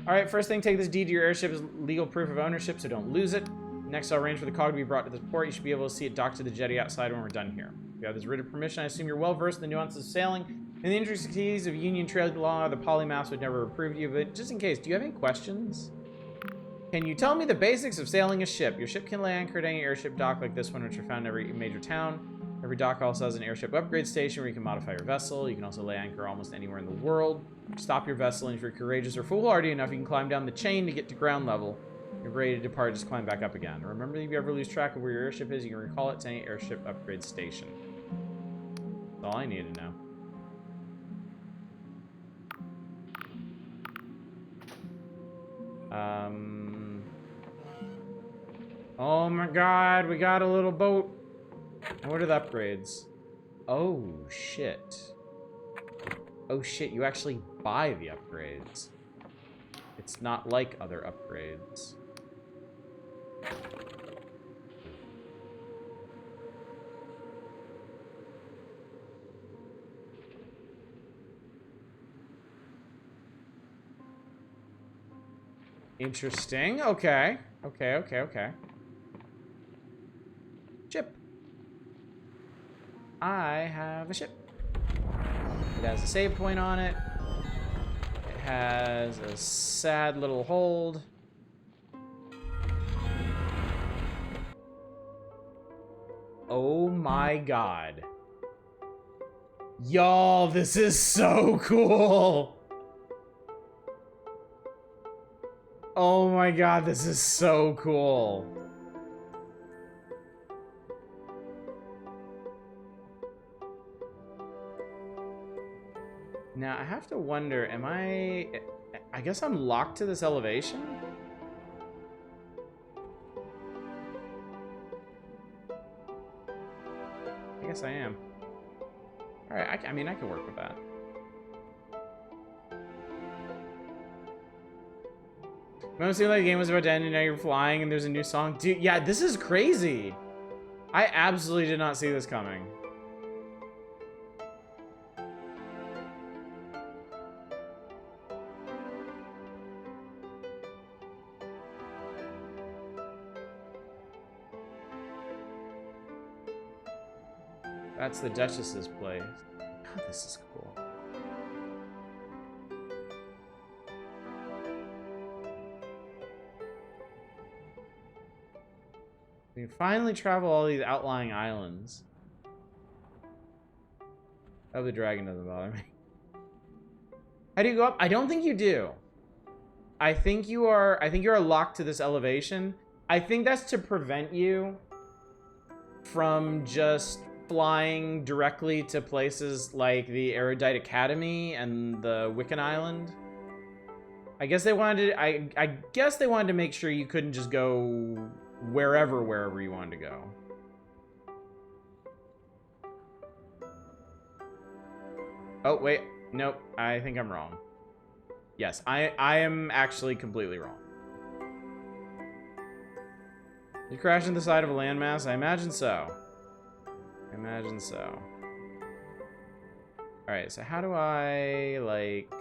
Alright, first thing, take this deed to your airship as legal proof of ownership, so don't lose it. Next, I'll arrange for the cog to be brought to this port. You should be able to see it docked to the jetty outside when we're done here. If you have this writ of permission, I assume you're well versed in the nuances of sailing and the intricacies of Union Trail law. The polymaths would never approve you, but just in case, do you have any questions? Can you tell me the basics of sailing a ship? Your ship can lay anchor at any airship dock like this one, which are found in every major town. Every dock also has an airship upgrade station where you can modify your vessel. You can also lay anchor almost anywhere in the world. Stop your vessel, and if you're courageous or foolhardy enough, you can climb down the chain to get to ground level. If you're ready to depart, just climb back up again. Remember, if you ever lose track of where your airship is, you can recall it to any airship upgrade station. That's all I need to know. Oh my god, we got a little boat. What are the upgrades? Oh, shit. Oh, shit, you actually buy the upgrades. It's not like other upgrades. Interesting. Okay. Okay. I have a ship. It has a save point on it. It has a sad little hold. Oh my god. Y'all, this is so cool. Oh my god, this is so cool. Now, I have to wonder, am I guess I'm locked to this elevation? I guess I am. Alright, I mean, I can work with that. Remember, it seemed like the game was about to end and now you're flying and there's a new song? Dude, yeah, this is crazy. I absolutely did not see this coming. That's the Duchess's place. God, this is cool. We can finally travel all these outlying islands. Oh, the dragon doesn't bother me. How do you go up? I don't think you do. I think you are locked to this elevation. I think that's to prevent you from just flying directly to places like the Erudite Academy and the Wiccan Island. I guess they wanted to, I guess they wanted to make sure you couldn't just go wherever you wanted to go. Oh, wait. Nope. I think I'm wrong. Yes, I am actually completely wrong. You crashed into the side of a landmass? I imagine so. I imagine so. Alright, so how do I, like...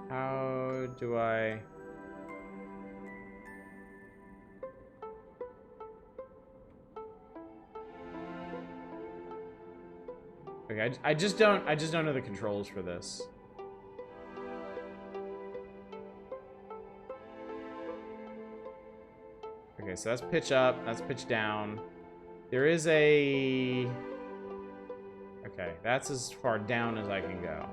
How do I... Okay, I just don't know the controls for this. Okay, so that's pitch up, that's pitch down. There is a... Okay, that's as far down as I can go.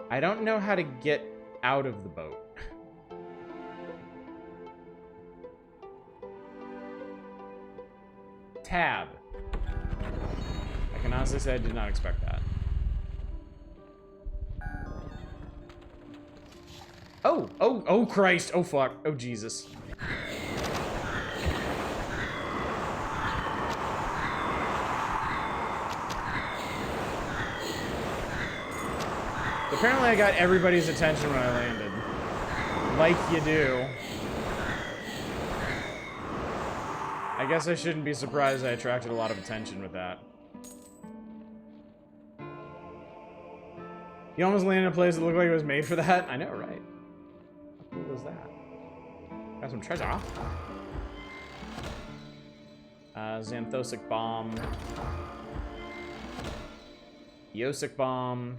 I don't know how to get out of the boat. Tab. I can honestly say I did not expect that. Oh Christ, oh fuck, oh Jesus. Apparently I got everybody's attention when I landed. Like you do. I guess I shouldn't be surprised I attracted a lot of attention with that. You almost landed in a place that looked like it was made for that? I know, right? How cool was that? Got some treasure. Xanthosic bomb. Yosic bomb.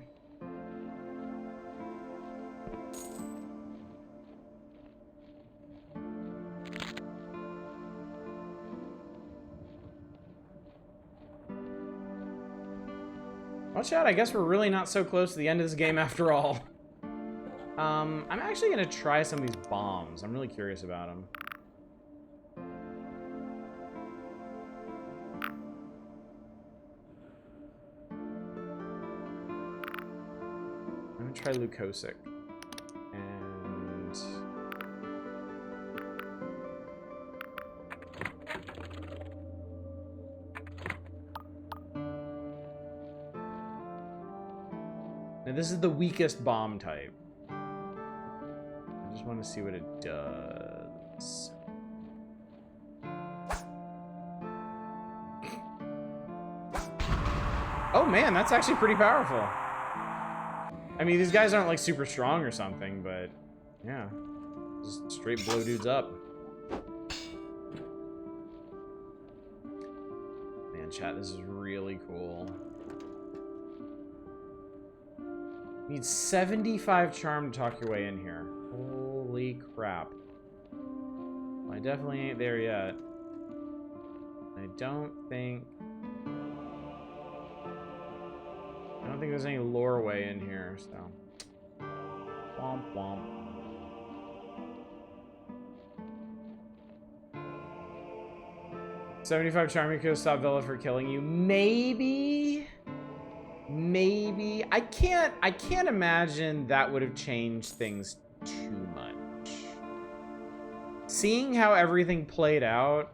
Watch out, I guess we're really not so close to the end of this game after all. I'm actually gonna try some of these bombs. I'm really curious about them. I'm gonna try Leucosic. And... Now this is the weakest bomb type. I just want to see what it does. Oh man, that's actually pretty powerful. I mean, these guys aren't like super strong or something, but yeah. Just straight blow dudes up. man, chat, this is really cool. Need 75 charm to talk your way in here. Holy crap. Well, I definitely ain't there yet. I don't think there's any lore way in here, so. Womp womp. $75 charm could stop Vela for killing you. Maybe. I can't imagine that would have changed things too much. Seeing how everything played out,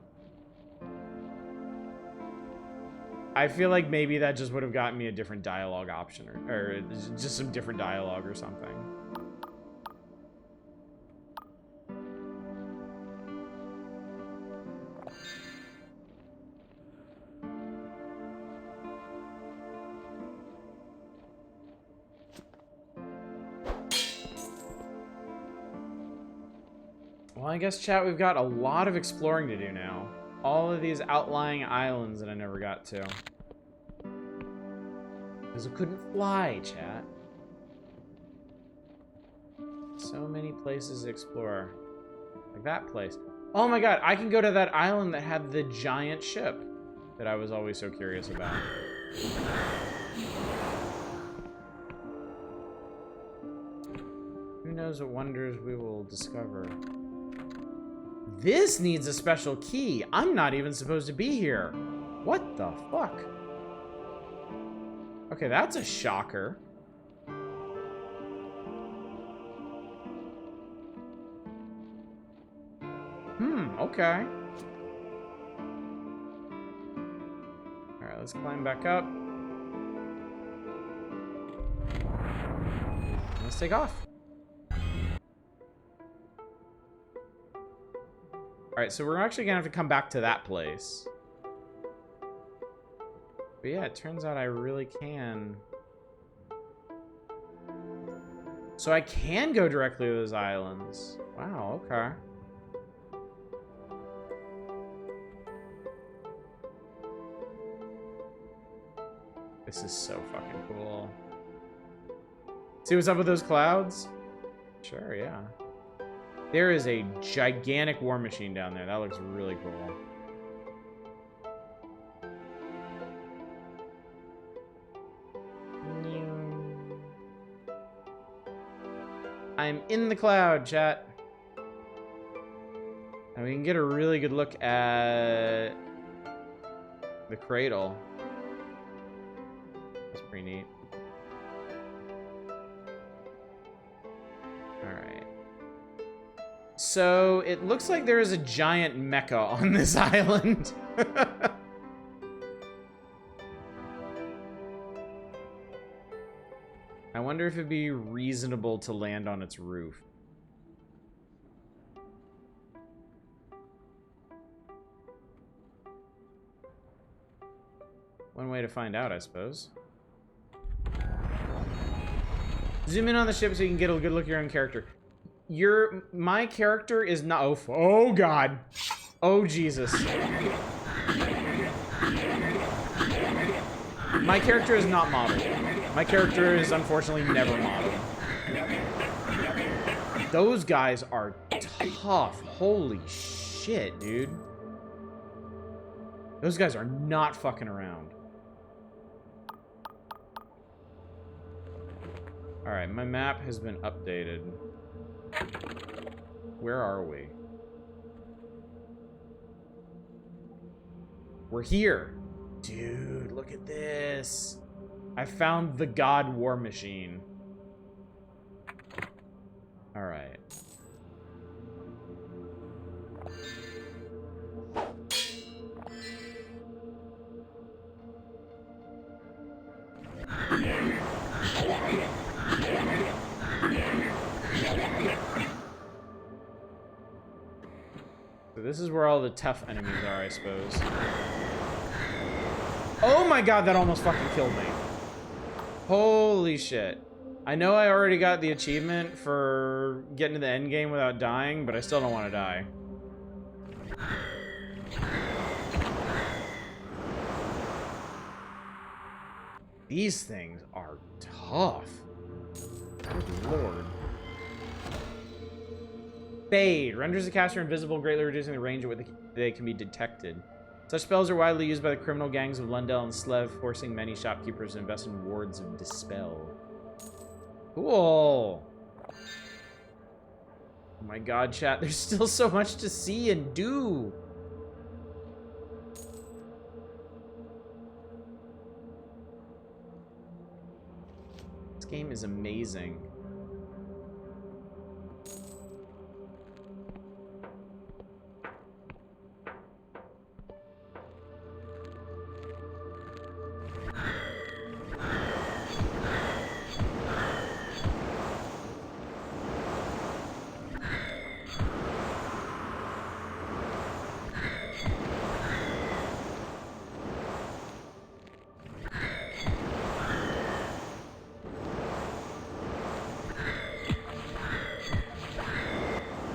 I feel like maybe that just would have gotten me a different dialogue option, or just some different dialogue or something. Well, I guess, chat, we've got a lot of exploring to do now. All of these outlying islands that I never got to. Because I couldn't fly, chat. So many places to explore. Like that place. Oh my god, I can go to that island that had the giant ship that I was always so curious about. Who knows what wonders we will discover. This needs a special key. I'm not even supposed to be here. What the fuck? Okay, that's a shocker. Okay. Alright, let's climb back up. Let's take off. Alright, so we're actually gonna have to come back to that place. But yeah, it turns out I really can. So I can go directly to those islands. Wow, okay. This is so fucking cool. See what's up with those clouds? Sure, yeah. There is a gigantic war machine down there. That looks really cool. I'm in the cloud, chat. And we can get a really good look at the cradle. That's pretty neat. Alright. So, it looks like there is a giant mecha on this island. I wonder if it'd be reasonable to land on its roof. One way to find out, I suppose. Zoom in on the ship so you can get a good look at your own character. My character is not. Oh god. Oh Jesus. My character is not modeled. My character is unfortunately never modeled. Those guys are tough. Holy shit, dude. Those guys are not fucking around. Alright, my map has been updated. Where are we? We're here. Dude, look at this. I found the God War Machine. Alright. So this is where all the tough enemies are, I suppose. Oh my god, that almost fucking killed me. Holy shit. I know I already got the achievement for getting to the end game without dying, but I still don't want to die. These things are tough. Good lord. Fade. Renders the caster invisible, greatly reducing the range at which they can be detected. Such spells are widely used by the criminal gangs of Lundell and Slev, forcing many shopkeepers to invest in wards of dispel. Cool. Oh my god, chat. There's still so much to see and do. This game is amazing.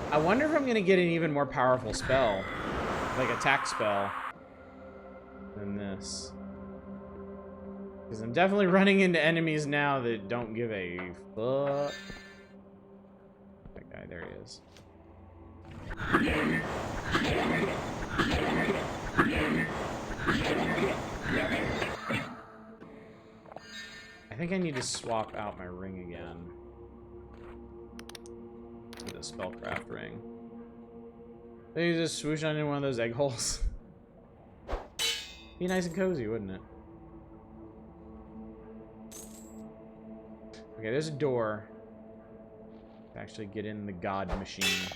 I wonder if I'm gonna get an even more powerful spell, like attack spell, than this. Because I'm definitely running into enemies now that don't give a fuck. That guy, there he is. I think I need to swap out my ring again. The spellcraft ring. They just swoosh on in one of those egg holes. Be nice and cozy, wouldn't it? Okay, there's a door. To actually get in the god machine.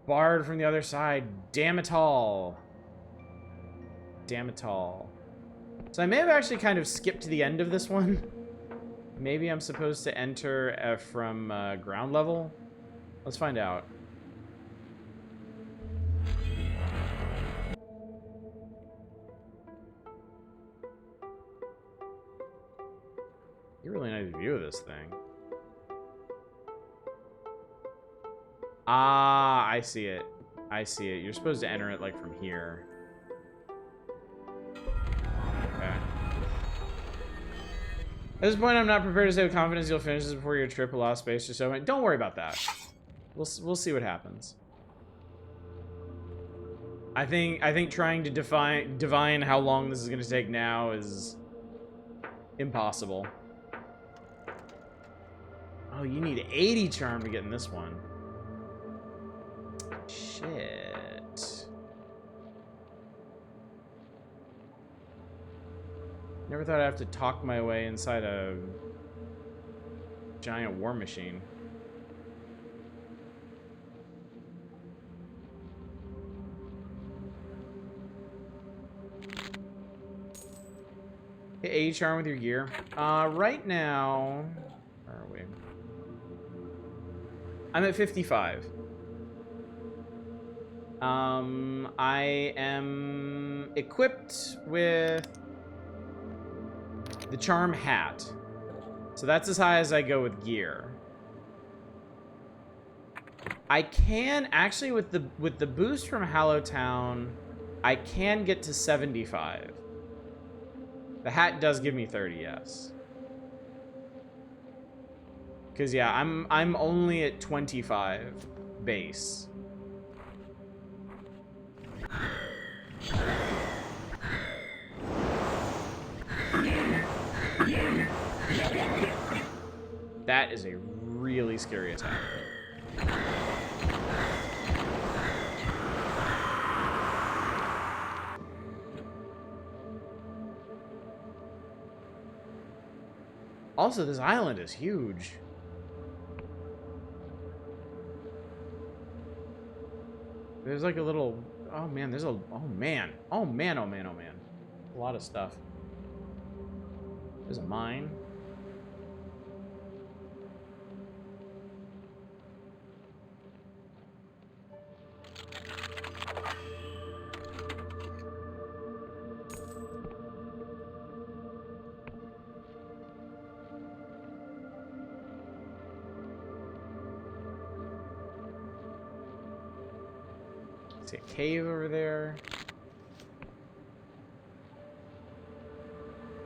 Barred from the other side. Damn it all. Damn it all. So I may have actually kind of skipped to the end of this one. Maybe I'm supposed to enter from ground level? Let's find out. You're a really nice view of this thing. Ah, I see it. I see it. You're supposed to enter it like from here. At this point, I'm not prepared to say with confidence you'll finish this before your trip will lost space or so. Don't worry about that. We'll see what happens. I think trying to divine how long this is going to take now is impossible. Oh, you need 80 charm to get in this one. Shit. Never thought I'd have to talk my way inside a giant war machine. Hit 80 charm with your gear. Right now, where are we? I'm at 55. I am equipped with the charm hat. So that's as high as I go with gear. I can actually with the boost from Hallowtown, I can get to 75. The hat does give me 30, yes. Cause yeah, I'm only at 25 base. That is a really scary attack. Also, this island is huge. There's like a little... Oh man, there's a... Oh man. Oh man, oh man, oh man. A lot of stuff. There's a mine. Looks like a cave over there.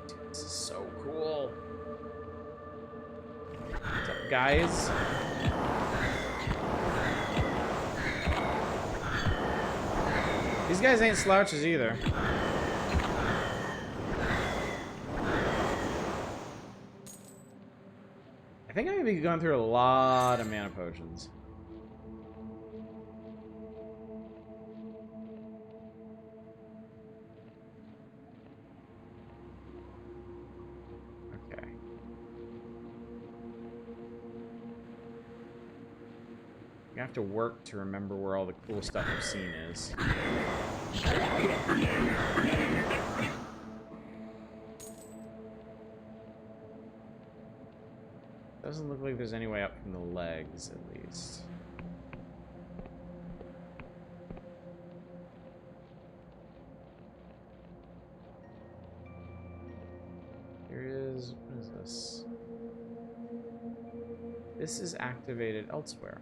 Dude, this is so cool. What's up, guys? These guys ain't slouches either. I think I'm gonna be going through a lot of mana potions. Okay. You have to work to remember where all the cool stuff I've seen is. Doesn't look like there's any way up from the legs, at least. Here is... what is this? This is activated elsewhere.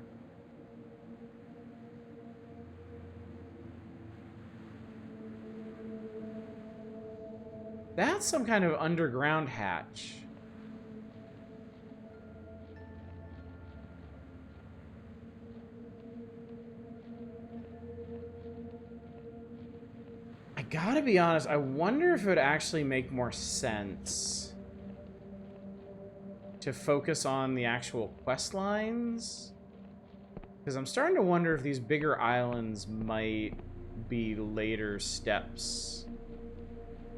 That's some kind of underground hatch. I gotta be honest, I wonder if it would actually make more sense to focus on the actual quest lines. Because I'm starting to wonder if these bigger islands might be later steps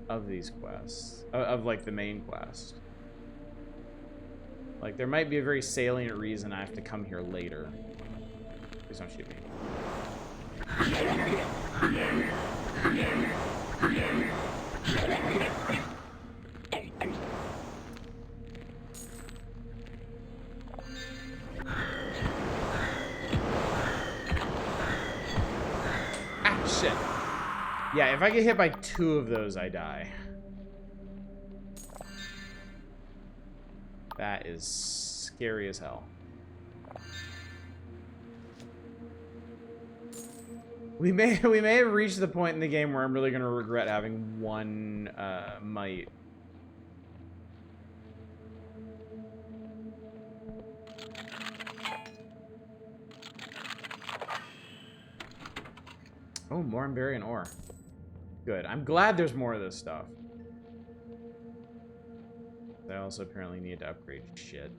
of these quests, of like the main quest. Like there might be a very salient reason I have to come here later. Please don't shoot me. Ah, shit. Yeah, if I get hit by 2 of those, I die. That is scary as hell. We may have reached the point in the game where I'm really gonna regret having 1 might. Oh, more Emberian ore. Good. I'm glad there's more of this stuff. I also apparently need to upgrade shit.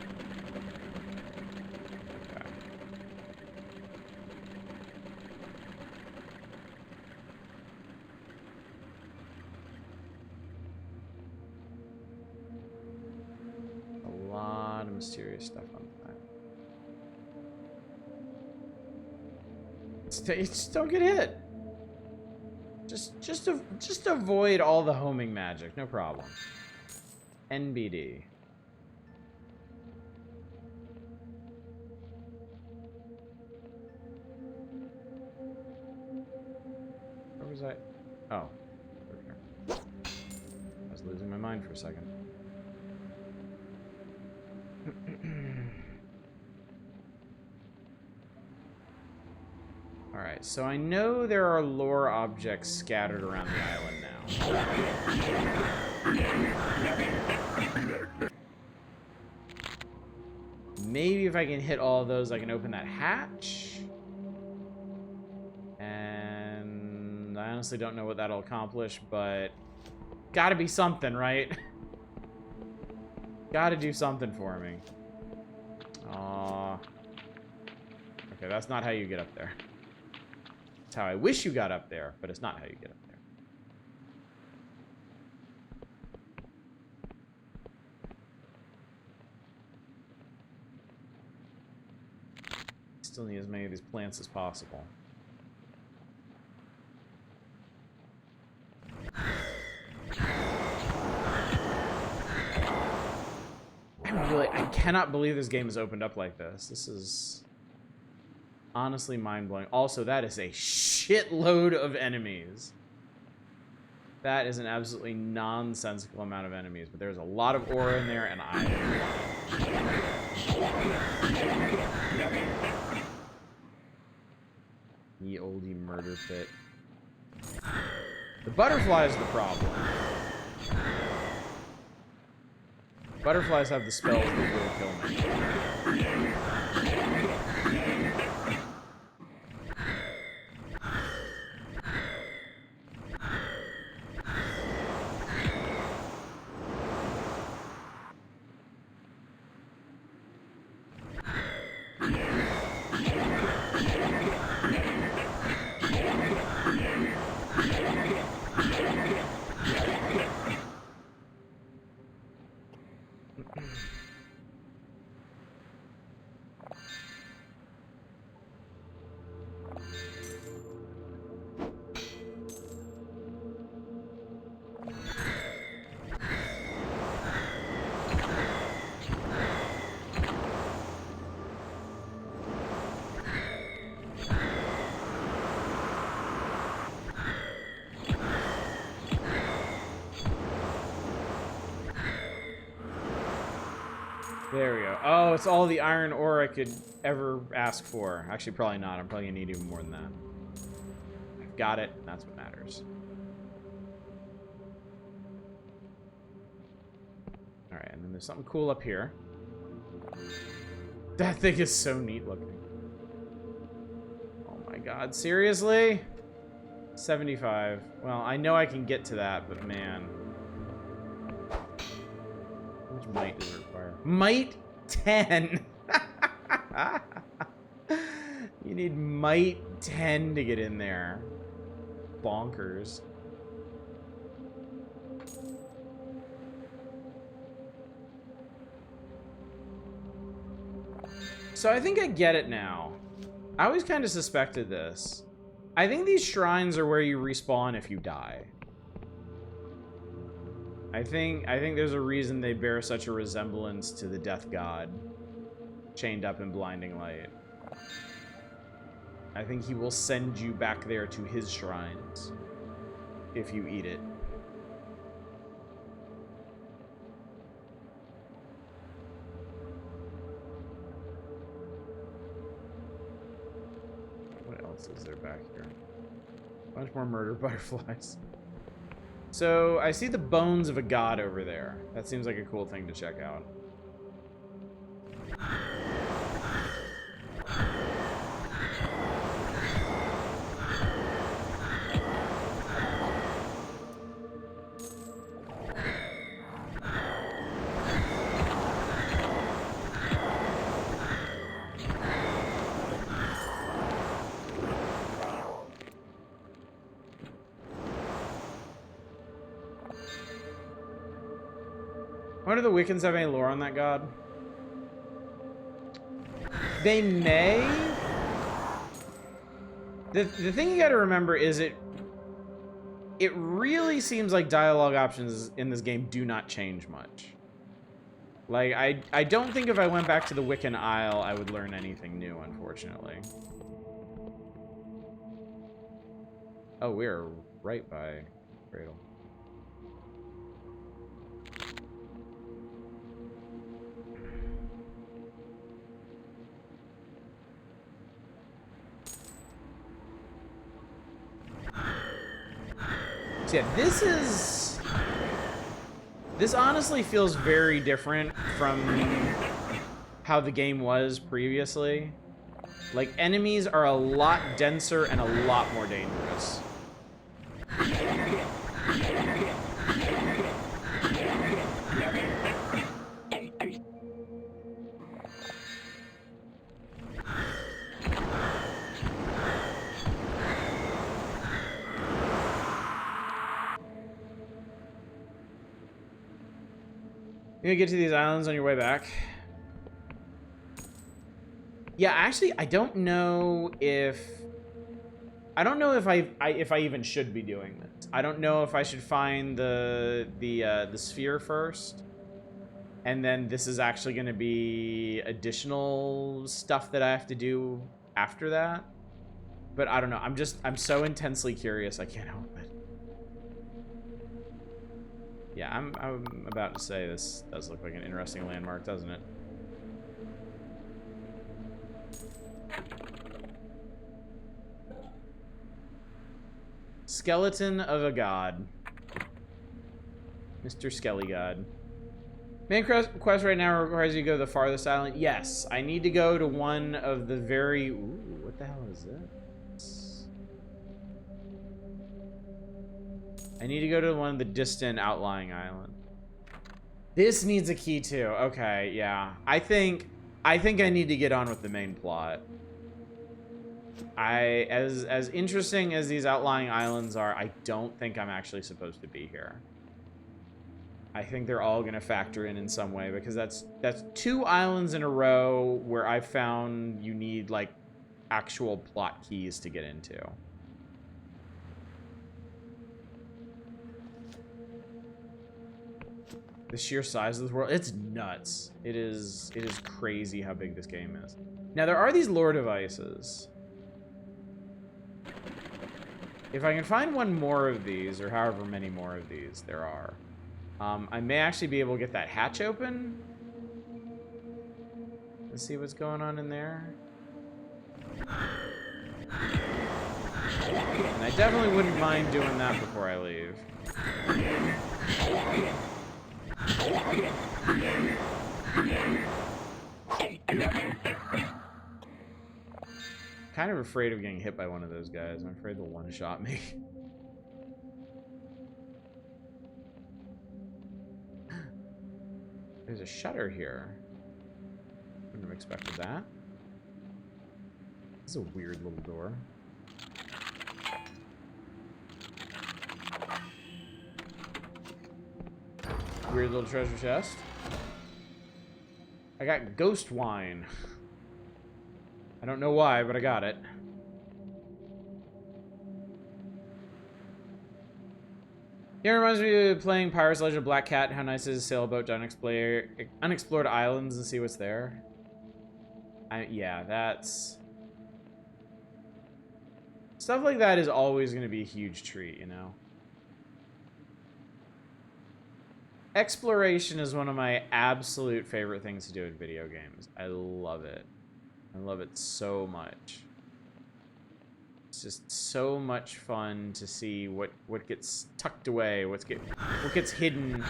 Okay. A lot of mysterious stuff on that. Just don't get hit. Just avoid all the homing magic, no problem. NBD. Where was I? Oh, over here. I was losing my mind for a second. Alright, so I know there are lore objects scattered around the island now. Maybe if I can hit all of those, I can open that hatch. And I honestly don't know what that'll accomplish, but gotta be something, right? Gotta do something for me. Aww. Okay, that's not how you get up there. It's how I wish you got up there, but it's not how you get up there. Still need as many of these plants as possible. I cannot believe this game is opened up like this. This is honestly mind-blowing. Also, that is a shitload of enemies. That is an absolutely nonsensical amount of enemies, but there's a lot of aura in there, and Ye olde murder pit. The butterfly is the problem. Butterflies have the spells that will kill me. There we go. Oh, it's all the iron ore I could ever ask for. Actually, probably not. I'm probably gonna need even more than that. I've got it. That's what matters. Alright, and then there's something cool up here. That thing is so neat looking. Oh my god, seriously? 75. Well, I know I can get to that, but man. How much might does it require? Might 10! You need might 10 to get in there. Bonkers. So I think I get it now. I always kind of suspected this. I think these shrines are where you respawn if you die. I think there's a reason they bear such a resemblance to the death god chained up in blinding light. I think he will send you back there to his shrines if you eat it. What else is there back here? A bunch more murder butterflies. So, I see the bones of a god over there. That seems like a cool thing to check out. Why do the Wiccans have any lore on that god? They may. The thing you gotta remember is it really seems like dialogue options in this game do not change much. Like, I don't think if I went back to the Wiccan Isle, I would learn anything new, unfortunately. Oh, we're right by Cradle. So yeah, this honestly feels very different from how the game was previously. Like, enemies are a lot denser and a lot more dangerous. You gonna get to these islands on your way back? Yeah, actually, I don't know if I even should be doing this. I don't know if I should find the sphere first, and then this is actually going to be additional stuff that I have to do after that. But I don't know. I'm so intensely curious. I can't help it. Yeah, I'm about to say this does look like an interesting landmark, doesn't it? Skeleton of a god. Mr. Skelly God. Main quest right now requires you to go to the farthest island. Yes, I need to go to one of the very... Ooh, what the hell is this? I need to go to one of the distant outlying islands. This needs a key too. Okay, yeah. I think I need to get on with the main plot. As interesting as these outlying islands are, I don't think I'm actually supposed to be here. I think they're all going to factor in some way, because that's 2 islands in a row where I found you need, like, actual plot keys to get into. The sheer size of this world, it's nuts. It is crazy how big this game is. Now, there are these lore devices. If I can find one more of these, or however many more of these there are, I may actually be able to get that hatch open. Let's see what's going on in there. And I definitely wouldn't mind doing that before I leave. Kind of afraid of getting hit by one of those guys. I'm afraid they'll one-shot me. There's a shutter here. Wouldn't have expected that. This is a weird little door. Weird little treasure chest. I got ghost wine. I don't know why, but I got it. Yeah, it reminds me of playing Pirates Legend of Black Cat. How nice it is to sail a boat to unexplored islands and see what's there. Yeah, that's... Stuff like that is always going to be a huge treat, you know? Exploration is one of my absolute favorite things to do in video games. I love it. I love it so much. It's just so much fun to see what gets tucked away, what gets hidden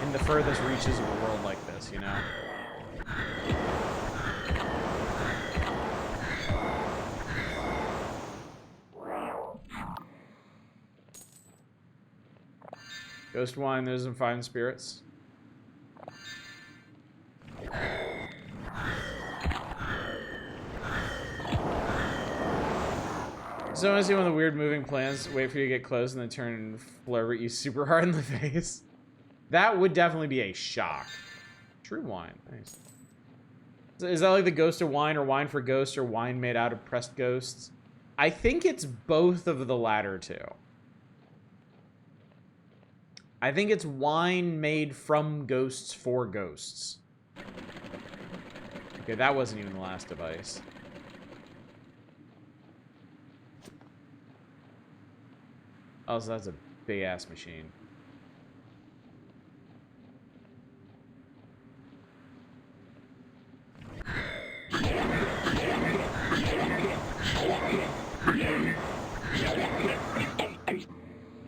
in the furthest reaches of a world like this, you know? Ghost wine, there's some fine spirits. So I see one of the weird moving plants, wait for you to get close and then turn and flare at you super hard in the face. That would definitely be a shock. True wine, nice. Is that like the ghost of wine, or wine for ghosts, or wine made out of pressed ghosts? I think it's both of the latter two. I think it's wine made from ghosts for ghosts. Okay, that wasn't even the last device. Oh, so that's a big-ass machine.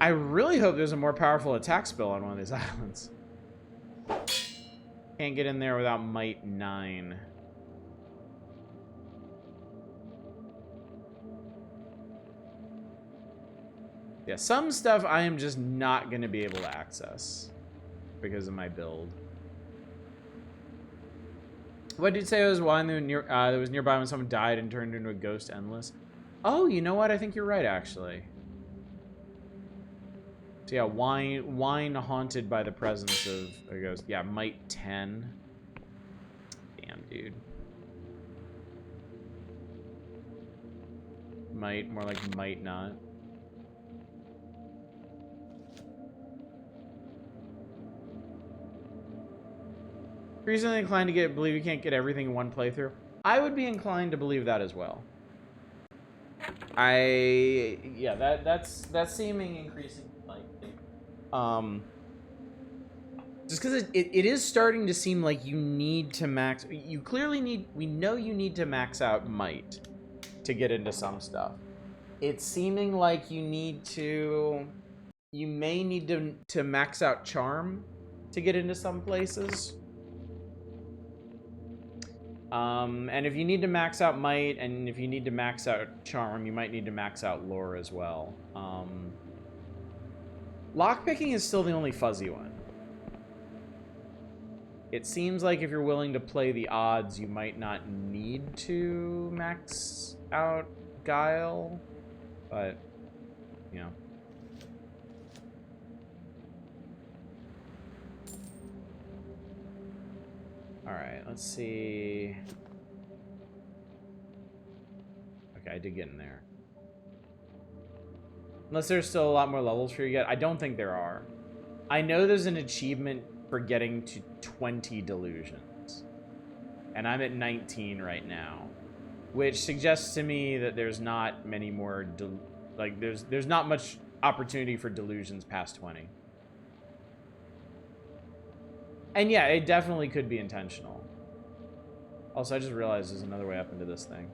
I really hope there's a more powerful attack spell on one of these islands. Can't get in there without Might 9. Yeah, some stuff I am just not going to be able to access because of my build. What did you say it was wine that was nearby when someone died and turned into a ghost endless? Oh, you know what? I think you're right, actually. So yeah, wine haunted by the presence of a ghost. Yeah, Might 10. Damn, dude. Might, more like might not. Reasonably inclined to believe you can't get everything in one playthrough. I would be inclined to believe that as well. Yeah, that's seeming increasingly likely. Just because it is starting to seem like you need to max. We know you need to max out might to get into some stuff. It's seeming like you may need to max out Charm to get into some places. And if you need to max out Might, and if you need to max out Charm, you might need to max out Lore as well. Lockpicking is still the only fuzzy one. It seems like if you're willing to play the odds, you might not need to max out Guile, but, you know. Alright, let's see. Okay, I did get in there. Unless there's still a lot more levels for you to get. I don't think there are. I know there's an achievement for getting to 20 delusions. And I'm at 19 right now. Which suggests to me that there's not many more... there's not much opportunity for delusions past 20. And yeah, it definitely could be intentional. Also, I just realized there's another way up into this thing.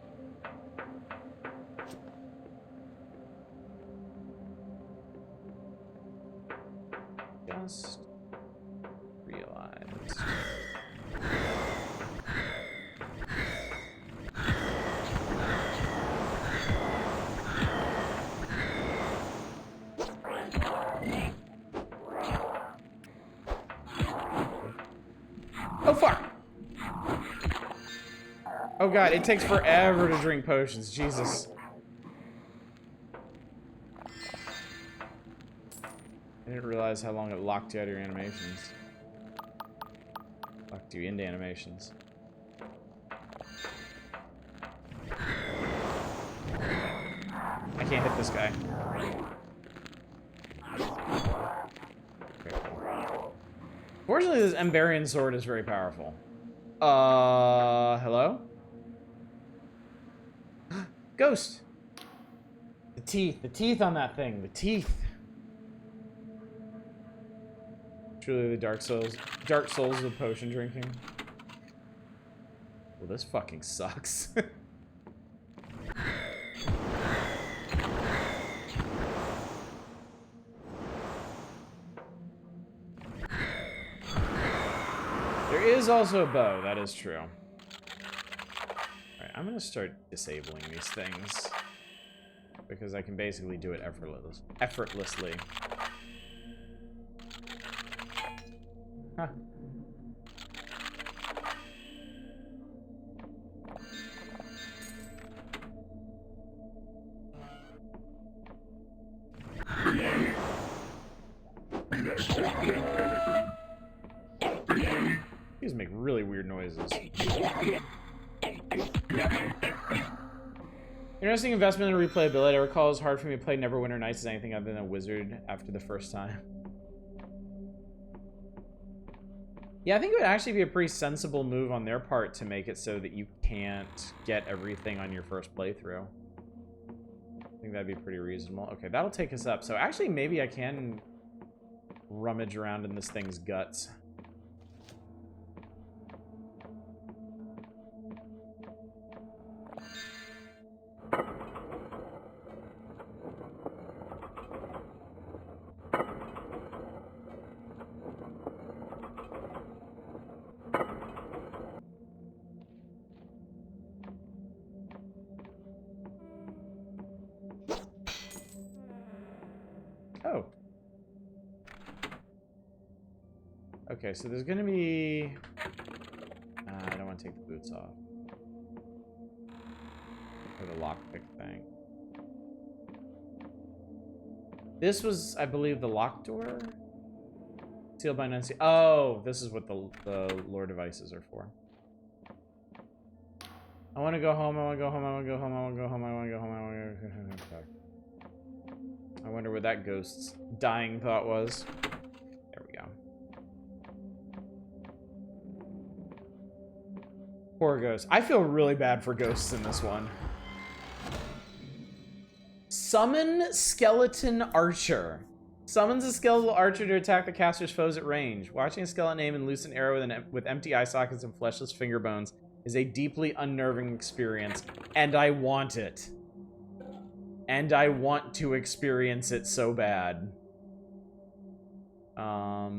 Just realized. Oh, fuck! Oh god, it takes forever to drink potions. Jesus. I didn't realize how long it locked you out of your animations. Locked you into animations. I can't hit this guy. Fortunately, this Emberian sword is very powerful. Hello? Ghost! The teeth on that thing, the teeth. Truly the Dark Souls of potion drinking. Well, this fucking sucks. There is also a bow, that is true. Alright, I'm gonna start disabling these things. Because I can basically do it effortlessly. Huh. These make really weird noises. Interesting investment in replayability. I recall it was hard for me to play Neverwinter Nights as anything other than a wizard after the first time. Yeah, I think it would actually be a pretty sensible move on their part to make it so that you can't get everything on your first playthrough. I think that'd be pretty reasonable. Okay, that'll take us up. So actually, maybe I can rummage around in this thing's guts. Oh. Okay, so there's gonna be... I don't want to take the boots off. Or the lockpick thing. This was, I believe, the locked door? Sealed by Nancy. Oh, this is what the lore devices are for. I want to go home, I want to go home, I want to go home, I want to go home, I want to go home, I want to go home. I wonder what that ghost's dying thought was. There we go. Poor ghost. I feel really bad for ghosts in this one. Summon Skeleton Archer. Summons a skeletal archer to attack the caster's foes at range. Watching a skeleton aim and loose an arrow with empty eye sockets and fleshless finger bones is a deeply unnerving experience, and I want it. And I want to experience it so bad. I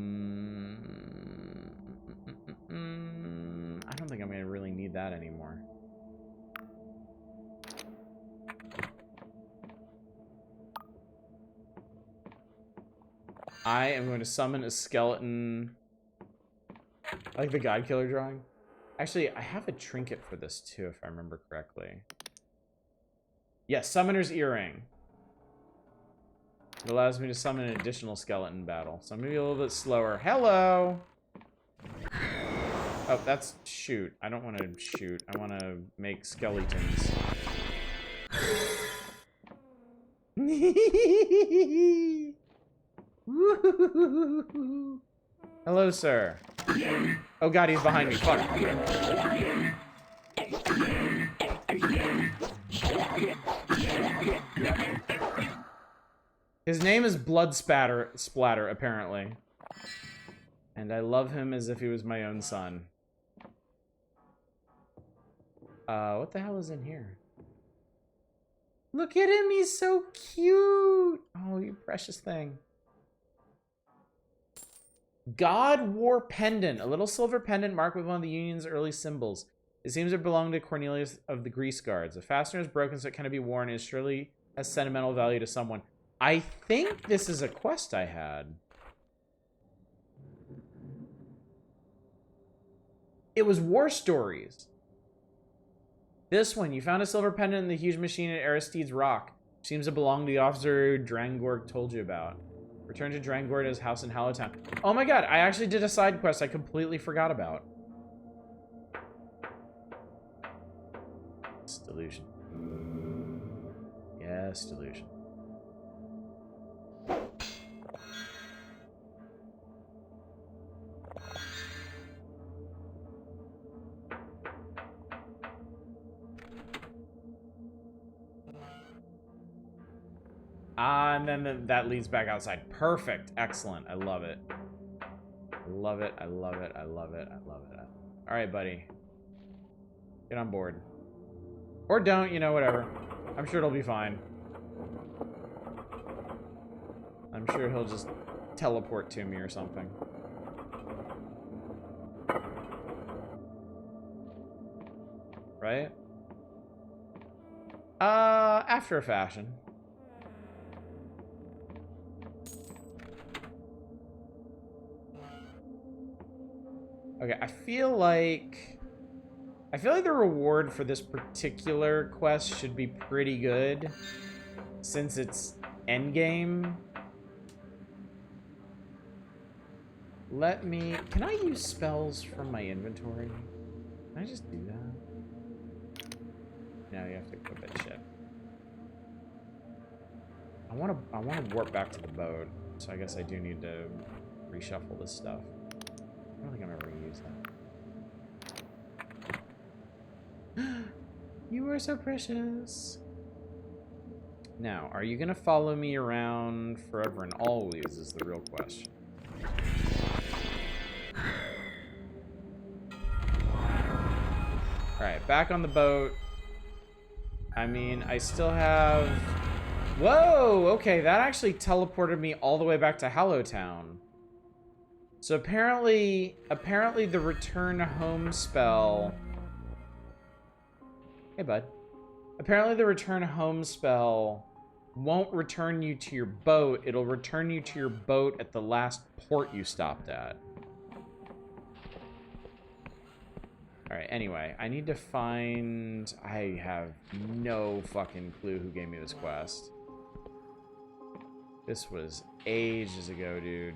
don't think I'm gonna really need that anymore. I am going to summon a skeleton. I like the God Killer drawing. Actually, I have a trinket for this too, if I remember correctly. Yes, Summoner's Earring. It allows me to summon an additional skeleton battle. So I'm going to be a little bit slower. Hello! Oh, that's shoot. I don't want to shoot. I want to make skeletons. Hello, sir. Oh god, he's behind me. Fuck. His name is Blood Splatter, apparently. And I love him as if he was my own son. What the hell is in here? Look at him, he's so cute! Oh, you precious thing. God War Pendant, a little silver pendant marked with one of the Union's early symbols. It seems to belong to Cornelius of the Grease Guards. The fastener is broken so it cannot be worn. It surely has sentimental value to someone. I think this is a quest I had. It was War Stories. This one, you found a silver pendant in the huge machine at Aristide's Rock. Seems to belong to the officer Drangorg told you about. Return to Drangorda's house in Hallowtown. Oh my god, I actually did a side quest I completely forgot about. It's Delusion. Yes, Delusion. And then that leads back outside. Perfect. Excellent. I love it. I love it. I love it. I love it. I love it. All right, buddy. Get on board. Or don't, you know, whatever. I'm sure it'll be fine. I'm sure he'll just teleport to me or something. Right? After a fashion. Okay, I feel like the reward for this particular quest should be pretty good since it's endgame. Can I use spells from my inventory? Can I just do that? No, you have to equip that shit. I want to warp back to the boat, so I guess I do need to reshuffle this stuff. I don't think I'm ever gonna use that. You are so precious. Now, are you gonna follow me around forever and always is the real question. Alright, back on the boat. I mean, I still have... Whoa! Okay, that actually teleported me all the way back to Hallowtown. So apparently the return home spell... Hey, bud. Apparently the return home spell won't return you to your boat. It'll return you to your boat at the last port you stopped at. Alright, anyway, I need to find... I have no fucking clue who gave me this quest. This was ages ago, dude.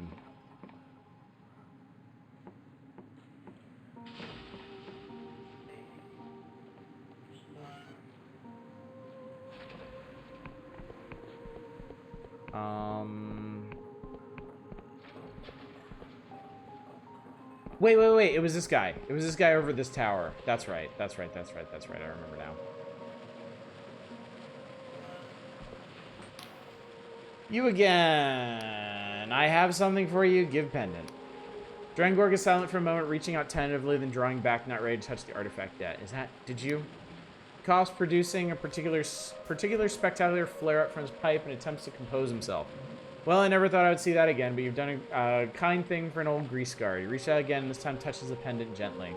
Wait. It was this guy. It was this guy over this tower. That's right. I remember now. You again. I have something for you. Give pendant. Drangorg is silent for a moment, reaching out tentatively, then drawing back, not ready to touch the artifact yet. Is that... Did you? coughs, producing a particular spectacular flare-up from his pipe and attempts to compose himself. Well, I never thought I would see that again, but you've done a kind thing for an old grease guard. You reach out again, and this time touches the pendant gently.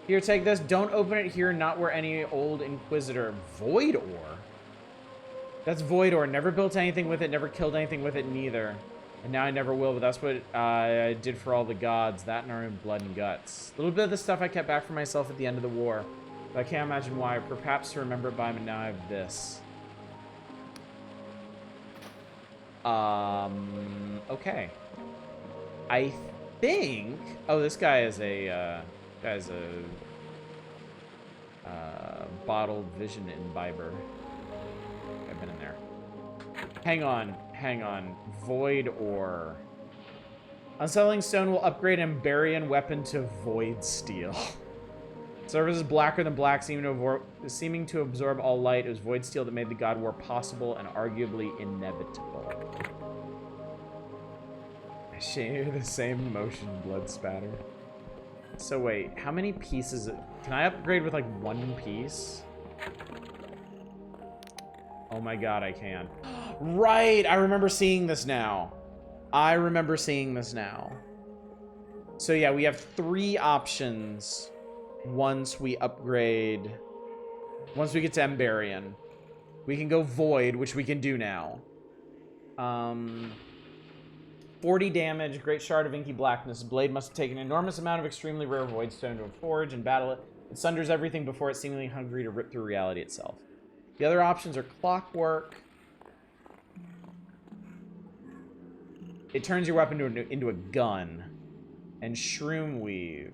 Here, take this. Don't open it here, not where any old Inquisitor. Void ore? That's void ore. Never built anything with it, never killed anything with it, neither. And now I never will, but that's what I did for all the gods. That and our own blood and guts. A little bit of the stuff I kept back for myself at the end of the war. But I can't imagine why. Perhaps to remember it by, but now I have this. Okay. I think... Oh, this guy is a, bottled vision imbiber. I've been in there. Hang on. Void ore. Unsettling stone will upgrade Ambarian weapon to void steel. Surface is blacker than black, seeming to absorb all light. It was void steel that made the God War possible and arguably inevitable. I share the same motion, blood spatter. So wait, how many pieces? Can I upgrade with like one piece? Oh my god, I can. Right, I remember seeing this now. So yeah, we have 3 options once we upgrade. Once we get to Ambarian. We can go Void, which we can do now. 40 damage, great shard of inky blackness. Blade must have taken an enormous amount of extremely rare void stone to forge and battle it. It sunders everything before it's seemingly hungry to rip through reality itself. The other options are clockwork. It turns your weapon into a gun. And shroom weave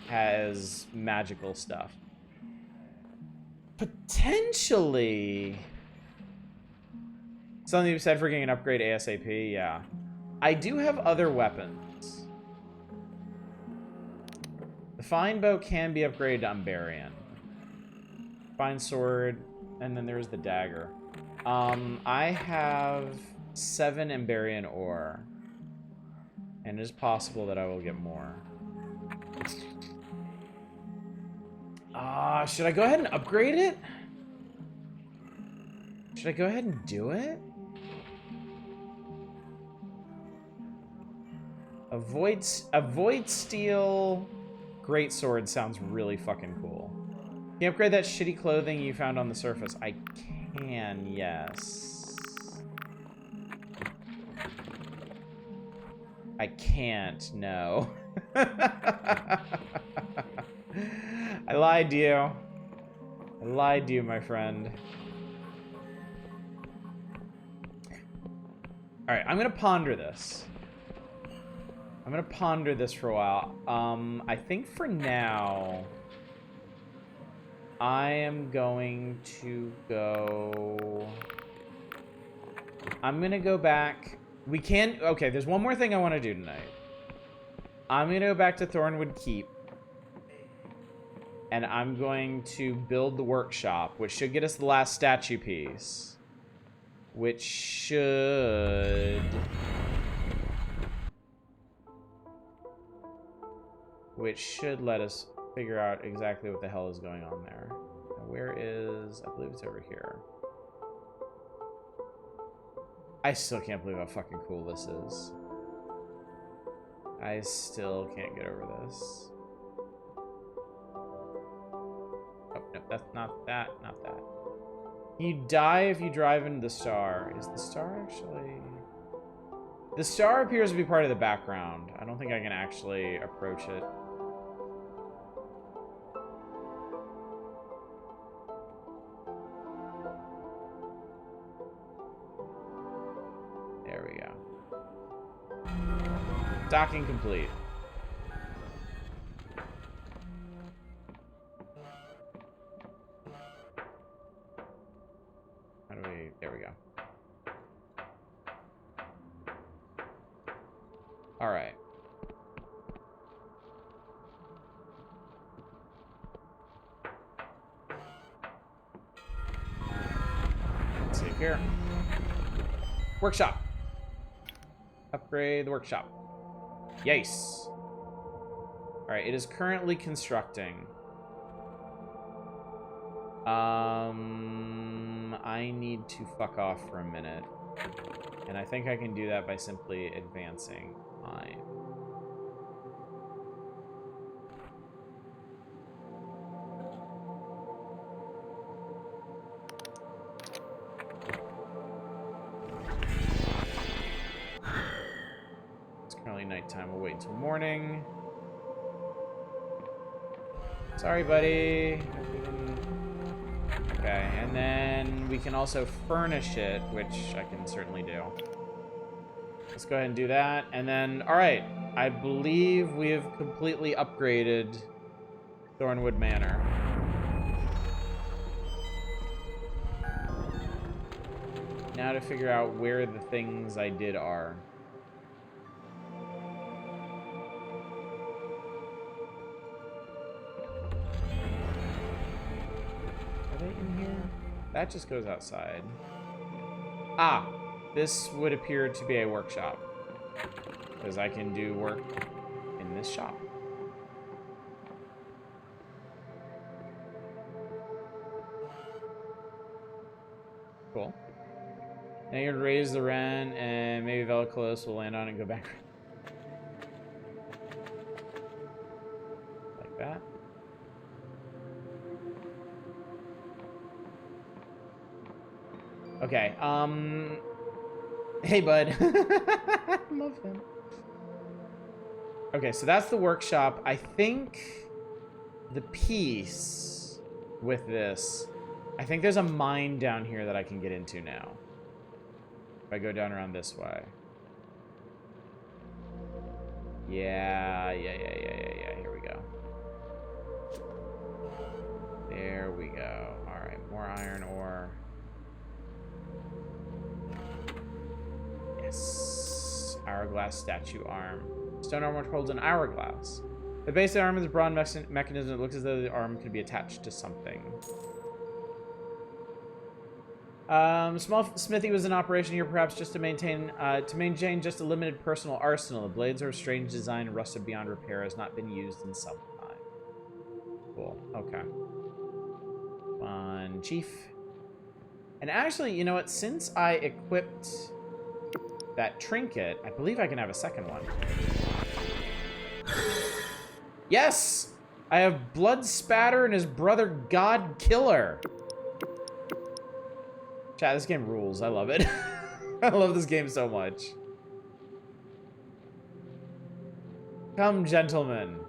has magical stuff. Potentially... Something you said for getting an upgrade ASAP, yeah. I do have other weapons. The fine bow can be upgraded to Ambarian. Fine sword, and then there's the dagger. I have 7 Ambarian ore. And it is possible that I will get more. Should I go ahead and upgrade it? Should I go ahead and do it? A void steel greatsword sounds really fucking cool. Can you upgrade that shitty clothing you found on the surface? I can, yes. I can't, no. I lied to you. I lied to you, my friend. Alright, I'm gonna ponder this. I'm gonna ponder this for a while. I think for now, I am going to go... I'm gonna go back... We can... Okay, there's one more thing I want to do tonight. I'm gonna go back to Thornwood Keep. And I'm going to build the workshop, which should get us the last statue piece. Which should let us figure out exactly what the hell is going on there. Now, where is... I believe it's over here. I still can't believe how fucking cool this is. I still can't get over this. Oh, no, that's not that, not that. You die if you drive into the star. Is the star actually... The star appears to be part of the background. I don't think I can actually approach it. There we go. Docking complete. How do we... There we go. All right. Let's see here. Workshop. Upgrade the workshop. Yes. All right, it is currently constructing. I need to fuck off for a minute. And I think I can do that by simply advancing time. It's currently nighttime. We'll wait until morning. Sorry, buddy. Okay, and then we can also furnish it, which I can certainly do. Let's go ahead and do that. And then, all right, I believe we have completely upgraded Thornwood Manor. Now to figure out where the things I did are. That just goes outside. Ah, this would appear to be a workshop. Because I can do work in this shop. Cool. Now you'd raise the rent, and maybe Veloclose will land on it and go back. Like that. Okay, hey, bud. Love him. Okay, so that's the workshop. I think the piece with this, I think there's a mine down here that I can get into now. If I go down around this way. Yeah. Here we go. There we go. All right, more iron ore. Yes. Hourglass statue arm. Stone armor holds an hourglass. The base of the arm is a broad mechanism. It looks as though the arm could be attached to something. Small smithy was in operation here, perhaps just to maintain just a limited personal arsenal. The blades are of strange design and rusted beyond repair, has not been used in some time. Cool. Okay. Come on, Chief. And actually, you know what? Since I equipped that trinket, I believe I can have a second one. Yes! I have Blood Spatter and his brother God Killer. Chat, this game rules. I love it. I love this game so much. Come, gentlemen.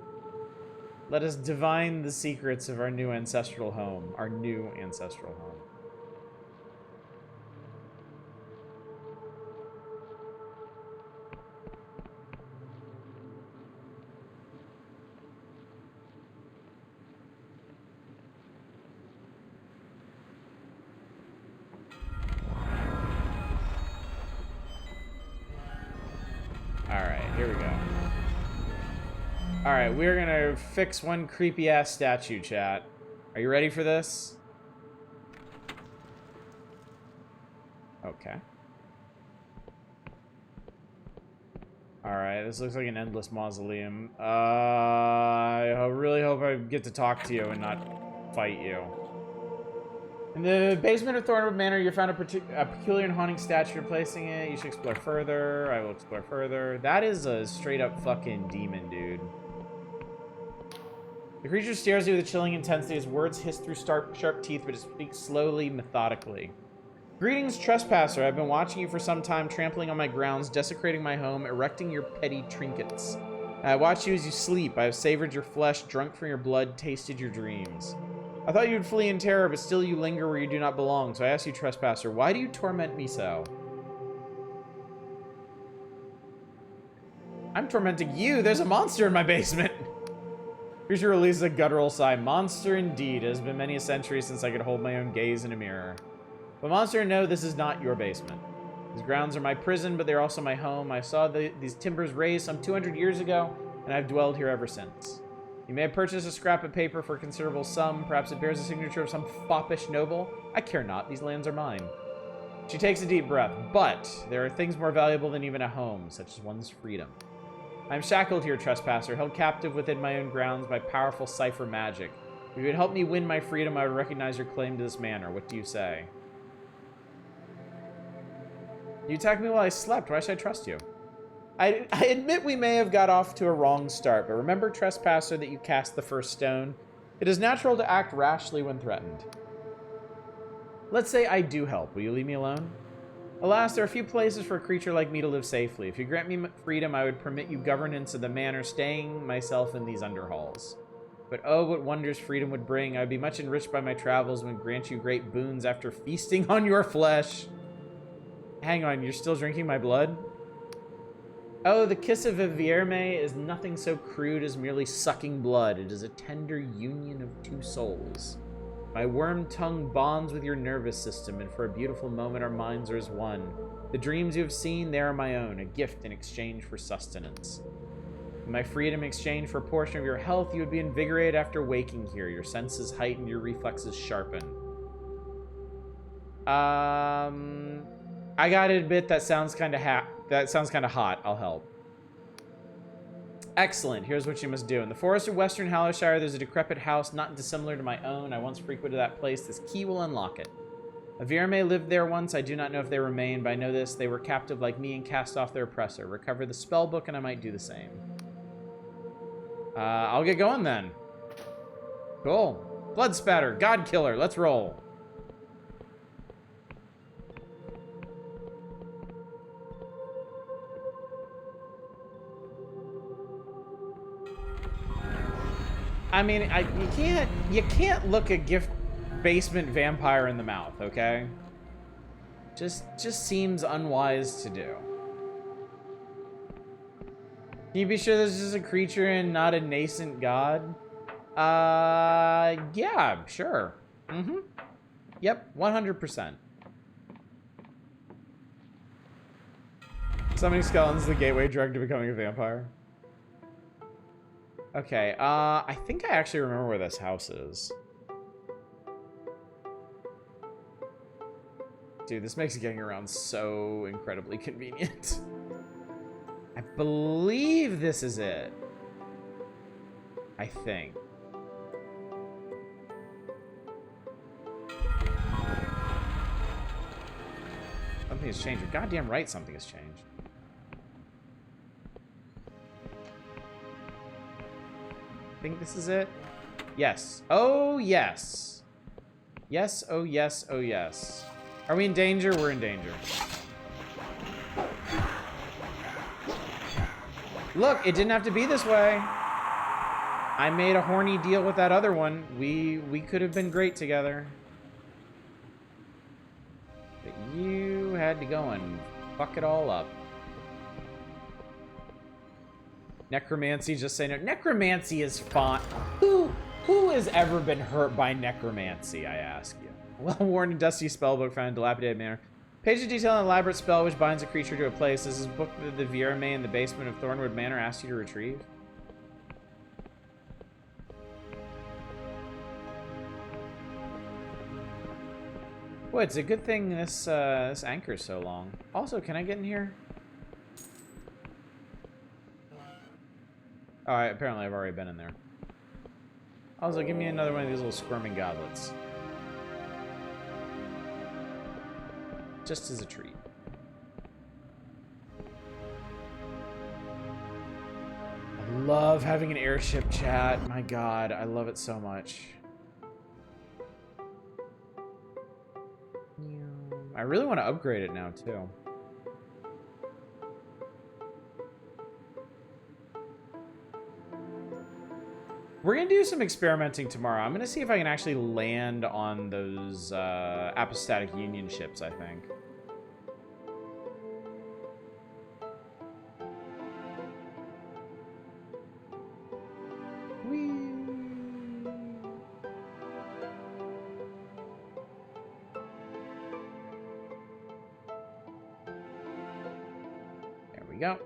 Let us divine the secrets of our new ancestral home. Our new ancestral home. Alright, we're gonna fix one creepy-ass statue, chat. Are you ready for this? Okay. Alright, this looks like an endless mausoleum. I really hope I get to talk to you and not fight you. In the basement of Thornwood Manor, you found a peculiar and haunting statue replacing it. You should explore further. I will explore further. That is a straight-up fucking demon, dude. The creature stares at you with a chilling intensity. His words hiss through sharp teeth, but it speaks slowly, methodically. Greetings, trespasser. I've been watching you for some time, trampling on my grounds, desecrating my home, erecting your petty trinkets. I watch you as you sleep. I have savored your flesh, drunk from your blood, tasted your dreams. I thought you would flee in terror, but still you linger where you do not belong. So I ask you, trespasser, why do you torment me so? I'm tormenting you. There's a monster in my basement. Creature releases a guttural sigh. Monster indeed. It has been many a century since I could hold my own gaze in a mirror. But monster, no, this is not your basement. These grounds are my prison, but they're also my home. I saw these timbers raised some 200 years ago, and I've dwelled here ever since. You may have purchased a scrap of paper for a considerable sum. Perhaps it bears the signature of some foppish noble. I care not. These lands are mine. She takes a deep breath. But there are things more valuable than even a home, such as one's freedom. I am shackled here, trespasser, held captive within my own grounds by powerful cipher magic. If you would help me win my freedom, I would recognize your claim to this manor. What do you say? You attacked me while I slept. Why should I trust you? I admit we may have got off to a wrong start, but remember, trespasser, that you cast the first stone. It is natural to act rashly when threatened. Let's say I do help. Will you leave me alone? Alas, there are few places for a creature like me to live safely. If you grant me freedom, I would permit you governance of the manor, staying myself in these underhalls. But oh, what wonders freedom would bring. I would be much enriched by my travels and would grant you great boons after feasting on your flesh. Hang on, you're still drinking my blood? Oh, the kiss of a Vierme is nothing so crude as merely sucking blood. It is a tender union of two souls. My worm tongue bonds with your nervous system, and for a beautiful moment our minds are as one. The dreams you have seen, they are my own, a gift in exchange for sustenance. My freedom in exchange for a portion of your health, you would be invigorated after waking here. Your senses heightened, your reflexes sharpened. I gotta admit that sounds kind of hot. I'll help. Excellent. Here's what you must do. In the forest of Western Hallowshire, there's a decrepit house not dissimilar to my own. I once frequented that place. This key will unlock it. A Vierme lived there once. I do not know if they remain, but I know this. They were captive like me and cast off their oppressor. Recover the spell book, and I might do the same. I'll get going then. Cool. Blood spatter. God killer. Let's roll. I mean, you can't look a gift basement vampire in the mouth, okay? Just seems unwise to do. Can you be sure this is a creature and not a nascent god? Yeah, sure. Mm-hmm. Yep, 100%. Summoning skeletons is the gateway drug to becoming a vampire. Okay, I think I actually remember where this house is. Dude, this makes getting around so incredibly convenient. I believe this is it. I think. Something has changed. You're goddamn right something has changed. I think this is it. Yes. Oh, yes. Yes, oh, yes, oh, yes. Are we in danger? We're in danger. Look, it didn't have to be this way. I made a horny deal with that other one. We could have been great together. But you had to go and fuck it all up. Necromancy, just say no. Necromancy is fun. Who has ever been hurt by necromancy, I ask you? Well-worn and dusty spellbook found in a dilapidated manor. Page of detail an elaborate spell which binds a creature to a place. This is a book that the Vierme in the basement of Thornwood Manor asked you to retrieve. Boy, it's a good thing this this anchor's so long. Also, can I get in here? Alright, apparently I've already been in there. Also, give me another one of these little squirming goblets. Just as a treat. I love having an airship chat. My god, I love it so much. I really want to upgrade it now, too. We're going to do some experimenting tomorrow. I'm going to see if I can actually land on those apostatic union ships, I think. Whee! There we go.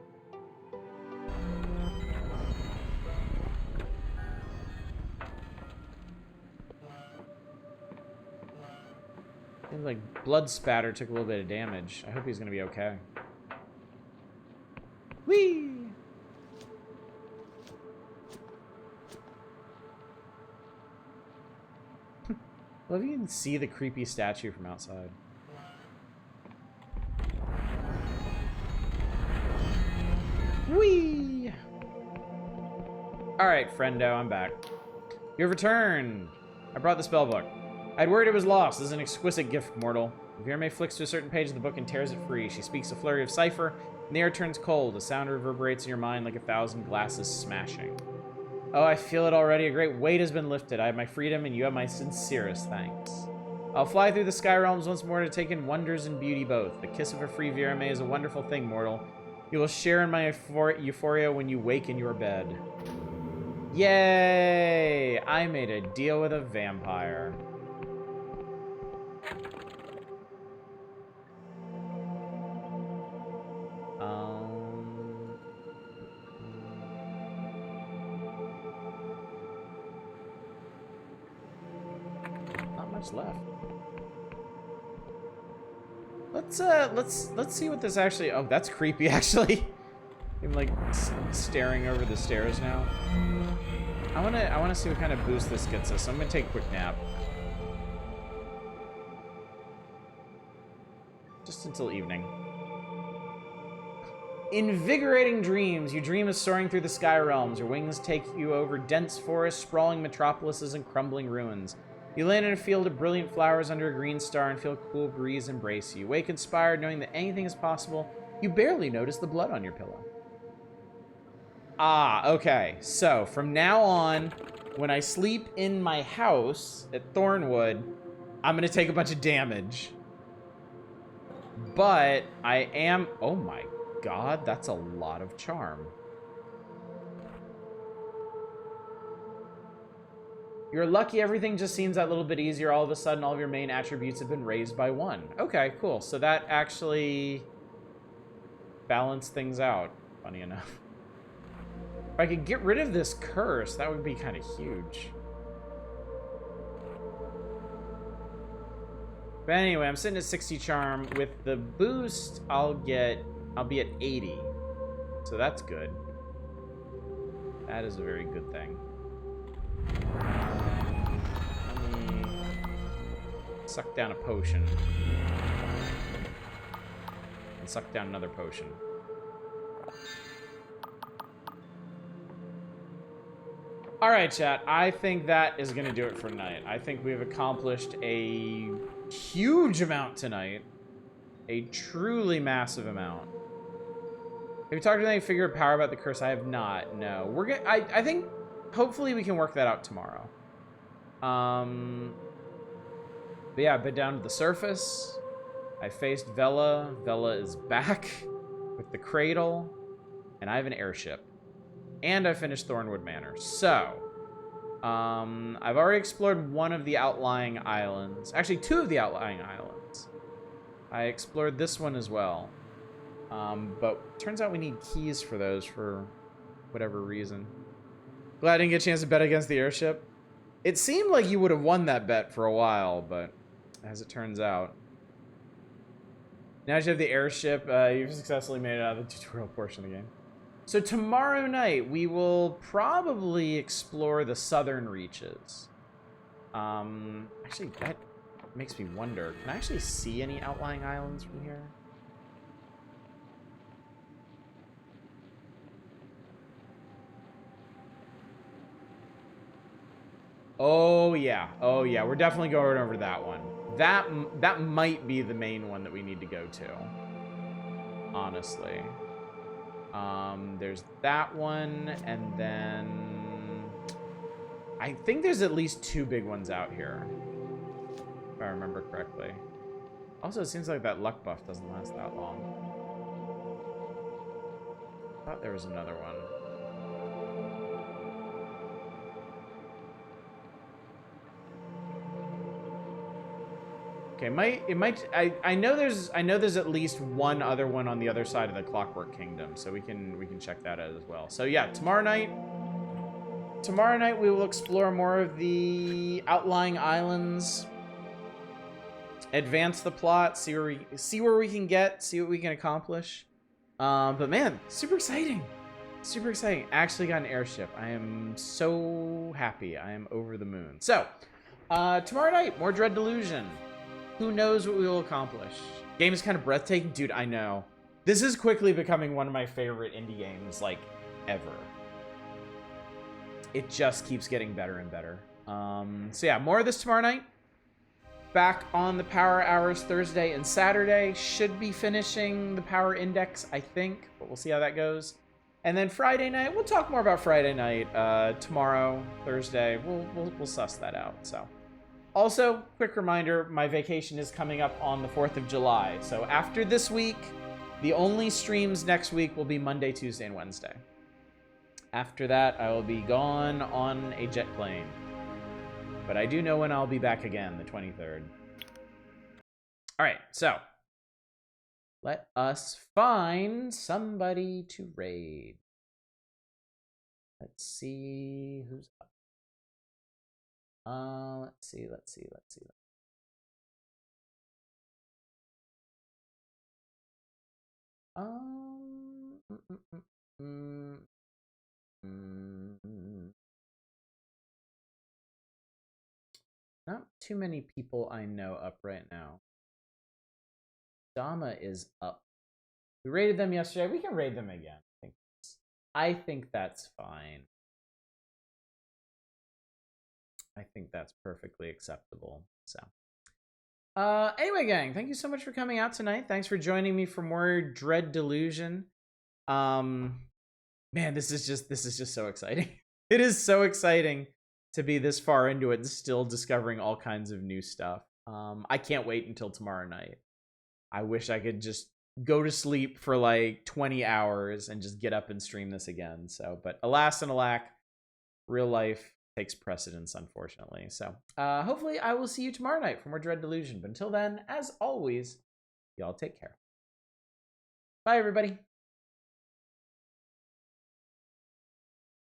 Seems like blood spatter took a little bit of damage. I hope he's gonna be okay. Whee! I love you can see the creepy statue from outside. Whee! Alright, friendo, I'm back. You have returned! I brought the spellbook. I'd worried it was lost. This is an exquisite gift, mortal. Virame flicks to a certain page of the book and tears it free. She speaks a flurry of cipher, and the air turns cold. The sound reverberates in your mind like 1,000 glasses smashing. Oh, I feel it already. A great weight has been lifted. I have my freedom, and you have my sincerest thanks. I'll fly through the sky realms once more to take in wonders and beauty both. The kiss of a free Virame is a wonderful thing, mortal. You will share in my euphoria when you wake in your bed. Yay! I made a deal with a vampire. Not much left. Let's see what this actually. Oh, that's creepy. Actually, I'm like staring over the stairs now. I wanna see what kind of boost this gets us. So I'm gonna take a quick nap, just until evening. Invigorating dreams. You dream of soaring through the sky realms. Your wings take you over dense forests, sprawling metropolises, and crumbling ruins. You land in a field of brilliant flowers under a green star and feel a cool breeze embrace you. Wake inspired, knowing that anything is possible. You barely notice the blood on your pillow. Ah, okay. So, from now on, when I sleep in my house at Thornwood, I'm going to take a bunch of damage. But I am... Oh my god, that's a lot of charm. You're lucky everything just seems that little bit easier. All of a sudden, all of your main attributes have been raised by 1. Okay, cool. So that actually balanced things out, funny enough. If I could get rid of this curse, that would be kind of huge. But anyway, I'm sitting at 60 charm. With the boost, I'll be at 80. So that's good. That is a very good thing. Let me suck down a potion. And suck down another potion. Alright, chat. I think that is going to do it for tonight. I think we've accomplished a huge amount tonight. A truly massive amount. Have you talked to any figure of power about the curse? I have not. No. We're gonna. I think hopefully we can work that out tomorrow. But yeah, I've been down to the surface. I faced Vela. Vela is back with the cradle, and I have an airship. And I finished Thornwood Manor. So, I've already explored one of the outlying islands. Actually, 2 of the outlying islands. I explored this one as well. But turns out we need keys for those for whatever reason. Glad I didn't get a chance to bet against the airship. It seemed like you would have won that bet for a while, but as it turns out. Now that you have the airship, you've successfully made it out of the tutorial portion of the game. So tomorrow night, we will probably explore the southern reaches. Actually, that makes me wonder. Can I actually see any outlying islands from here? Oh yeah, we're definitely going over that one. That might be the main one that we need to go to. Honestly. There's that one, and then I think there's at least 2 big ones out here, if I remember correctly. Also, it seems like that luck buff doesn't last that long. I thought there was another one. Okay, I know there's at least one other one on the other side of the Clockwork Kingdom, so we can check that out as well. So yeah, tomorrow night we will explore more of the outlying islands, advance the plot, see where we can get, see what we can accomplish. But man, super exciting. Super exciting. I actually got an airship. I am so happy. I am over the moon. So, Tomorrow night, more Dread Delusion. Who knows what we will accomplish? Game is kind of breathtaking. Dude, I know. This is quickly becoming one of my favorite indie games, like, ever. It just keeps getting better and better. So yeah, more of this tomorrow night. Back on the Power Hours Thursday and Saturday. Should be finishing the Power Index, I think, but we'll see how that goes. And then Friday night, we'll talk more about Friday night. Tomorrow, Thursday, we'll suss that out. So, also, quick reminder: my vacation is coming up on the 4th of July. So after this week, the only streams next week will be Monday, Tuesday, and Wednesday. After that, I will be gone on a jet plane. But I do know when I'll be back again, the 23rd. All right, so let us find somebody to raid. Let's see who's up. Let's see. Not too many people I know up right now. Dama is up. We raided them yesterday. We can raid them again. I think that's fine. I think that's perfectly acceptable. So, anyway, gang, thank you so much for coming out tonight. Thanks for joining me for more Dread Delusion. Man, this is just so exciting. It is so exciting to be this far into it and still discovering all kinds of new stuff. I can't wait until tomorrow night. I wish I could just go to sleep for like 20 hours and just get up and stream this again. So, but alas and alack, real life takes precedence, unfortunately. So, hopefully I will see you tomorrow night for more Dread Delusion. But until then, as always, y'all take care. Bye, everybody.